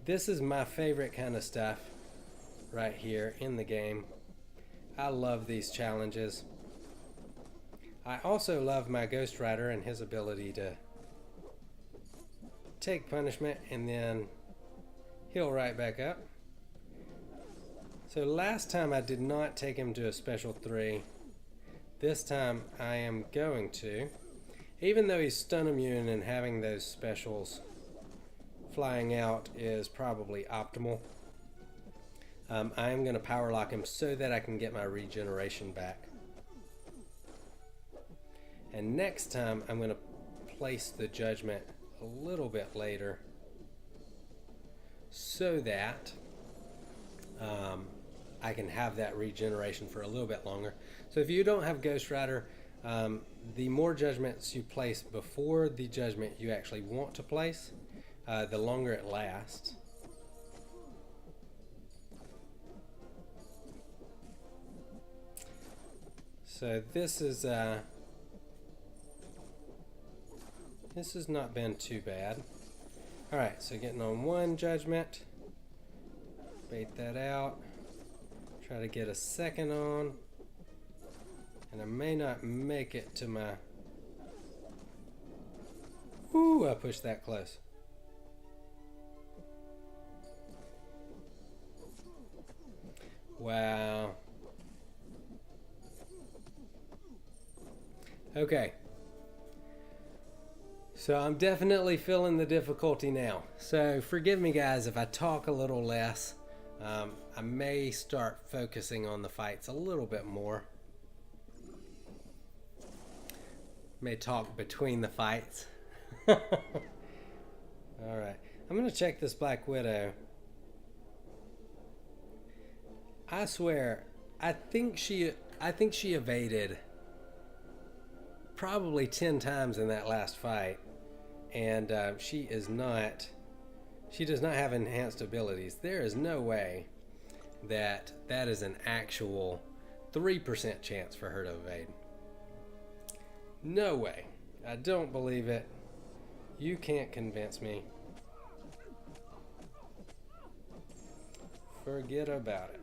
This is my favorite kind of stuff right here in the game. I love these challenges. I also love my Ghost Rider and his ability to take punishment and then heal right back up. So last time I did not take him to a special 3. This time I am going to. Even though he's stun immune and having those specials flying out is probably optimal, I am going to power lock him so that I can get my regeneration back. And next time I'm going to place the judgment a little bit later so that I can have that regeneration for a little bit longer. So if you don't have Ghost Rider, the more judgments you place before the judgment you actually want to place, the longer it lasts. So this has not been too bad. Alright, so getting on one judgment, bait that out, try to get a second on, and I may not make it to my... Ooh, I pushed that close. Wow. Okay. So I'm definitely feeling the difficulty now. So forgive me guys if I talk a little less. I may start focusing on the fights a little bit more. May talk between the fights. Alright. I'm going to check this Black Widow. I swear, I think she evaded probably 10 times in that last fight, and she does not have enhanced abilities. There is no way that is an actual 3% chance for her to evade. No way. I don't believe it. You can't convince me. Forget about it.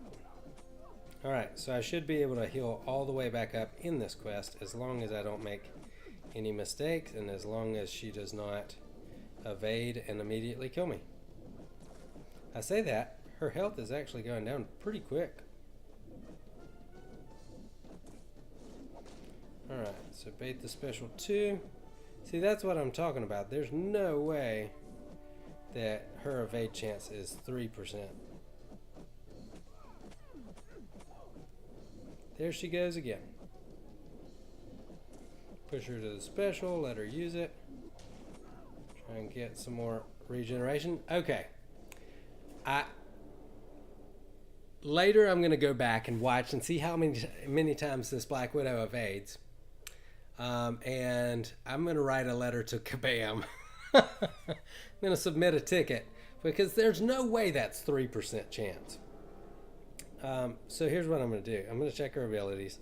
Alright, so I should be able to heal all the way back up in this quest as long as I don't make any mistakes and as long as she does not evade and immediately kill me. I say that, her health is actually going down pretty quick. Alright, so bait the special 2. See, that's what I'm talking about. There's no way that her evade chance is 3%. There she goes again. Push her to the special, let her use it. Try and get some more regeneration. Okay. Later I'm going to go back and watch and see how many times this Black Widow evades. And I'm going to write a letter to Kabam. I'm going to submit a ticket because there's no way that's 3% chance. So here's what I'm going to do. I'm going to check her abilities.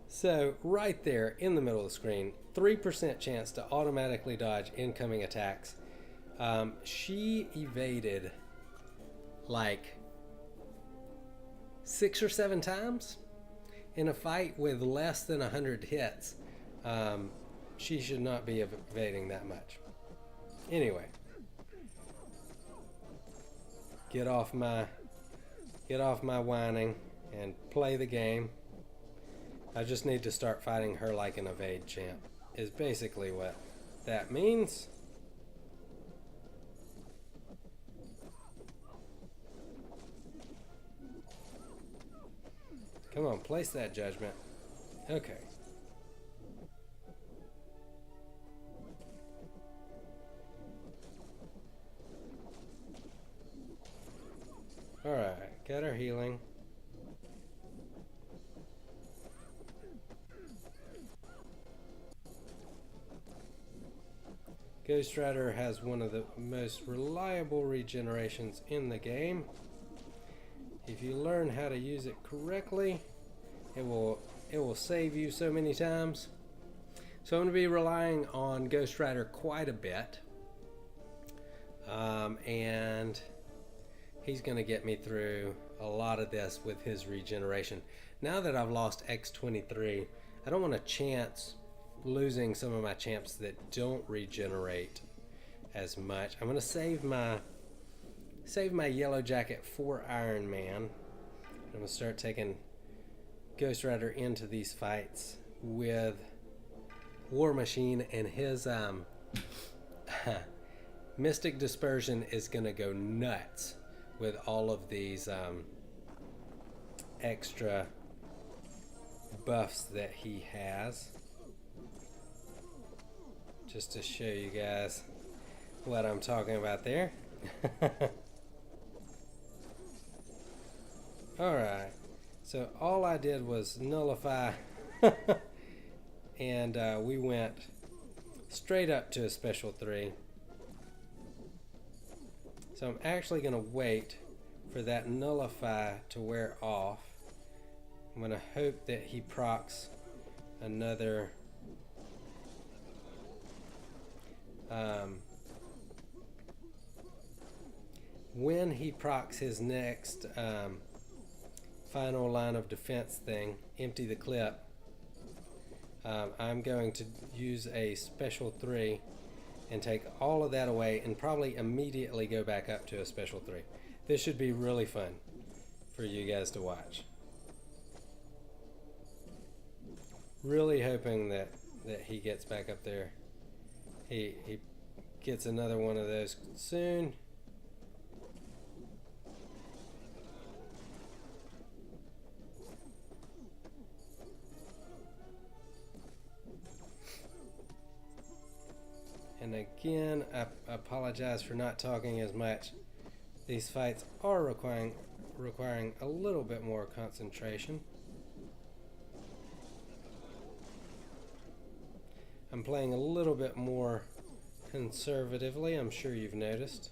So right there in the middle of the screen, 3% chance to automatically dodge incoming attacks. She evaded like 6 or 7 times in a fight with less than 100 hits. She should not be evading that much. Anyway, get off my whining and play the game. I just need to start fighting her like an evade champ is basically what that means. Come on, place that judgment. Okay. Alright, got our healing. Ghost Rider has one of the most reliable regenerations in the game. If you learn how to use it correctly, it will save you so many times. So I'm going to be relying on Ghost Rider quite a bit. And he's going to get me through a lot of this with his regeneration. Now that I've lost X23, I don't want to chance losing some of my champs that don't regenerate as much. I'm going to save my Yellow Jacket for Iron Man. I'm going to start taking Ghost Rider into these fights with War Machine, and his Mystic Dispersion is going to go nuts with all of these extra buffs that he has. Just to show you guys what I'm talking about there. Alright, so all I did was nullify and we went straight up to a special 3. So I'm actually going to wait for that nullify to wear off. I'm going to hope that he procs another when he procs his next final line of defense thing, empty the clip, I'm going to use a special 3 and take all of that away and probably immediately go back up to a special 3. This should be really fun for you guys to watch. Really hoping that he gets back up there. He gets another one of those soon. And again, I apologize for not talking as much. These fights are requiring a little bit more concentration. I'm playing a little bit more conservatively, I'm sure you've noticed.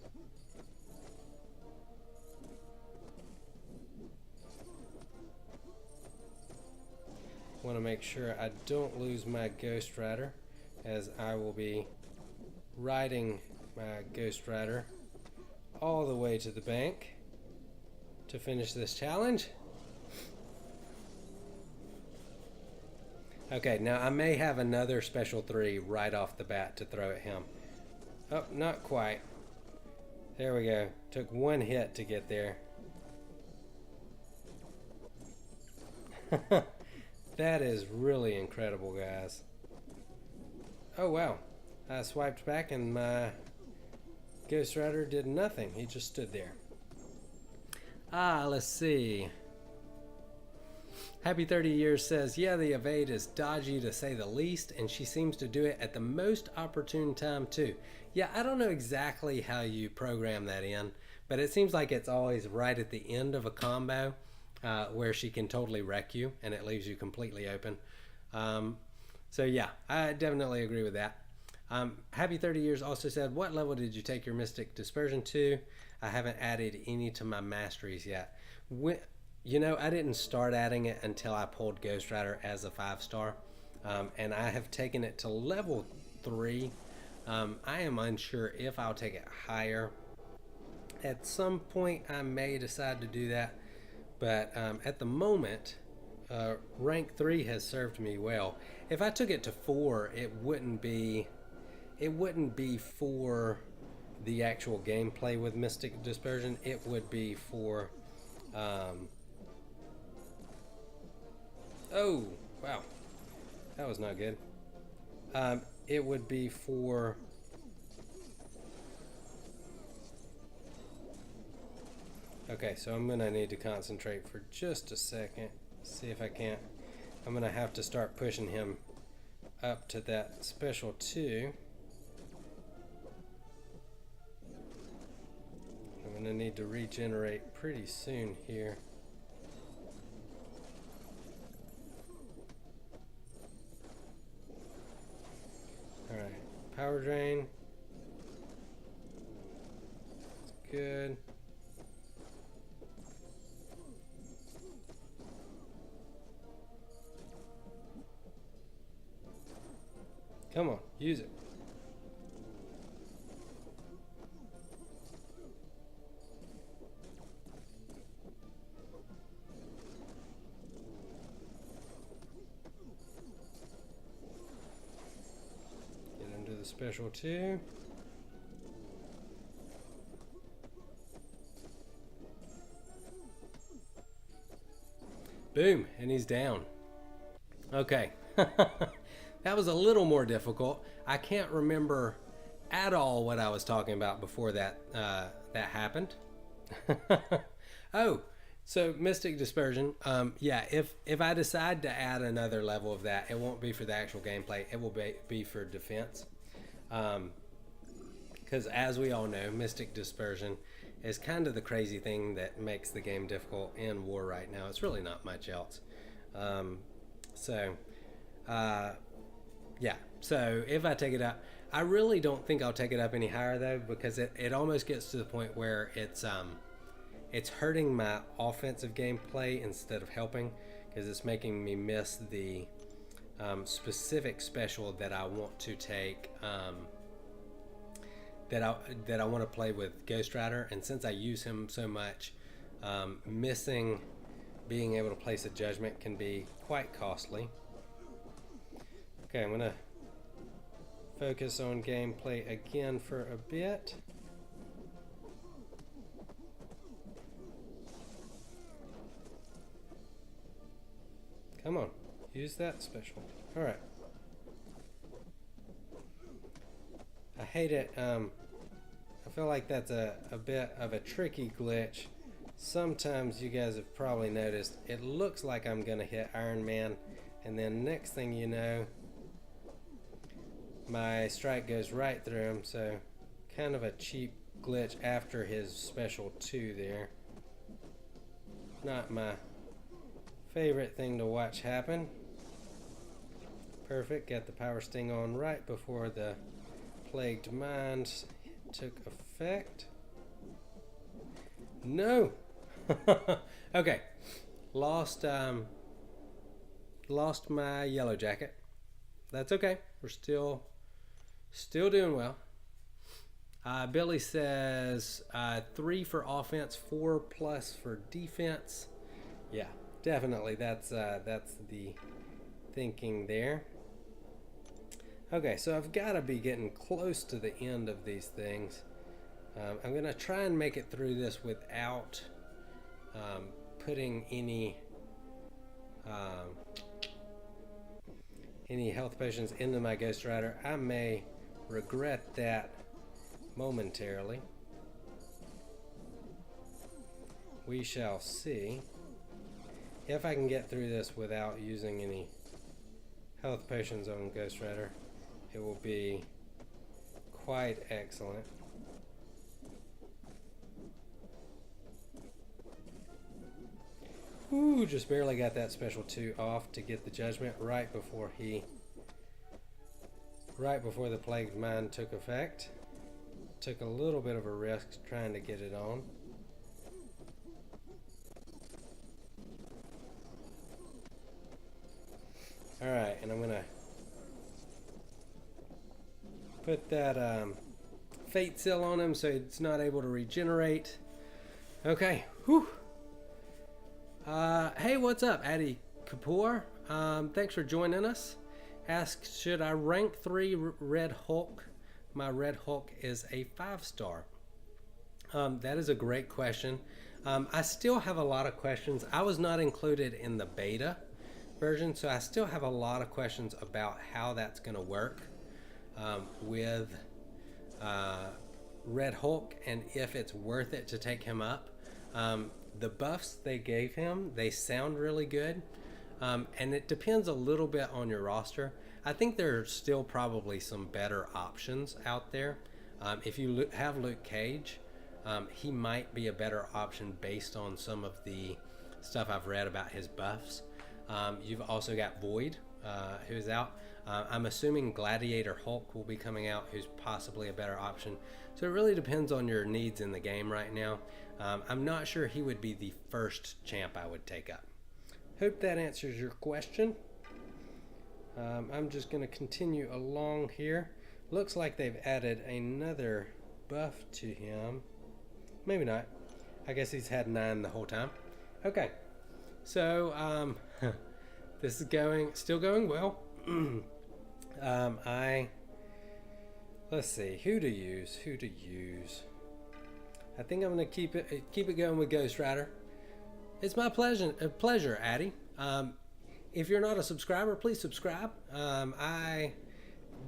Want to make sure I don't lose my Ghost Rider, as I will be riding my Ghost Rider all the way to the bank to finish this challenge. Okay, now I may have another special 3 right off the bat to throw at him. Oh, not quite. There we go. Took one hit to get there. That is really incredible, guys. Oh, wow. I swiped back and my Ghost Rider did nothing. He just stood there. Let's see. Happy 30 Years says, yeah, the evade is dodgy to say the least, and she seems to do it at the most opportune time too. Yeah, I don't know exactly how you program that in, but it seems like it's always right at the end of a combo where she can totally wreck you and it leaves you completely open. So yeah, I definitely agree with that. Happy 30 Years also said, what level did you take your Mystic Dispersion to? I haven't added any to my masteries yet. You know, I didn't start adding it until I pulled Ghost Rider as a 5-star, and I have taken it to level 3. I am unsure if I'll take it higher. At some point I may decide to do that, but at the moment rank 3 has served me well. If I took it to 4, it wouldn't be for the actual gameplay with Mystic Dispersion. It would be for oh, wow. That was not good. It would be for okay, so I'm gonna need to concentrate for just a second. See if I can't. I'm gonna have to start pushing him up to that special 2. I'm Gonna need to regenerate pretty soon here. Alright, power drain. That's good. Come on, use it. Get into the special too. Boom, and he's down. Okay. That was a little more difficult. I can't remember at all what I was talking about before that that happened. Oh, so Mystic Dispersion. Yeah, if I decide to add another level of that, it won't be for the actual gameplay. It will be for defense. Because as we all know, Mystic Dispersion is kind of the crazy thing that makes the game difficult in War right now. It's really not much else. Yeah, so if I take it up, I really don't think I'll take it up any higher though, because it almost gets to the point where it's hurting my offensive gameplay instead of helping, because it's making me miss the specific special that I want to take, that I want to play with Ghost Rider, and since I use him so much, missing being able to place a judgment can be quite costly. Okay, I'm gonna focus on gameplay again for a bit. Come on, use that special. All right. I hate it. I feel like that's a bit of a tricky glitch. Sometimes you guys have probably noticed it looks like I'm gonna hit Iron Man, and then next thing you know, my strike goes right through him. So kind of a cheap glitch after his special 2 there. Not my favorite thing to watch happen. Perfect, got the power sting on right before the plagued mind took effect. No. Okay, lost my yellow jacket. That's okay, we're still doing well. Billy says 3 for offense, 4+ for defense. Yeah, definitely that's the thinking there. Okay, so I've got to be getting close to the end of these things. I'm gonna try and make it through this without putting any health potions into my Ghost Rider. I may regret that momentarily. We shall see. If I can get through this without using any health potions on Ghost Rider, it will be quite excellent. Ooh, just barely got that special 2 off to get the judgment right before the plagued mind took effect. Took a little bit of a risk trying to get it on. Alright, and I'm gonna put that fate seal on him so it's not able to regenerate. Okay, whew. Hey, what's up, Addy Kapoor? Thanks for joining us. Asks, should I rank 3 Red Hulk? My Red Hulk is a 5-star. That is a great question. I still have a lot of questions. I was not included in the beta version, so I still have a lot of questions about how that's going to work with Red Hulk, and if it's worth it to take him up. The buffs they gave him, they sound really good, and it depends a little bit on your roster. I think there are still probably some better options out there. If you have Luke Cage, he might be a better option based on some of the stuff I've read about his buffs. You've also got Void, who's out. I'm assuming Gladiator Hulk will be coming out, who's possibly a better option. So it really depends on your needs in the game right now. I'm not sure he would be the first champ I would take up. Hope that answers your question. I'm just going to continue along here. Looks like they've added another buff to him. Maybe not. I guess he's had 9 the whole time. Okay. So, this is still going well. Let's see, who to use. I think I'm going to keep it going with Ghost Rider. It's my pleasure, Addy. If you're not a subscriber, please subscribe. I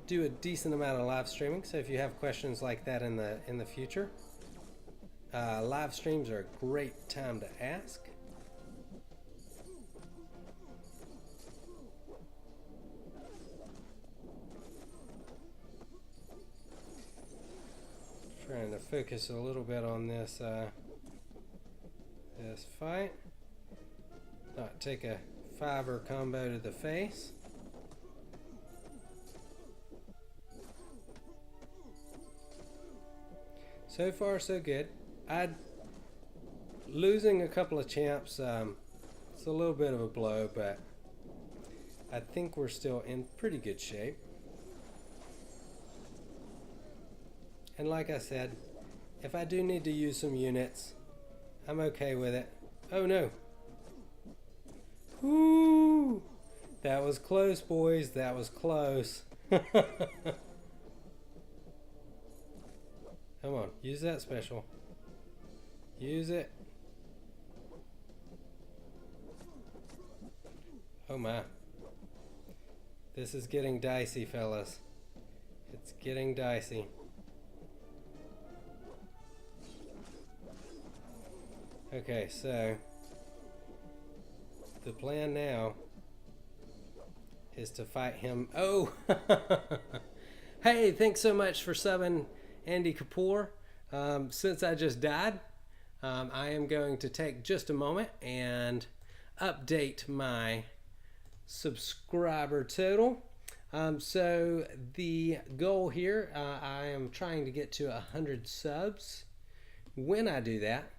do a decent amount of live streaming, so if you have questions like that in the future, live streams are a great time to ask. Trying to focus a little bit on this this fight. Not take a 5er combo to the face. So far, so good. Losing a couple of champs, it's a little bit of a blow, but I think we're still in pretty good shape. And like I said, if I do need to use some units, I'm okay with it. Oh no. Woo! That was close, boys. That was close. Come on, use that special. Use it. Oh my. This is getting dicey, fellas. It's getting dicey. Okay, so the plan now is to fight him. Oh! Hey, thanks so much for subbing Andy Kapoor. Since I just died, I am going to take just a moment and update my subscriber total. So the goal here, I am trying to get to 100 subs. When I do that,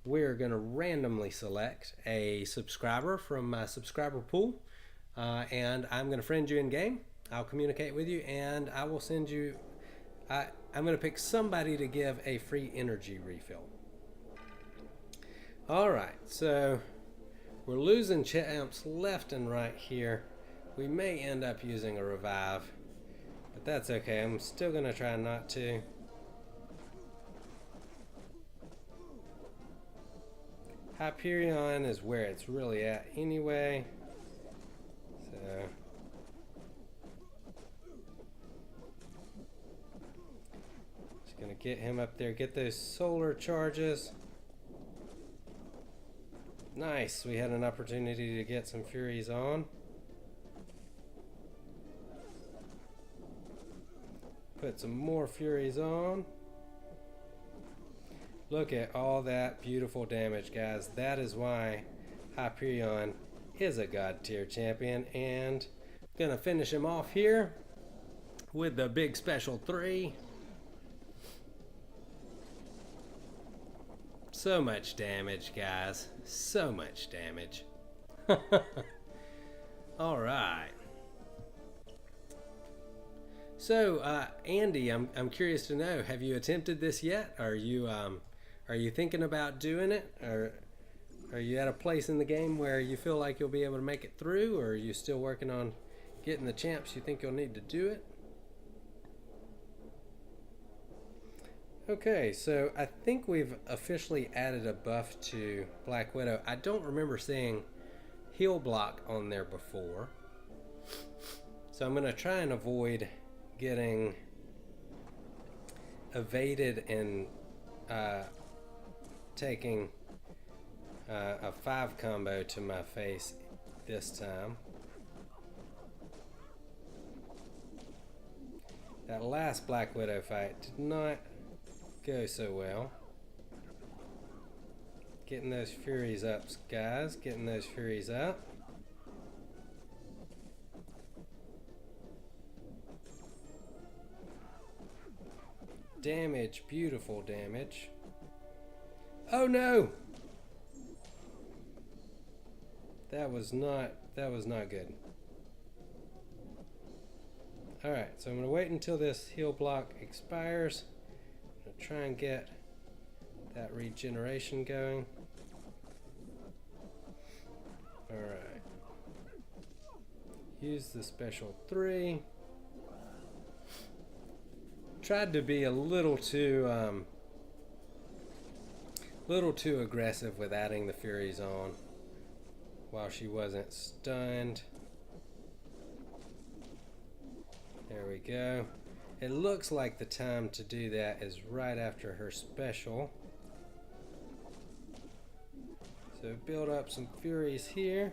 we're going to randomly select a subscriber from my subscriber pool, and I'm going to friend you in game. I'll communicate with you, and I will send you. I'm going to pick somebody to give a free energy refill. All right, so we're losing champs left and right here. We may end up using a revive, but that's okay. I'm still going to try not to. Hyperion is where it's really at anyway. So just gonna get him up there, get those solar charges. Nice, we had an opportunity to get some Furies on. Put some more Furies on. Look at all that beautiful damage, guys. That is why Hyperion is a God tier champion. And I'm gonna finish him off here with the big special 3. So much damage, guys. So much damage. All right. So, Andy, I'm curious to know, have you attempted this yet? Are you thinking about doing it? Or are you at a place in the game where you feel like you'll be able to make it through? Or are you still working on getting the champs you think you'll need to do it? Okay, so I think we've officially added a buff to Black Widow. I don't remember seeing heal block on there before. So I'm going to try and avoid getting evaded and taking a 5 combo to my face this time. That last Black Widow fight did not go so well. Getting those furies up, guys. Getting those furies up. Damage, beautiful damage. Oh no! That was not good. Alright, so I'm going to wait until this heal block expires. I'm going to try and get that regeneration going. Alright. Use the special 3. Tried to be a little too aggressive with adding the Furies on while she wasn't stunned. There we go. It looks like the time to do that is right after her special. So build up some Furies here.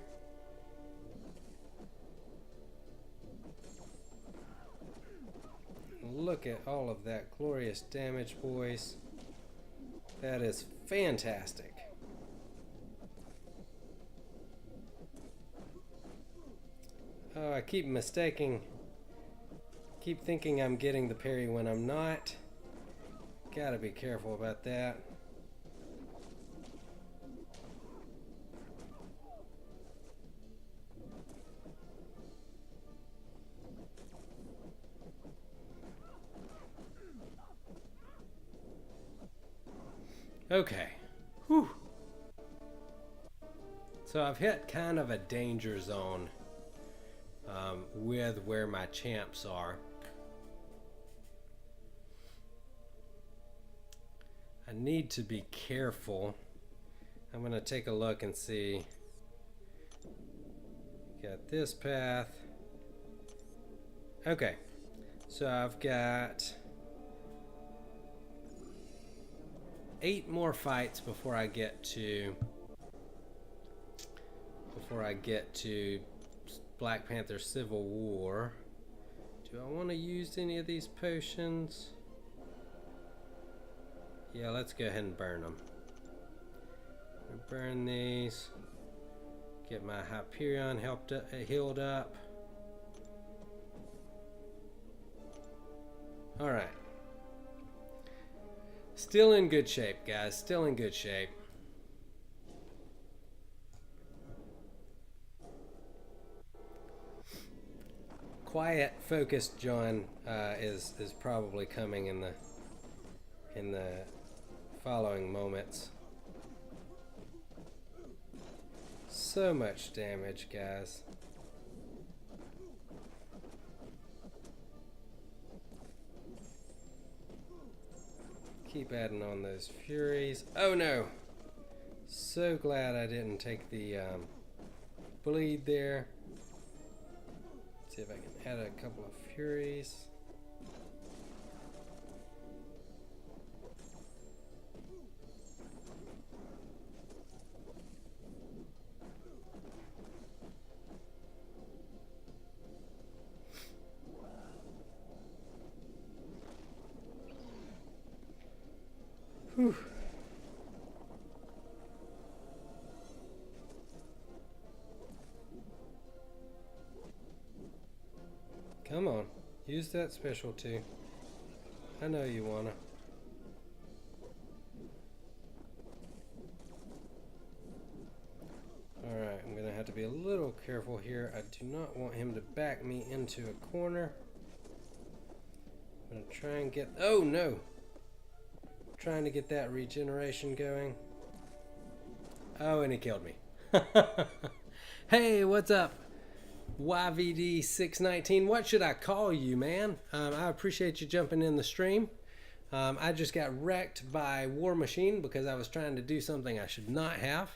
Look at all of that glorious damage, boys. That is fantastic. Oh, I keep thinking I'm getting the parry when I'm not. Gotta be careful about that. Okay. Whew. So I've hit kind of a danger zone with where my champs are. I need to be careful. I'm going to take a look and see. Got this path. Okay. So I've got 8 more fights before I get to Black Panther Civil War. Do I want to use any of these potions? Yeah, let's go ahead and burn them. Burn these. Get my Hyperion healed up. Alright. Still in good shape, guys. Still in good shape. Quiet, focused John is probably coming in the following moments. So much damage, guys. Keep adding on those Furies. Oh no! So glad I didn't take the bleed there. See if I can add a couple of Furies. Whew. Come on, use that special too. I know you wanna. Alright, I'm gonna have to be a little careful here. I do not want him to back me into a corner. I'm gonna try and get, oh no! Trying to get that regeneration going. Oh, and he killed me. Hey, what's up? YVD619. What should I call you, man? I appreciate you jumping in the stream. I just got wrecked by War Machine because I was trying to do something I should not have.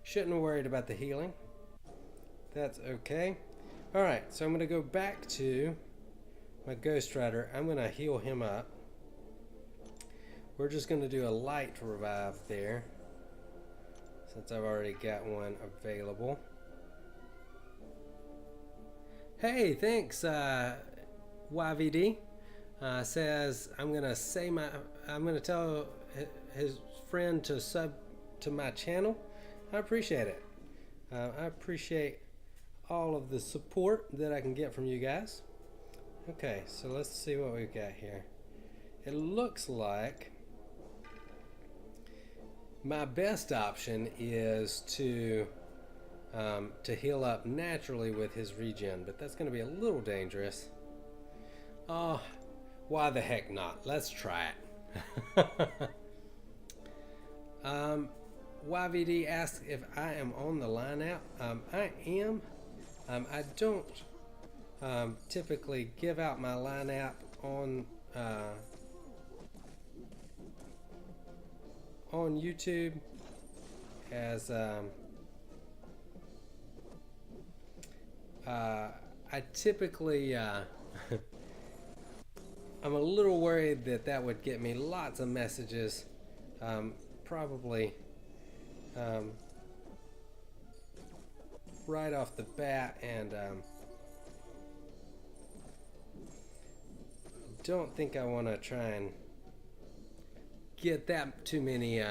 Shouldn't have worried about the healing. That's okay. Alright, so I'm going to go back to my Ghost Rider. I'm going to heal him up. We're just going to do a light revive there, since I've already got one available. Hey, thanks, YVD. Says I'm gonna tell his friend to to my channel. I appreciate it. I appreciate all of the support that I can get from you guys. Okay, so let's see what we've got here. It looks like my best option is to heal up naturally with his regen, but that's going to be a little dangerous. Oh, why the heck not? Let's try it. YVD asks if I am on the line out. I am. I don't typically give out my line app on YouTube, as I typically I'm a little worried that would get me lots of messages, probably right off the bat, and don't think I want to try and get that too many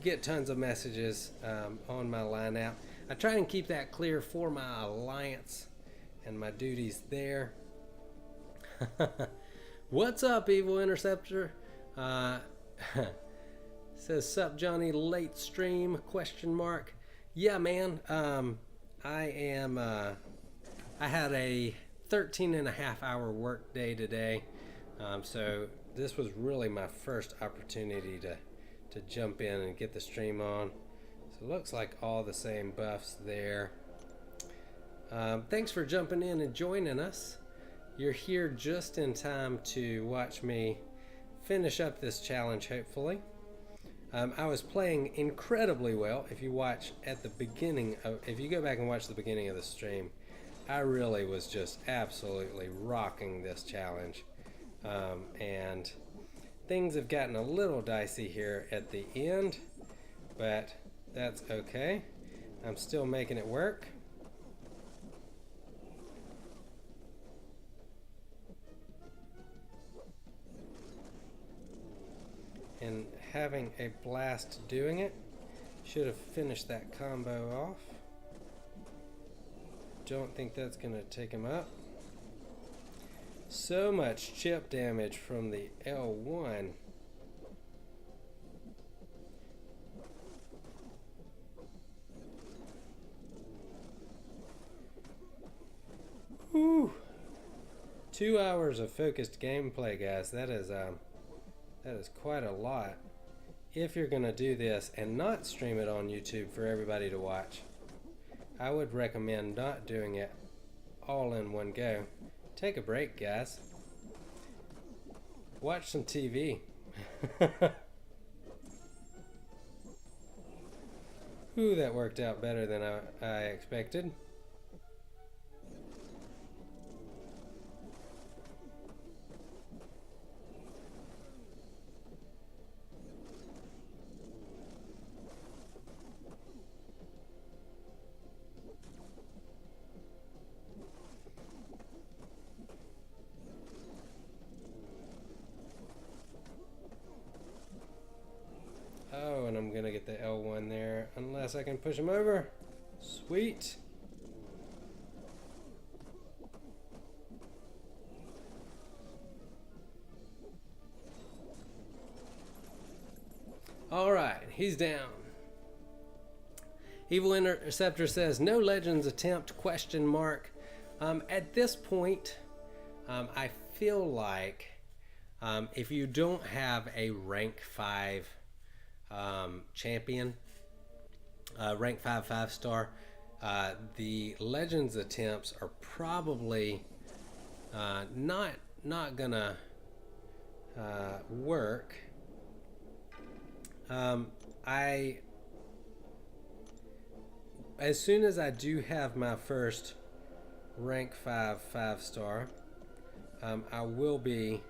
get tons of messages on my line app. I try and keep that clear for my alliance and my duties there. What's up, Evil Interceptor? Says, sup Johnny, late stream, question mark. Yeah, man, I am I had a 13.5-hour work day today, so this was really my first opportunity to jump in and get the stream on. So it looks like all the same buffs there. Thanks for jumping in and joining us. You're here just in time to watch me finish up this challenge, hopefully. I was playing incredibly well. If you watch at the beginning if you go back and watch the beginning of the stream, I really was just absolutely rocking this challenge. And things have gotten a little dicey here at the end, but that's okay. I'm still making it work. And having a blast doing it. Should have finished that combo off. Don't think that's going to take him up. So much chip damage from the L1. Whew. 2 hours of focused gameplay, guys. That is quite a lot. If you're going to do this and not stream it on YouTube for everybody to watch, I would recommend not doing it all in one go. Take a break, guys. Watch some TV. Ooh, that worked out better than I expected. Oh, and I'm gonna get the L1 there, unless I can push him over. Sweet. All right, he's down. Evil Interceptor says, no Legends attempt, question mark. At this point, I feel like if you don't have a rank 5 champion, rank 5 5-star, the Legends attempts are probably not gonna work. As soon as I do have my first rank 5 5-star, I will be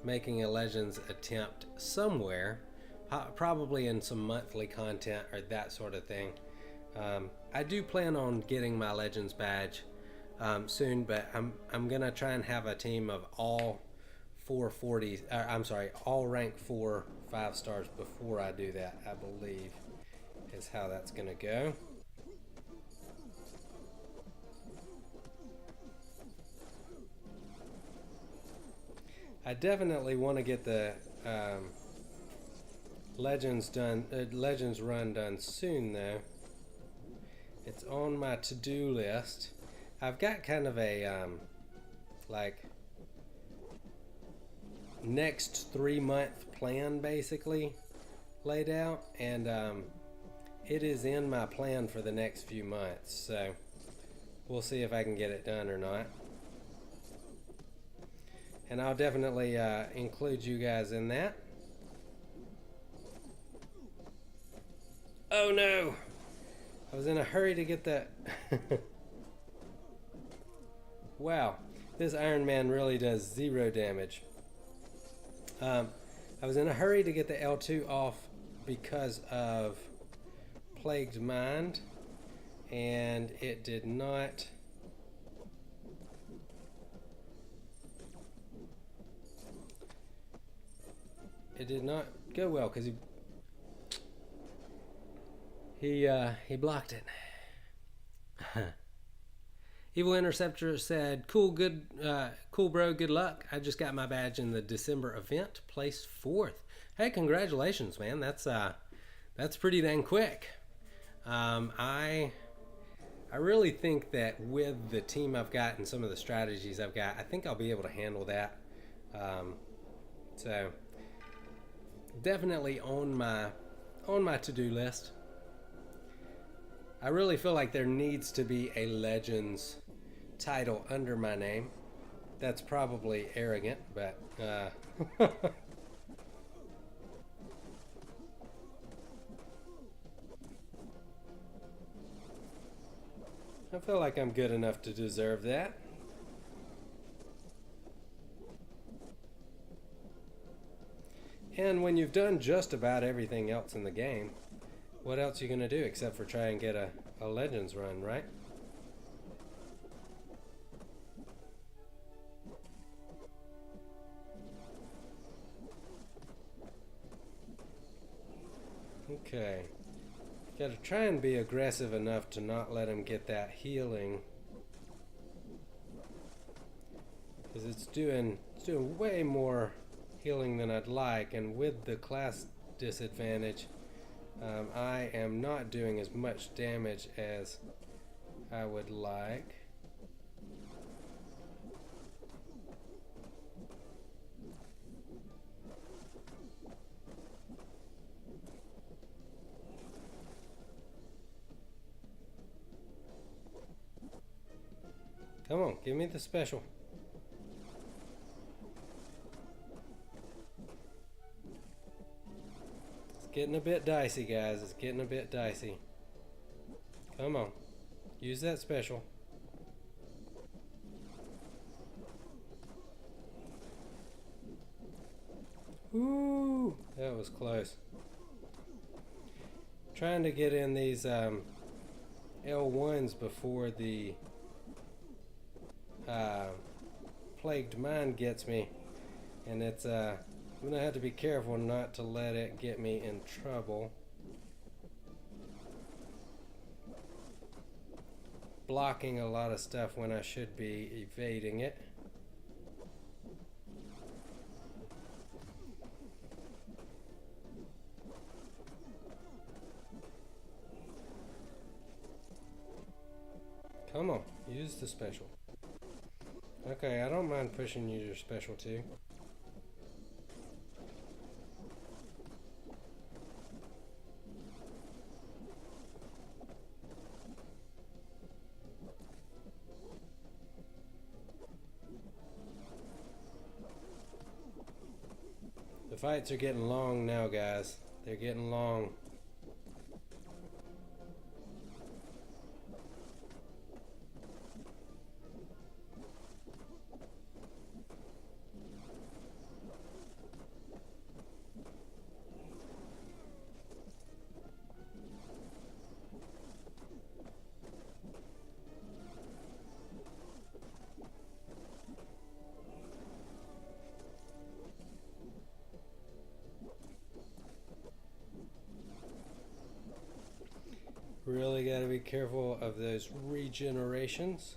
making a Legends attempt somewhere, probably in some monthly content or that sort of thing. I do plan on getting my Legends badge soon, but I'm gonna try and have a team of all 440s. I'm sorry, all rank 4 5-stars before I do that, I believe. is how that's gonna go. I definitely want to get the Legends run done soon though. It's on my to-do list. I've got kind of a like next 3-month plan basically laid out, and it is in my plan for the next few months, so we'll see if I can get it done or not. And I'll definitely include you guys in that. Oh no! I was in a hurry to get that. Wow, this Iron Man really does 0 damage. I was in a hurry to get the L2 off because of Plagued Mind, and it did not. It did not go well because he blocked it. Evil Interceptor said, "Cool, good, cool, bro. Good luck. I just got my badge in the December event, placed 4th. Hey, congratulations, man. That's pretty dang quick. I really think that with the team I've got and some of the strategies I've got, I think I'll be able to handle that. So definitely on my to-do list. I really feel like there needs to be a Legends title under my name. That's probably arrogant, but I feel like I'm good enough to deserve that. And when you've done just about everything else in the game, what else are you going to do except for try and get a Legends run, right? Okay. Got to try and be aggressive enough to not let him get that healing. Because it's doing way more healing than I'd like, and with the class disadvantage, I am not doing as much damage as I would like. Come on, give me the special. Getting a bit dicey, guys. It's getting a bit dicey. Come on. Use that special. Ooh, that was close. Trying to get in these L1s before the Plagued Mind gets me. And it's I'm going to have to be careful not to let it get me in trouble. Blocking a lot of stuff when I should be evading it. Come on, use the special. Okay, I don't mind pushing you your special too. The fights are getting long now, guys. They're getting long. Really got to be careful of those regenerations.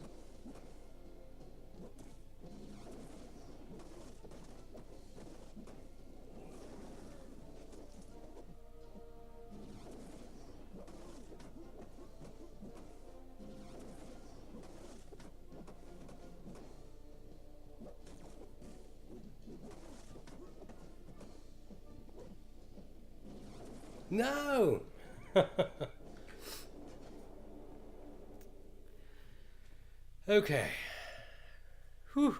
No! Okay. Whew.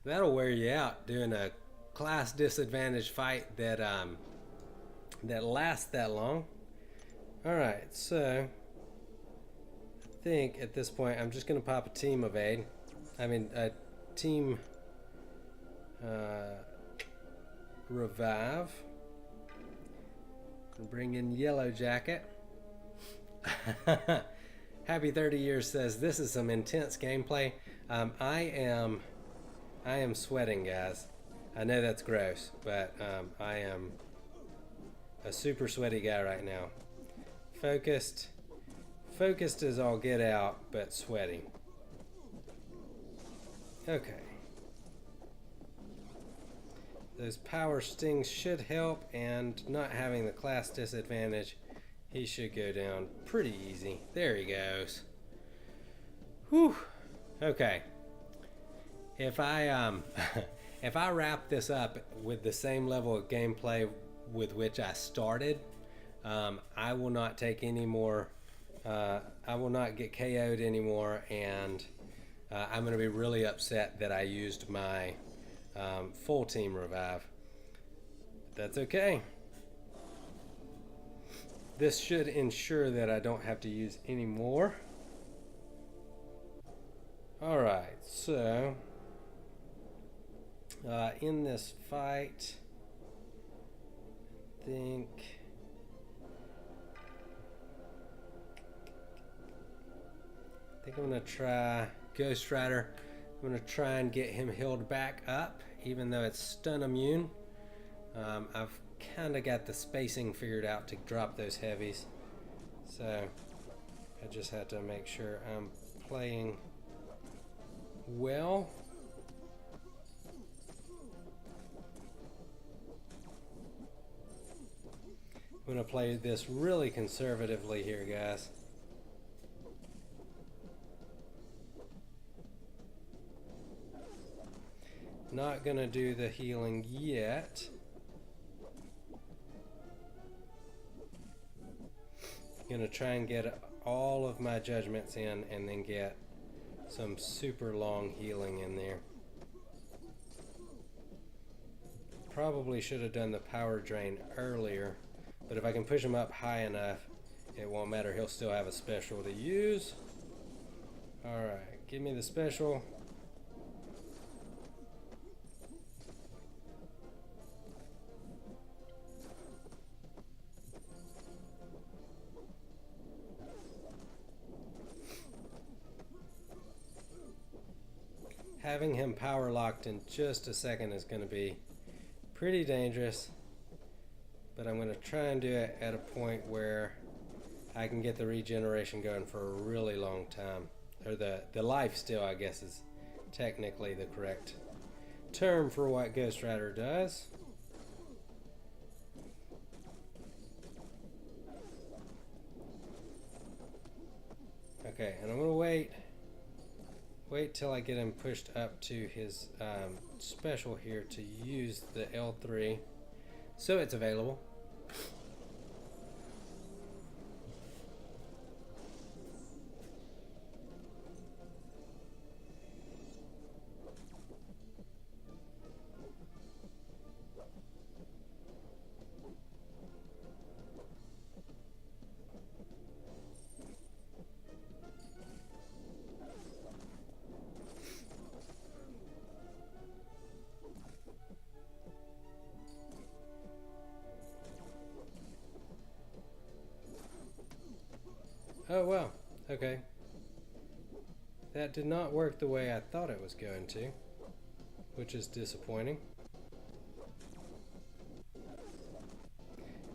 That'll wear you out doing a class disadvantage fight that lasts that long. Alright, so I think at this point I'm just gonna pop a team of aid. I mean a team revive. Bring in Yellow Jacket. Happy 30 Years says this is some intense gameplay. I am sweating, guys. I know that's gross, but I am a super sweaty guy right now. Focused as all get out, but sweaty. Okay. Those power stings should help, and not having the class disadvantage, he should go down pretty easy. There he goes. Whew. Okay. If I if I wrap this up with the same level of gameplay with which I started, I will not take any more. I will not get KO'd anymore, and I'm going to be really upset that I used my full team revive. That's okay. This should ensure that I don't have to use any more. Alright, so in this fight, I think I'm going to try Ghost Rider. I'm going to try and get him healed back up, even though it's stun immune. I've kind of got the spacing figured out to drop those heavies. So I just have to make sure I'm playing well. I'm going to play this really conservatively here, guys. Not going to do the healing yet. Going to try and get all of my judgments in and then get some super long healing in there. Probably should have done the power drain earlier, but if I can push him up high enough, it won't matter. He'll still have a special to use. Alright, give me the special. Having him power locked in just a second is going to be pretty dangerous, but I'm going to try and do it at a point where I can get the regeneration going for a really long time. Or the life steal, I guess, is technically the correct term for what Ghost Rider does. Okay, and I'm going to wait till I get him pushed up to his special here to use the L3 so it's available. Oh, well, okay. That did not work the way I thought it was going to, which is disappointing.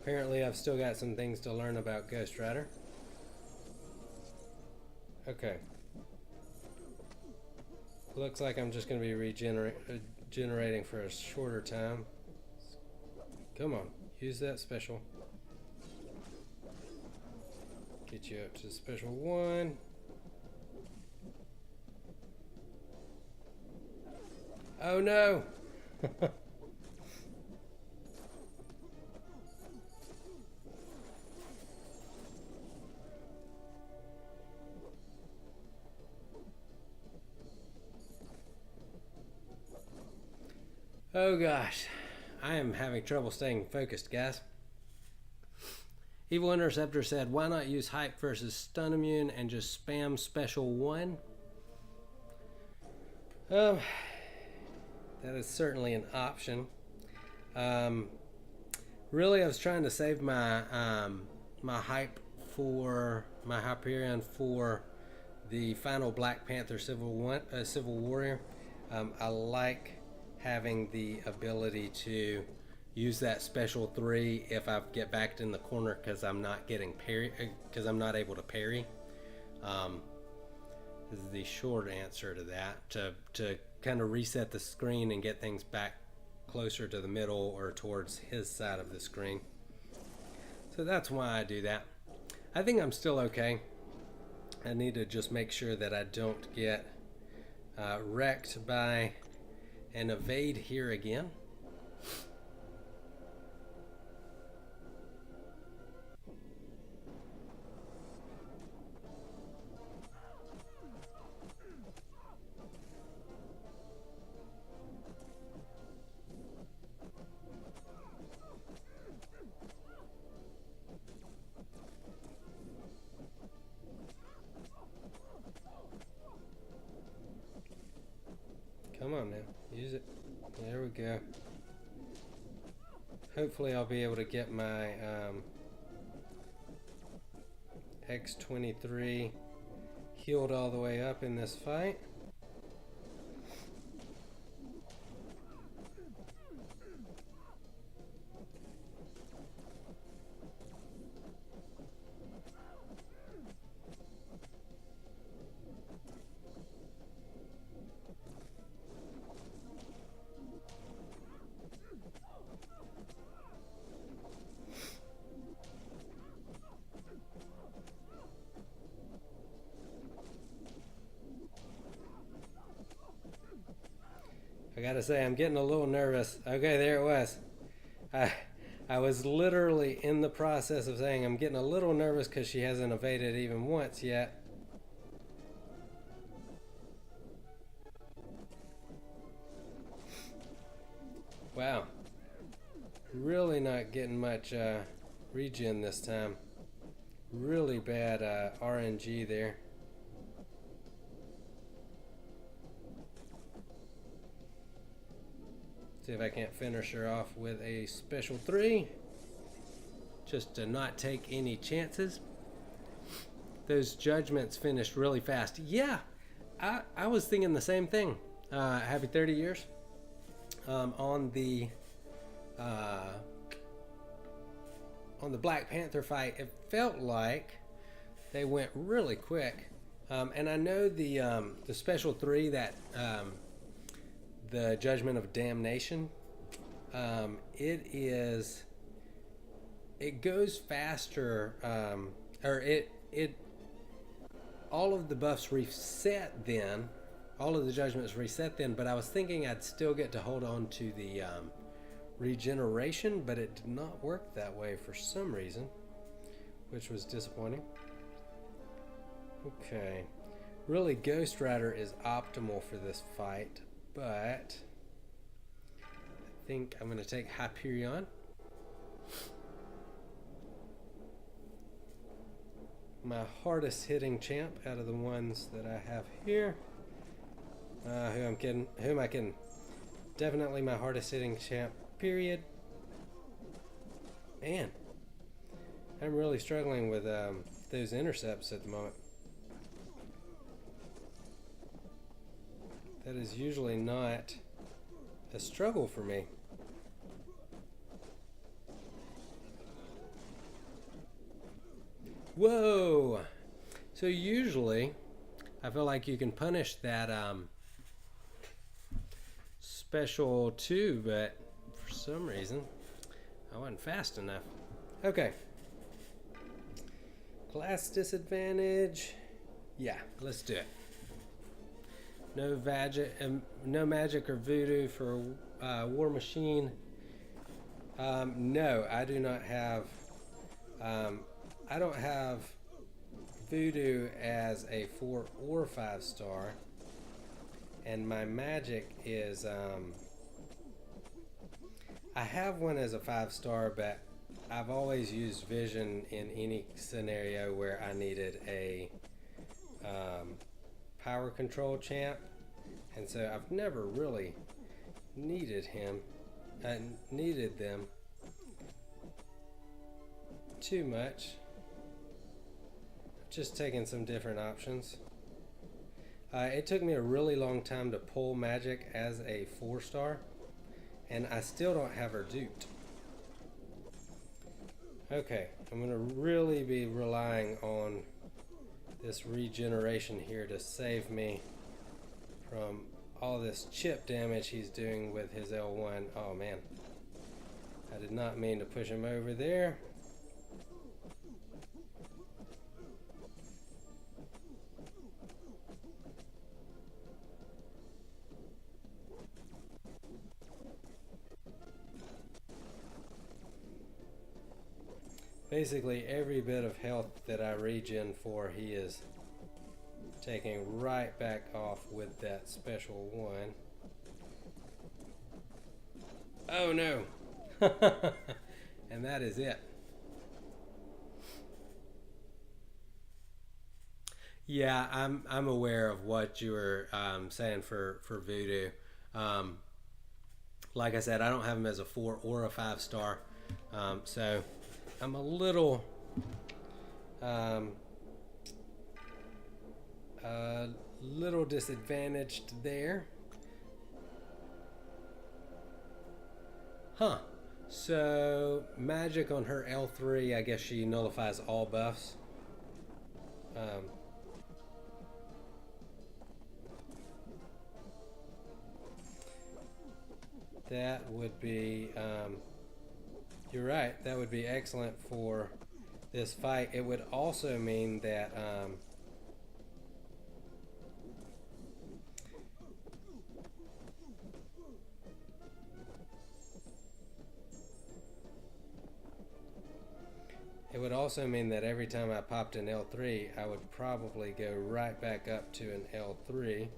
Apparently I've still got some things to learn about Ghost Rider. Okay. Looks like I'm just going to be regenerating for a shorter time. Come on, use that special. Get you up to special 1. Oh no! Oh gosh, I am having trouble staying focused, guys. Evil Interceptor said, why not use hype versus stun immune and just spam special 1? That is certainly an option. Really, I was trying to save my my hype for my Hyperion for the final Black Panther Civil Warrior. I like having the ability to use that special 3 if I get backed in the corner because I'm not getting parry, because I'm not able to parry. This is the short answer to that. To kind of reset the screen and get things back closer to the middle or towards his side of the screen. So that's why I do that. I think I'm still okay. I need to just make sure that I don't get wrecked by an evade here again. Come on now, use it. There we go. Hopefully I'll be able to get my X23 healed all the way up in this fight. I gotta say, I'm getting a little nervous. Okay, there it was. I was literally in the process of saying I'm getting a little nervous because she hasn't evaded even once yet. Wow. Really not getting much regen this time. Really bad RNG there. See if I can't finish her off with a special 3. Just to not take any chances. Those judgments finished really fast. Yeah, I was thinking the same thing. Happy 30 years. On the Black Panther fight, it felt like they went really quick. And I know the special 3 that the Judgment of Damnation, it goes faster, or it all of the buffs reset then, all of the judgments reset then, but I was thinking I'd still get to hold on to the regeneration, but it did not work that way for some reason, which was disappointing. Okay, really Ghost Rider is optimal for this fight, but I think I'm going to take Hyperion. My hardest hitting champ out of the ones that I have here. Who am I kidding? Definitely my hardest hitting champ, period. Man, I'm really struggling with those intercepts at the moment. That is usually not a struggle for me. Whoa! So usually, I feel like you can punish that special too, but for some reason, I wasn't fast enough. Okay. Class disadvantage. Yeah, let's do it. No magic or voodoo for War Machine. No, I do not have. I don't have voodoo as a 4 or 5 star, and my magic is. I have one as a 5 star, but I've always used vision in any scenario where I needed a power control champ, and so I've never really needed him. Needed them too much. Just taking some different options. It took me a really long time to pull magic as a 4 star, and I still don't have her duped. Okay, I'm going to really be relying on this regeneration here to save me from all this chip damage he's doing with his L1. Oh man, I did not mean to push him over there. Basically every bit of health that I regen for, he is taking right back off with that special one. Oh no! And that is it. Yeah, I'm aware of what you were saying for voodoo. Um, like I said, I don't have him as a 4 or a 5 star, so I'm a little disadvantaged there. Huh. So magic on her L3, I guess she nullifies all buffs. That would be, you're right, that would be excellent for this fight. It would also mean that every time I popped an L3, I would probably go right back up to an L3.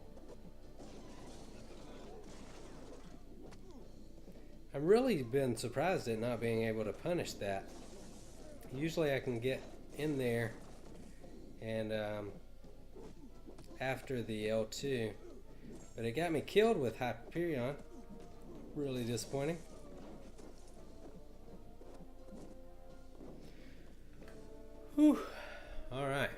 I've really been surprised at not being able to punish that. Usually I can get in there and after the L2, but it got me killed with Hyperion. Really disappointing. Whew. Alright.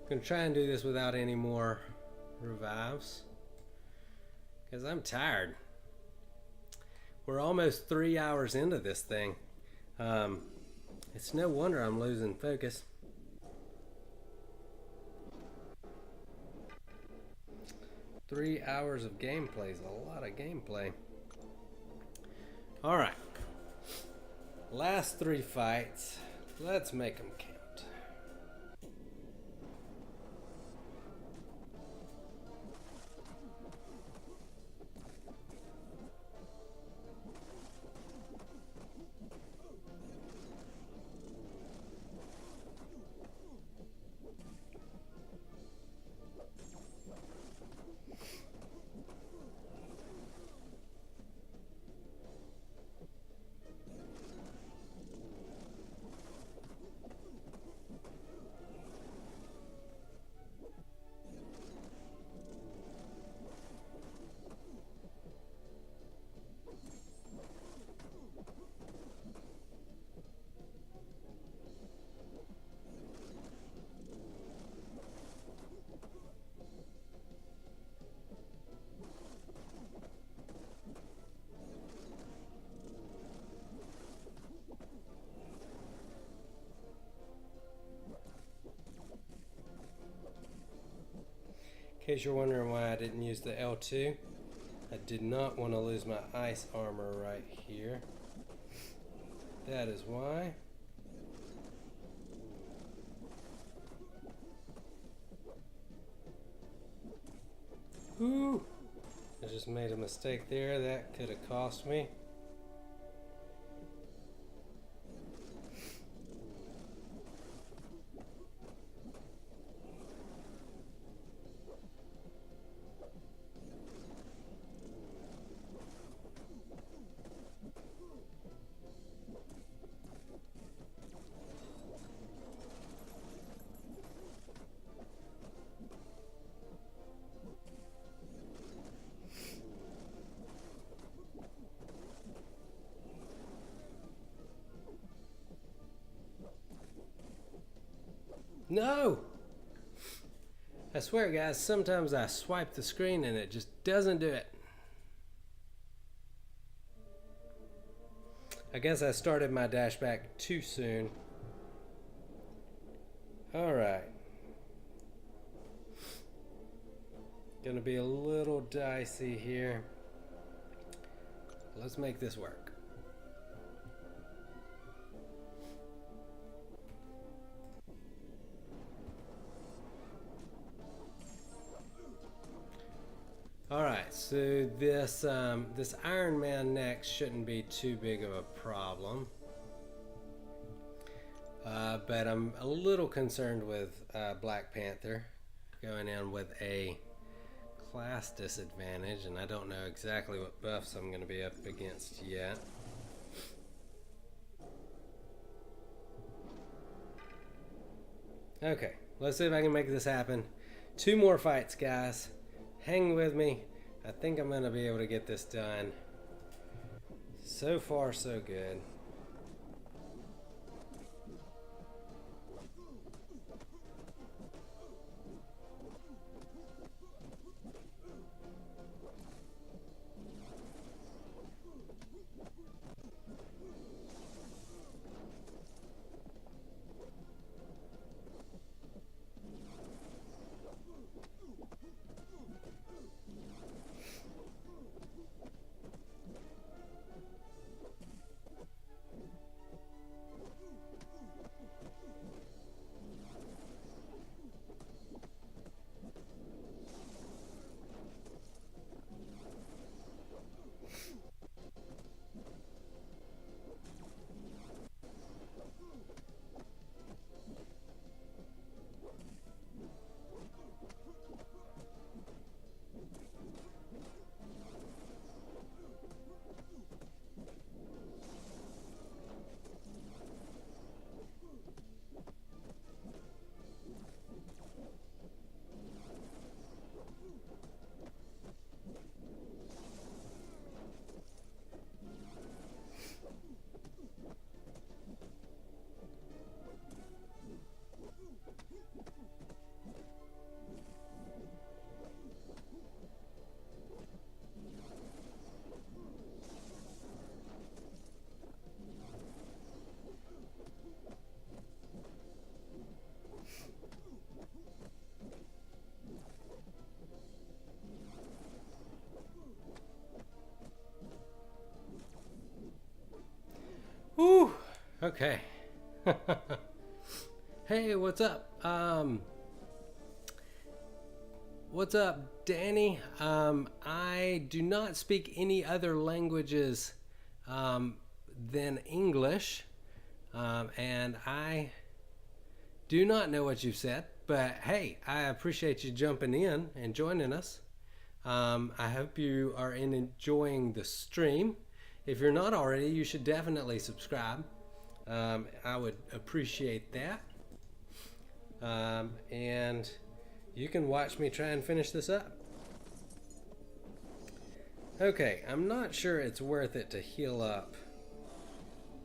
I'm going to try and do this without any more revives, because I'm tired. We're almost 3 hours into this thing. It's no wonder I'm losing focus. Three hours of gameplay is a lot of gameplay. Alright. Last 3 fights. Let's make them count. In case you're wondering why I didn't use the L2, I did not want to lose my ice armor right here. That is why. Ooh, I just made a mistake there. That could have cost me. No! I swear, guys, sometimes I swipe the screen and it just doesn't do it. I guess I started my dash back too soon. Alright. Gonna be a little dicey here. Let's make this work. Alright, so this Iron Man neck shouldn't be too big of a problem. But I'm a little concerned with Black Panther going in with a class disadvantage, and I don't know exactly what buffs I'm going to be up against yet. Okay, let's see if I can make this happen. 2 more fights, guys. Hang with me. I think I'm going to be able to get this done. So far, so good. Whew. Okay. Hey, what's up? What's up, Danny? I do not speak any other languages than English, and I do not know what you've said, but hey, I appreciate you jumping in and joining us. I hope you are enjoying the stream. If you're not already, you should definitely subscribe. I would appreciate that. And you can watch me try and finish this up. Okay, I'm not sure it's worth it to heal up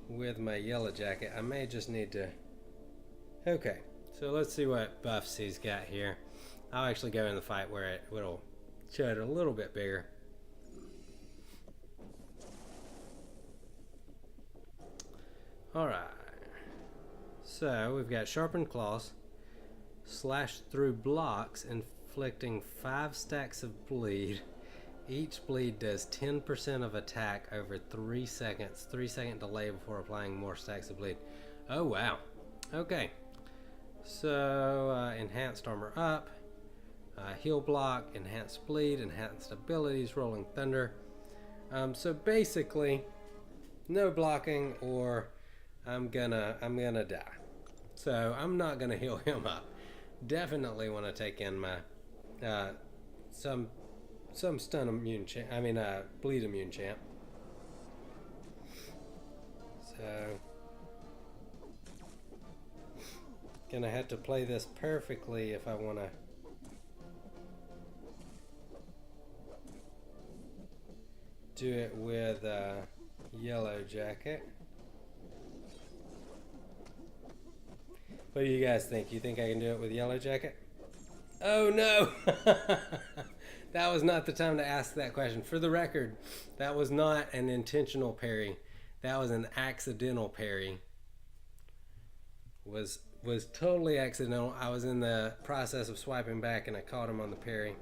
with my yellow jacket. I may just need to... Okay, so let's see what buffs he's got here. I'll actually go in the fight where it will show it a little bit bigger. Alright, so we've got sharpened claws, slash through blocks, inflicting 5 stacks of bleed. Each bleed does 10% of attack over 3 seconds. 3-second delay before applying more stacks of bleed. Oh, wow. Okay. So, enhanced armor up. Heal block, enhanced bleed, enhanced abilities, rolling thunder. So basically, no blocking or I'm gonna die. So I'm not gonna heal him up. Definitely want to take in my some stun immune champ. Bleed immune champ. So gonna have to play this perfectly if I want to do it with Yellow Jacket. What do you guys think? You think I can do it with Yellow Jacket? Oh no! That was not the time to ask that question. For the record, that was not an intentional parry. That was an accidental parry. Was totally accidental. I was in the process of swiping back and I caught him on the parry.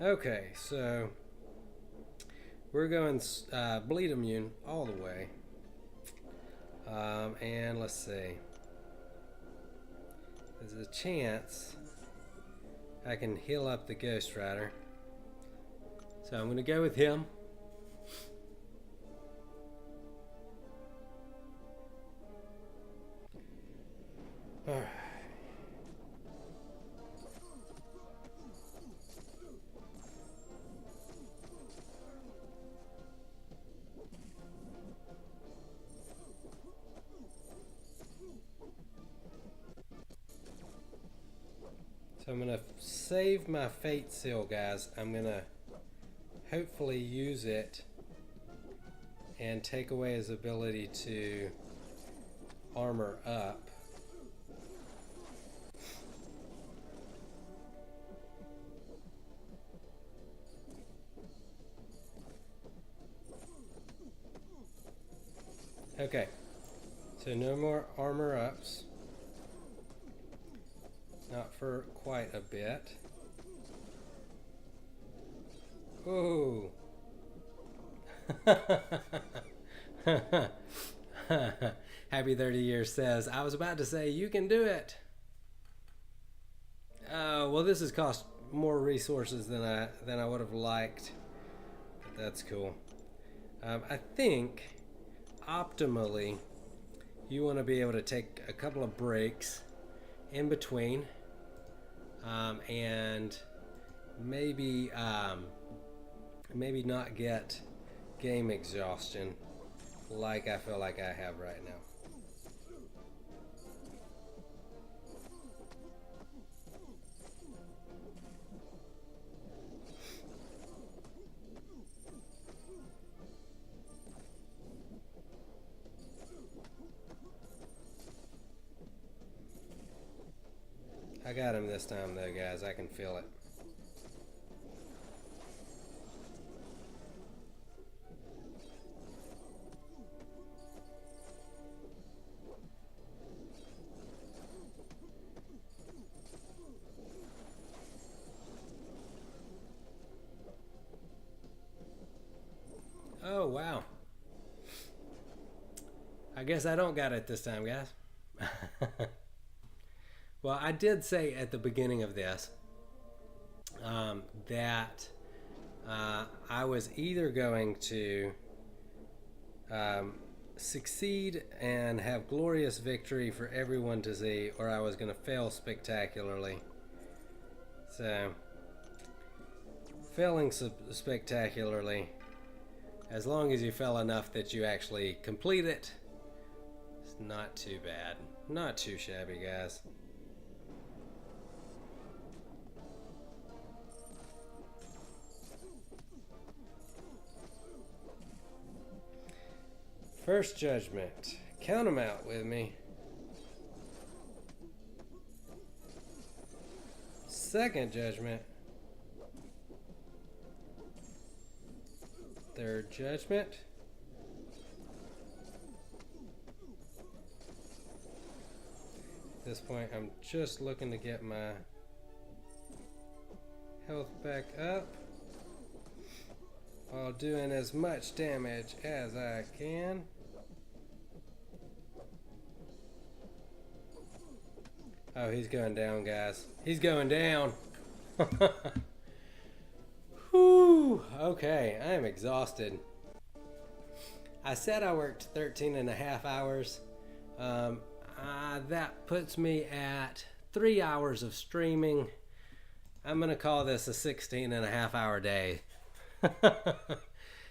Okay, so we're going bleed immune all the way. And let's see. There's a chance I can heal up the Ghost Rider. So I'm going to go with him. All right. So I'm going to save my Fate Seal, guys. I'm going to hopefully use it and take away his ability to armor up. Okay, so no more armor ups. Not for quite a bit. Ooh. Happy 30 Years says, I was about to say, you can do it. Well, this has cost more resources than I would have liked. But that's cool. I think, optimally, you want to be able to take a couple of breaks in between. And maybe not get game exhaustion like I feel like I have right now. I got him this time though, guys. I can feel it. Oh, wow. I guess I don't got it this time, guys. Well, I did say at the beginning of this that I was either going to succeed and have glorious victory for everyone to see, or I was going to fail spectacularly. So, failing spectacularly, as long as you fail enough that you actually complete it, it's not too bad. Not too shabby, guys. First Judgment. Count them out with me. Second Judgment. Third Judgment. At this point, I'm just looking to get my health back up while doing as much damage as I can. Oh, he's going down, guys. He's going down. Whew. Okay, I am exhausted. I said I worked 13 and a half hours. That puts me at 3 hours of streaming. I'm going to call this a 16 and a half hour day.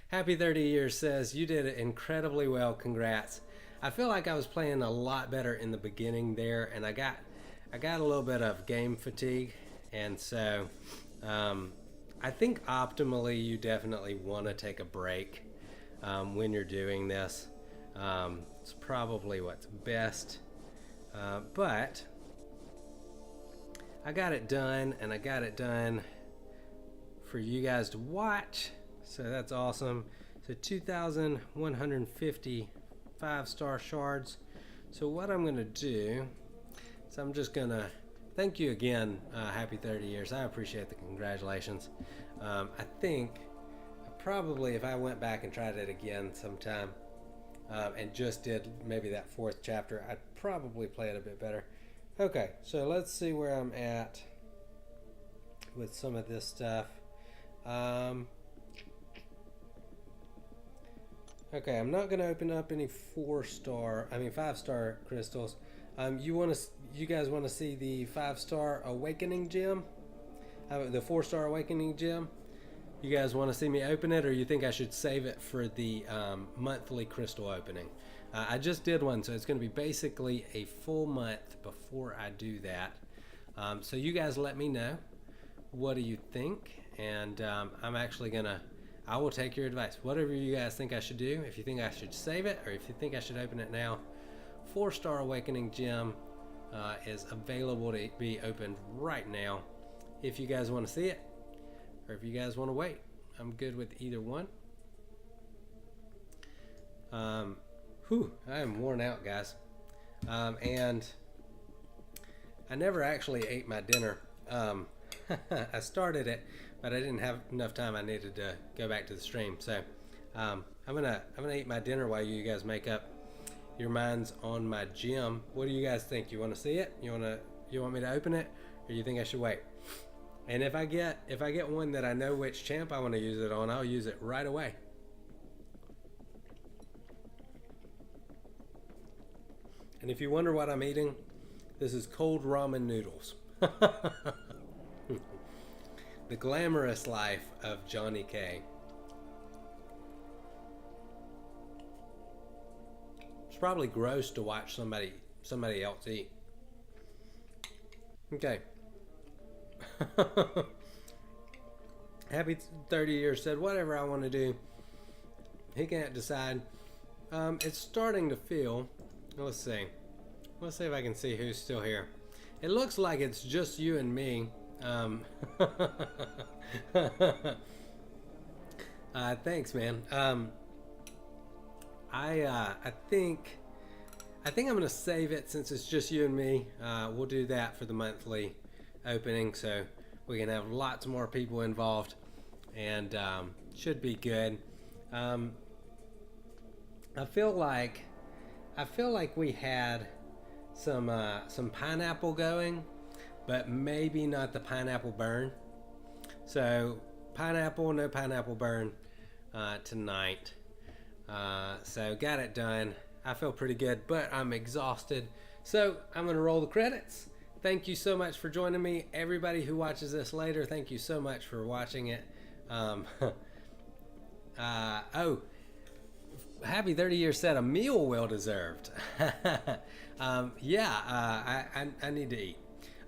Happy 30 Years says, you did it incredibly well. Congrats. I feel like I was playing a lot better in the beginning there, and I got a little bit of game fatigue. And so I think optimally you definitely want to take a break when you're doing this. It's probably what's best. But I got it done, and I got it done for you guys to watch. So that's awesome. So 2,150 5-star shards. So what I'm going to do is I'm just going to thank you again. Happy 30 years. I appreciate the congratulations. I think probably if I went back and tried it again sometime and just did maybe that 4th chapter, I'd probably play it a bit better. Okay, so let's see where I'm at with some of this stuff. Okay, I'm not going to open up any 5-star crystals. You guys want to see the 5-star awakening gem? The 4-star awakening gem? You guys want to see me open it, or you think I should save it for the monthly crystal opening? I just did one, so it's going to be basically a full month before I do that. So you guys let me know. What do you think? And I'm actually going to, I will take your advice. Whatever you guys think I should do, if you think I should save it or if you think I should open it now, 4-star awakening gem is available to be opened right now. If you guys want to see it, or if you guys want to wait, I'm good with either one. I am worn out, guys. And I never actually ate my dinner. I started it, but I didn't have enough time. I needed to go back to the stream. So I'm gonna eat my dinner while you guys make up your minds on my gem. What do you guys think? You want to see it? You want me to open it, or you think I should wait? And if I get one that I know which champ I want to use it on, I'll use it right away. And if you wonder what I'm eating, this is cold ramen noodles. The glamorous life of Johnny K. It's probably gross to watch somebody else eat. Okay. Happy 30 years said, whatever I want to do. He can't decide. It's starting to feel, let's see if I can see who's still here. It looks like it's just you and me. Thanks, man. I think I'm gonna save it since it's just you and me. We'll do that for the monthly opening, so we can have lots more people involved, and should be good. I feel like we had some pineapple going, but maybe not the pineapple burn. So no pineapple burn tonight. So got it done. I feel pretty good, but I'm exhausted. So I'm gonna roll the credits. Thank you so much for joining me. Everybody who watches this later, thank you so much for watching it. Happy 30 years said a meal well deserved. I need to eat.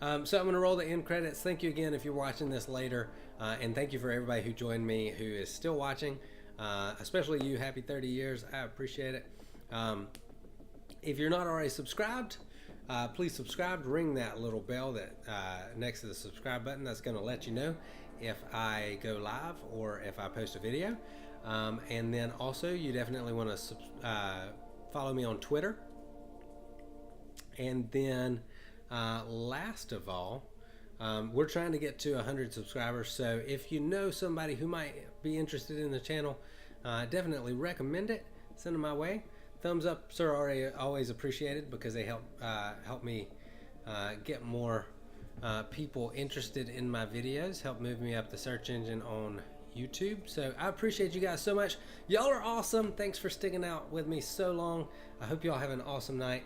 So I'm going to roll the end credits. Thank you again if you're watching this later. And thank you for everybody who joined me who is still watching. Especially you, happy 30 years. I appreciate it. If you're not already subscribed, please subscribe. Ring that little bell that next to the subscribe button. That's going to let you know if I go live or if I post a video. And then also you definitely want to follow me on Twitter. And then last of all, We're trying to get to 100 subscribers, so if you know somebody who might be interested in the channel, definitely recommend it. Send them my way. Thumbs ups are always appreciated because they help me get more people interested in my videos, help move me up the search engine on YouTube. So I appreciate you guys so much. Y'all are awesome. Thanks for sticking out with me so long. I hope y'all have an awesome night.